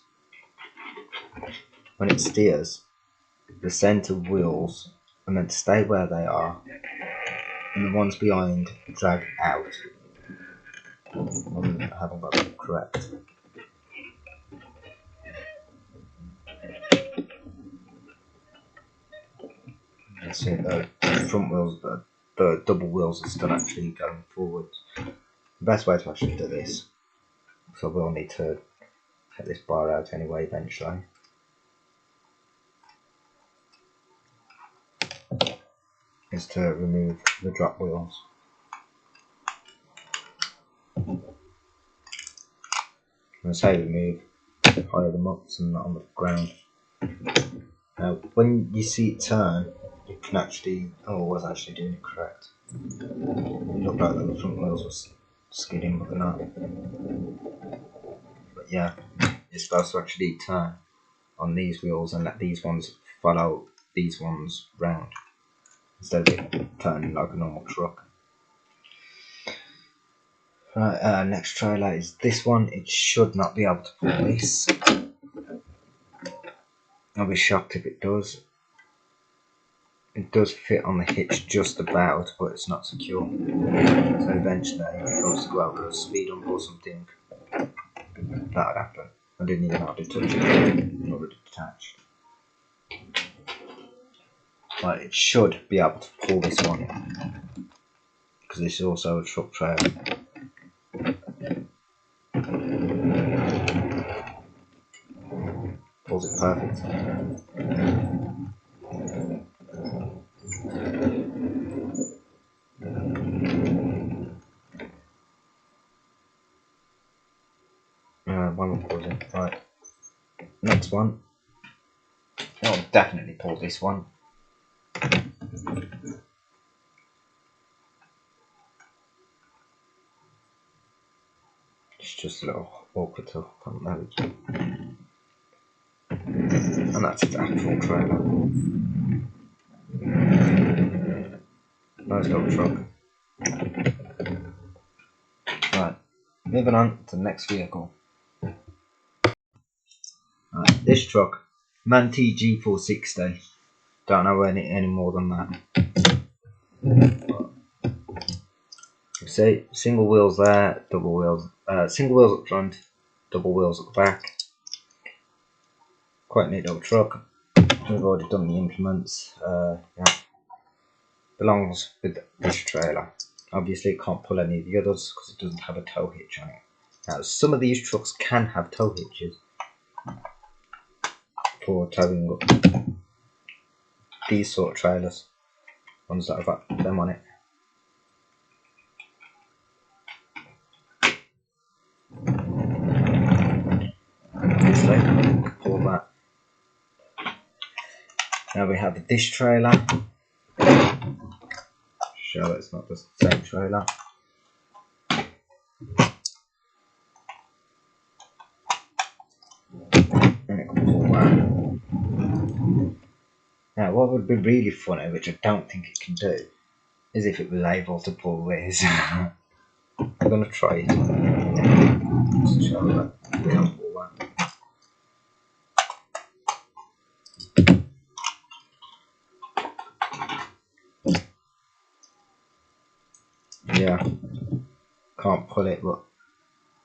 When it steers, the centre wheels are meant to stay where they are, and the ones behind drag out. I haven't got that correct. You see the front wheels, the double wheels are still actually going forwards. The best way to actually do this, so we'll need to get this bar out anyway eventually, is to remove the drop wheels. When I say remove, higher them up so they're not on the ground. Now, when you see it turn, you can actually. Oh, I was actually doing it correct. It looked like the front wheels was skidding, but they're not. But yeah, you're supposed to actually turn on these wheels and let these ones follow these ones round instead of it turning like a normal truck. Right, next trailer is this one. It should not be able to pull this. I'll be shocked if it does. It does fit on the hitch just about, but it's not secure. So eventually, if it goes to go out with a speed bump or something, that would happen. I didn't even have to touch it. It's already detached. But it should be able to pull this one, because this is also a truck trailer. Pulls it perfect. One will pull it. Right. Next one. It'll definitely pull this one. It's just a little awkward to hook on there. And that's its actual trailer. Nice little truck. Right, moving on to the next vehicle. Right, this truck, Manti G460. Don't know any more than that. See, single wheels there, double wheels. Single wheels up front, double wheels at the back. Quite a neat little truck. We've already done the implements. Yeah. Belongs with this trailer. Obviously it can't pull any of the others because it doesn't have a tow hitch on it. Now some of these trucks can have tow hitches for towing up these sort of trailers, ones that have got them on it. Obviously, you can pull that. Now we have this trailer. Show it's not just the same trailer. would be really funny, which I don't think it can do, is if it was able to pull this. I'm gonna try it. Just show that it can pull that. Yeah, can't pull it, but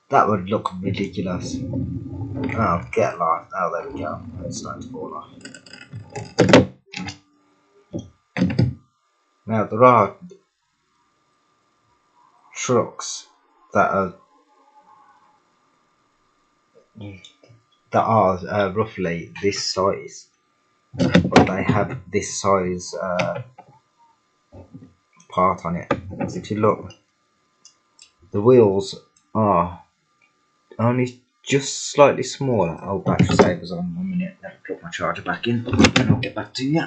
that would look ridiculous. Oh, get lost. Oh, there we go. It's starting to fall off. Now, there are trucks that are roughly this size, but they have this size part on it. So if you look, the wheels are only just slightly smaller. Oh, battery saver's on. 1 minute. Let me plug my charger back in, and I'll get back to you.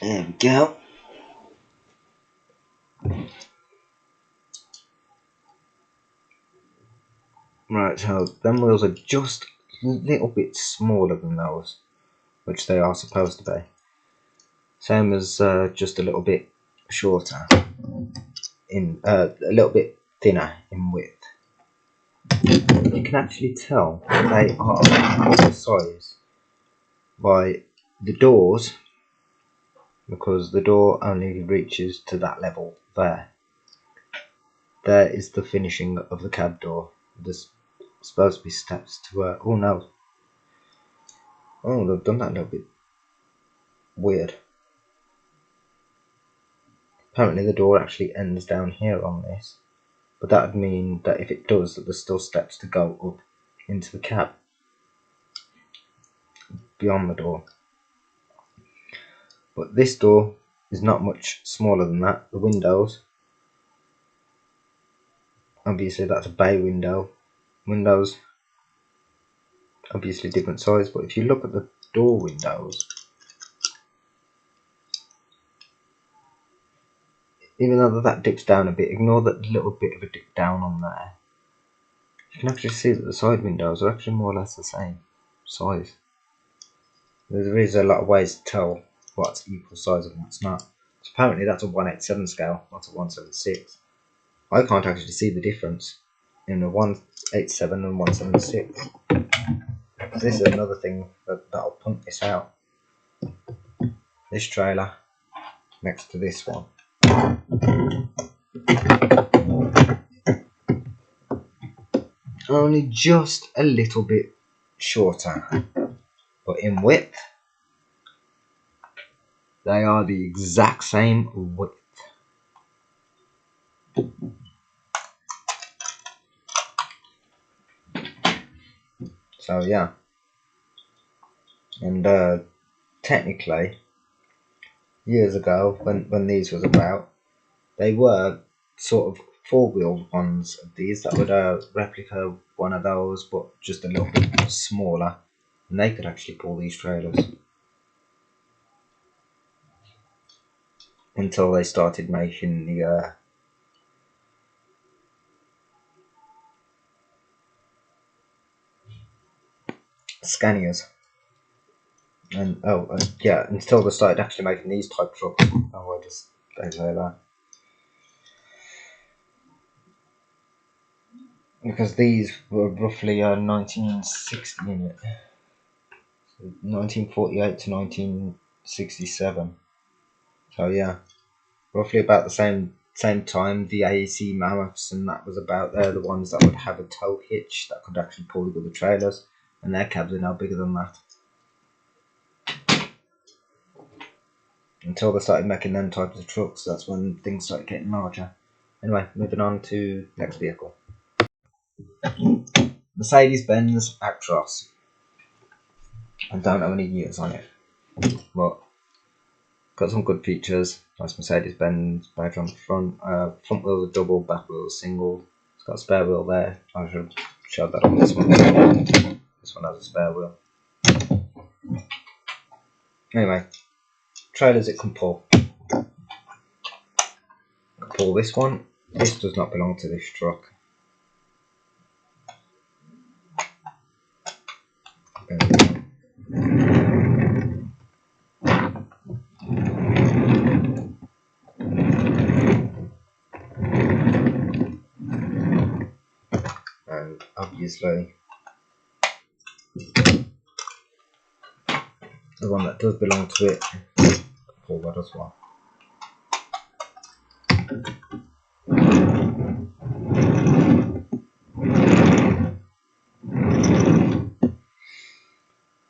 There we go. Right, so them wheels are just a little bit smaller than those, which they are supposed to be. Same as just a little bit shorter, a little bit thinner in width. You can actually tell they are of the size by the doors, because the door only reaches to that level there. There is the finishing of the cab door. There's supposed to be steps to oh no. Oh, they've done that a little bit weird. Apparently the door actually ends down here on this, but that would mean that if it does, that there's still steps to go up into the cab beyond the door. But this door is not much smaller than that. The windows, obviously that's a bay window. Windows, obviously different size, but if you look at the door windows, even though that dips down a bit, ignore that little bit of a dip down on there. You can actually see that the side windows are actually more or less the same size. There is a lot of ways to tell what's equal size and what's not. So apparently that's a 187 scale, not a 176. I can't actually see the difference in a 187 and 176. This is another thing that'll punt this out. This trailer next to this one. Only just a little bit shorter, but in width they are the exact same width. So yeah, and technically years ago when these was about, they were sort of four-wheeled ones of these that would replica one of those, but just a little bit smaller, and they could actually pull these trailers until they started making the Scanias. And yeah, until they started actually making these type trucks. Oh, I just don't say that. Because these were roughly 1960 in it. 1948 to 1967. So yeah, roughly about the same time the AEC Mammoths, and that was about the ones that would have a tow hitch that could actually pull with the trailers, and their cabs are now bigger than that. Until they started making them types of trucks, that's when things started getting larger. Anyway, moving on to next vehicle. Mercedes-Benz Actros. I don't know any years on it, but got some good features. Nice Mercedes-Benz badge on the front. Front wheels are double, back wheels single. It's got a spare wheel there. I should have showed that on this one. This one has a spare wheel. Anyway, trailers it can pull. It can pull this one. This does not belong to this truck. obviously the one that does belong to it. Pull that as well.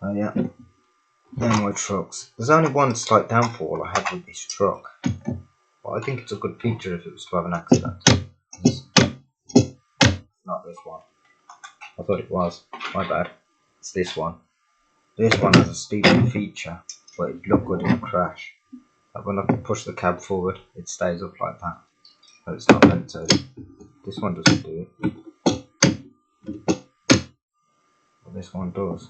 Oh yeah, and my trucks. There's only one slight downfall I have with this truck. Well, I think it's a good feature if it was to have an accident. Not this one. I thought it was. My bad. It's this one. This one has a steering feature, but it looked good in a crash. Like when I push the cab forward, it stays up like that. But it's not meant to. This one doesn't do it. But this one does.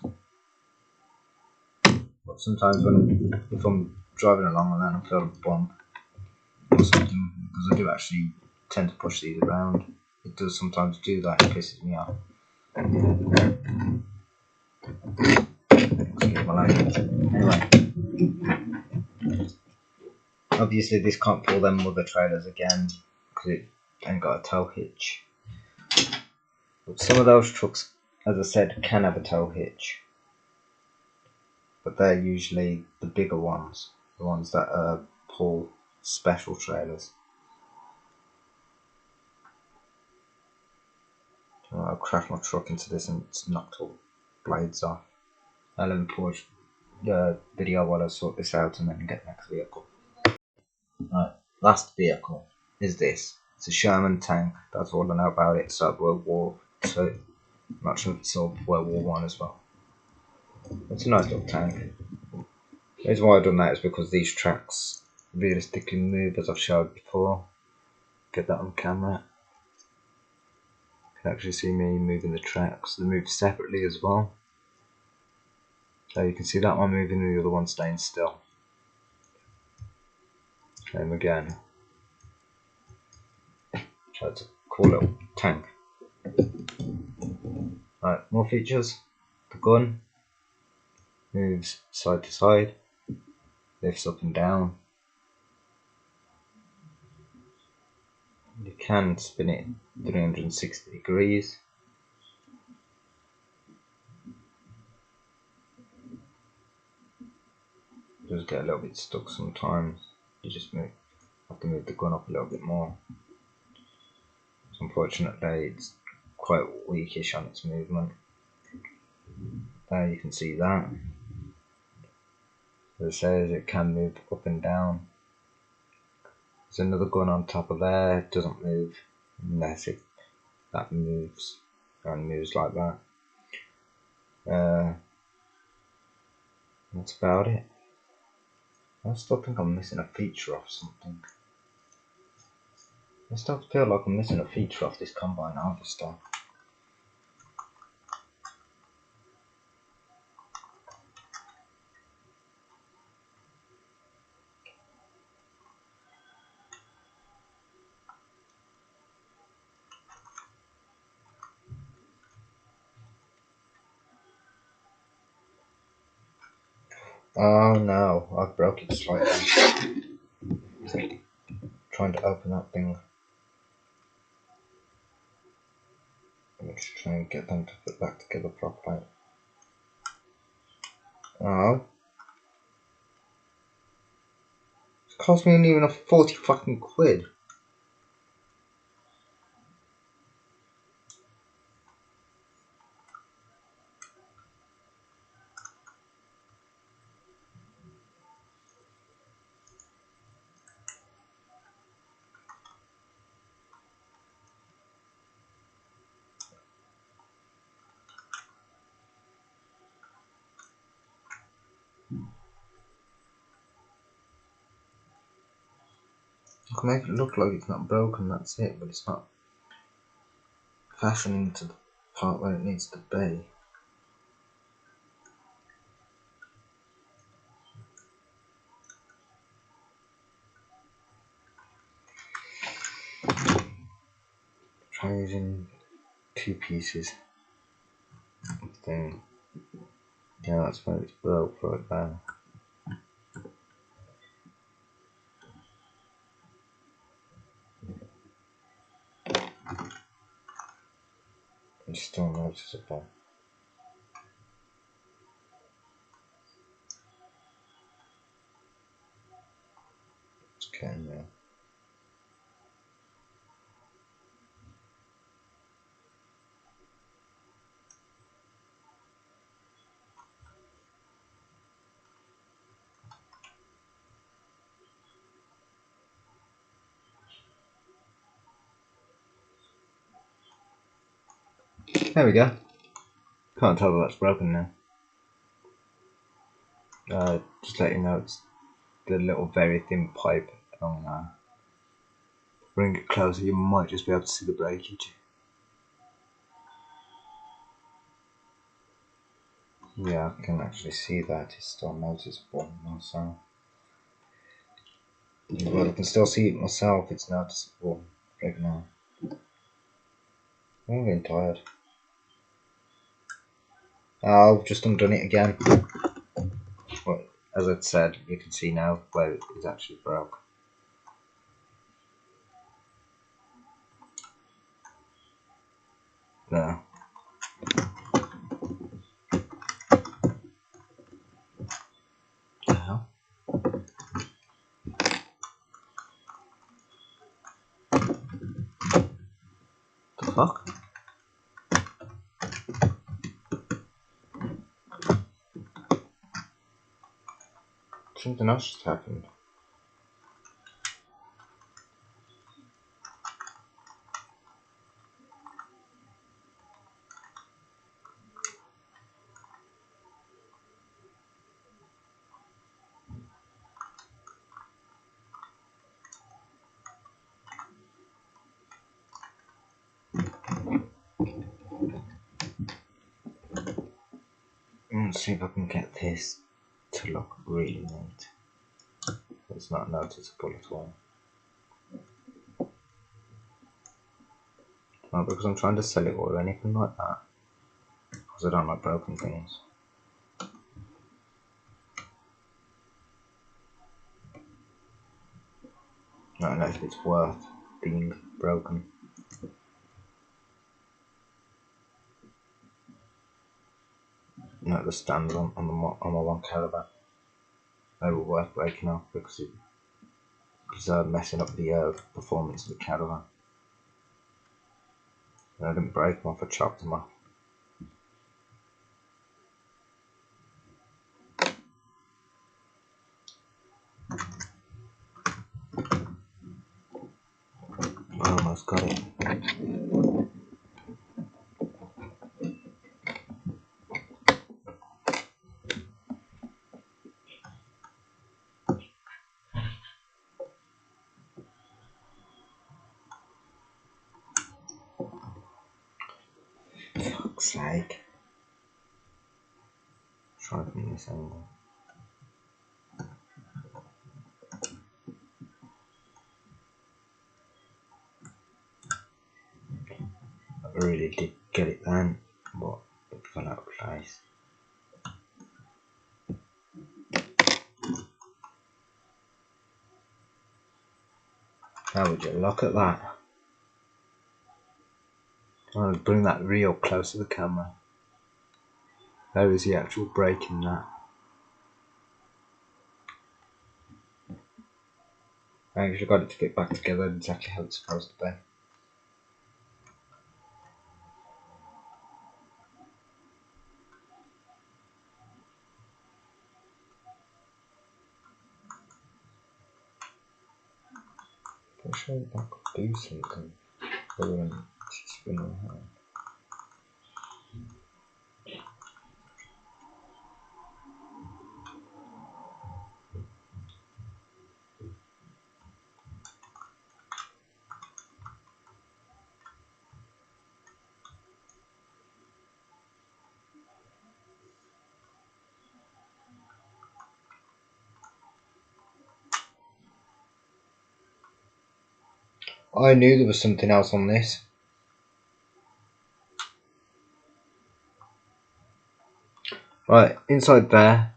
But sometimes if I'm driving along and then I feel a bump or something, because I do actually tend to push these around, it does sometimes do that. It pisses me off. Excuse my language. Anyway, obviously this can't pull them mother trailers again because it ain't got a tow hitch. But some of those trucks, as I said, can have a tow hitch, but they're usually the bigger ones, the ones that pull special trailers. I'll crash my truck into this and it's knocked all blades off. I'll let me pause the video while I sort this out and then get the next vehicle. Right, last vehicle is this. It's a Sherman tank. That's all I know about it. It's like World War II. I'm not sure if it's all World War One as well. It's a nice little tank. The reason why I've done that is because these tracks realistically move, as I've showed before. Get that on camera. You can actually see me moving the tracks. They move separately as well. So you can see that one moving and the other one staying still. Same again. So it's a cool little tank. Right, more features. The gun moves side to side, lifts up and down. You can spin it 360 degrees. It does get a little bit stuck sometimes. You just have to move the gun up a little bit more. So unfortunately, it's quite weakish on its movement. There you can see that. As it says, it can move up and down. There's another gun on top of there. It doesn't move unless that moves and moves like that. That's about it. I still think I'm missing a feature off something. I still feel like I'm missing a feature off this combine harvester. Oh no, I broke it slightly. Trying to open that thing. I'm just trying to get them to fit back together properly. Oh. It's cost me even a 40 fucking quid. I can make it look like it's not broken, that's it, but it's not fastening to the part where it needs to be. Try using 2 pieces thing. Yeah, that's where it's broke right there. It's still noticeable. Okay, yeah. There we go. Can't tell that that's broken now. Just let you know it's the little very thin pipe on bring it closer, you might just be able to see the breakage. Yeah, I can actually see that it's still noticeable myself. Well, I can still see it myself, it's noticeable right now. I'm getting tired. I've just undone it again. But as I said, you can see now where it is actually broke. There. The hell? The fuck? Something else just happened. Let's see if I can get this to look really neat. It's not noticeable at all. Not because I'm trying to sell it or anything like that. Because I don't like broken things. Not unless it's worth being broken. Not the stands on my one caravan. They were worth breaking off because they're messing up the performance of the caravan. And I didn't break them off, I chopped them off. I almost got it. Fuck's sake. Try from this angle. I really did get it then, but it fell out of place. How would you look at that? I'm going to bring that real close to the camera. There is the actual break in that. I actually got it to fit back together exactly how it's supposed to be. I'm sure that could do something other than spin around. I knew there was something else on this. Right, inside there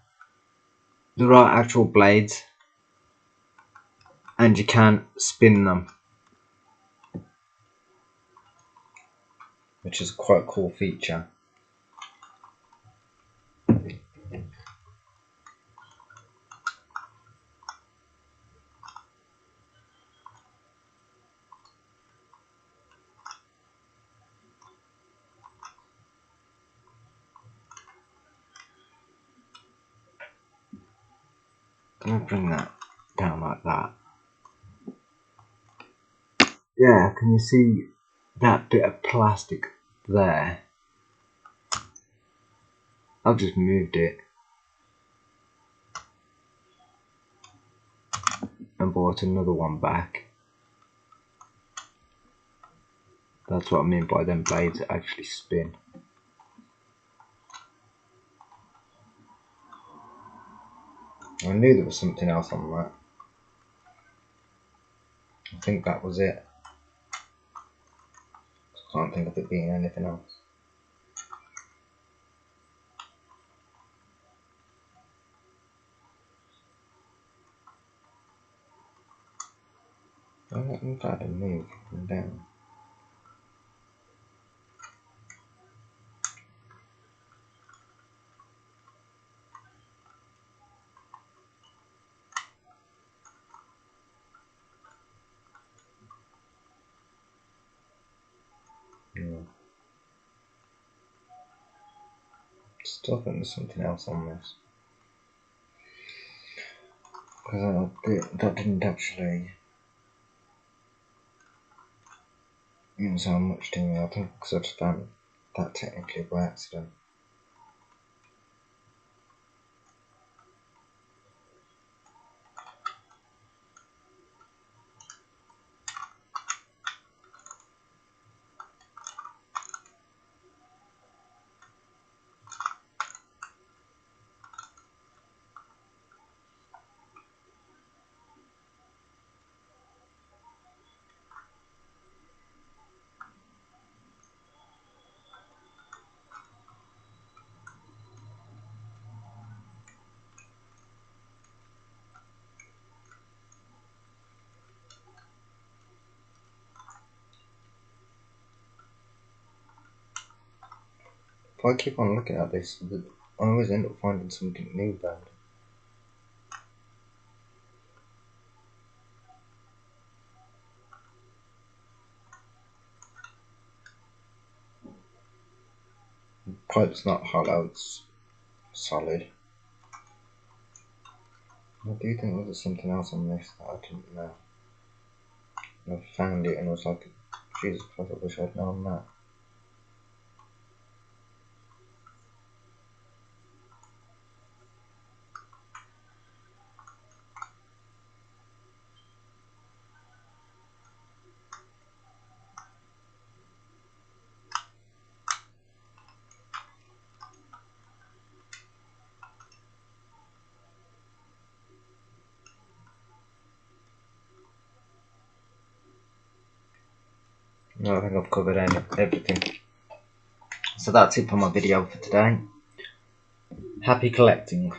are actual blades and you can spin them. which is quite a cool feature. I'm going to bring that down like that. Yeah, can you see that bit of plastic there? I've just moved it and brought another one back. That's what I mean by them blades that actually spin. I knew there was something else on that. I think that was it. I can't think of it being anything else. I'm trying to move them down. Yeah. Still think there's something else on this. Because that didn't actually sound much to me. I think because I just found that technically by accident. If I keep on looking at this, I always end up finding something new about it. The pipe's not hollow, it's solid. I do think there was something else on this that I didn't know. And I found it and I was like, Jesus Christ, I wish I'd known that. No, I think I've covered everything. So that's it for my video for today. Happy collecting.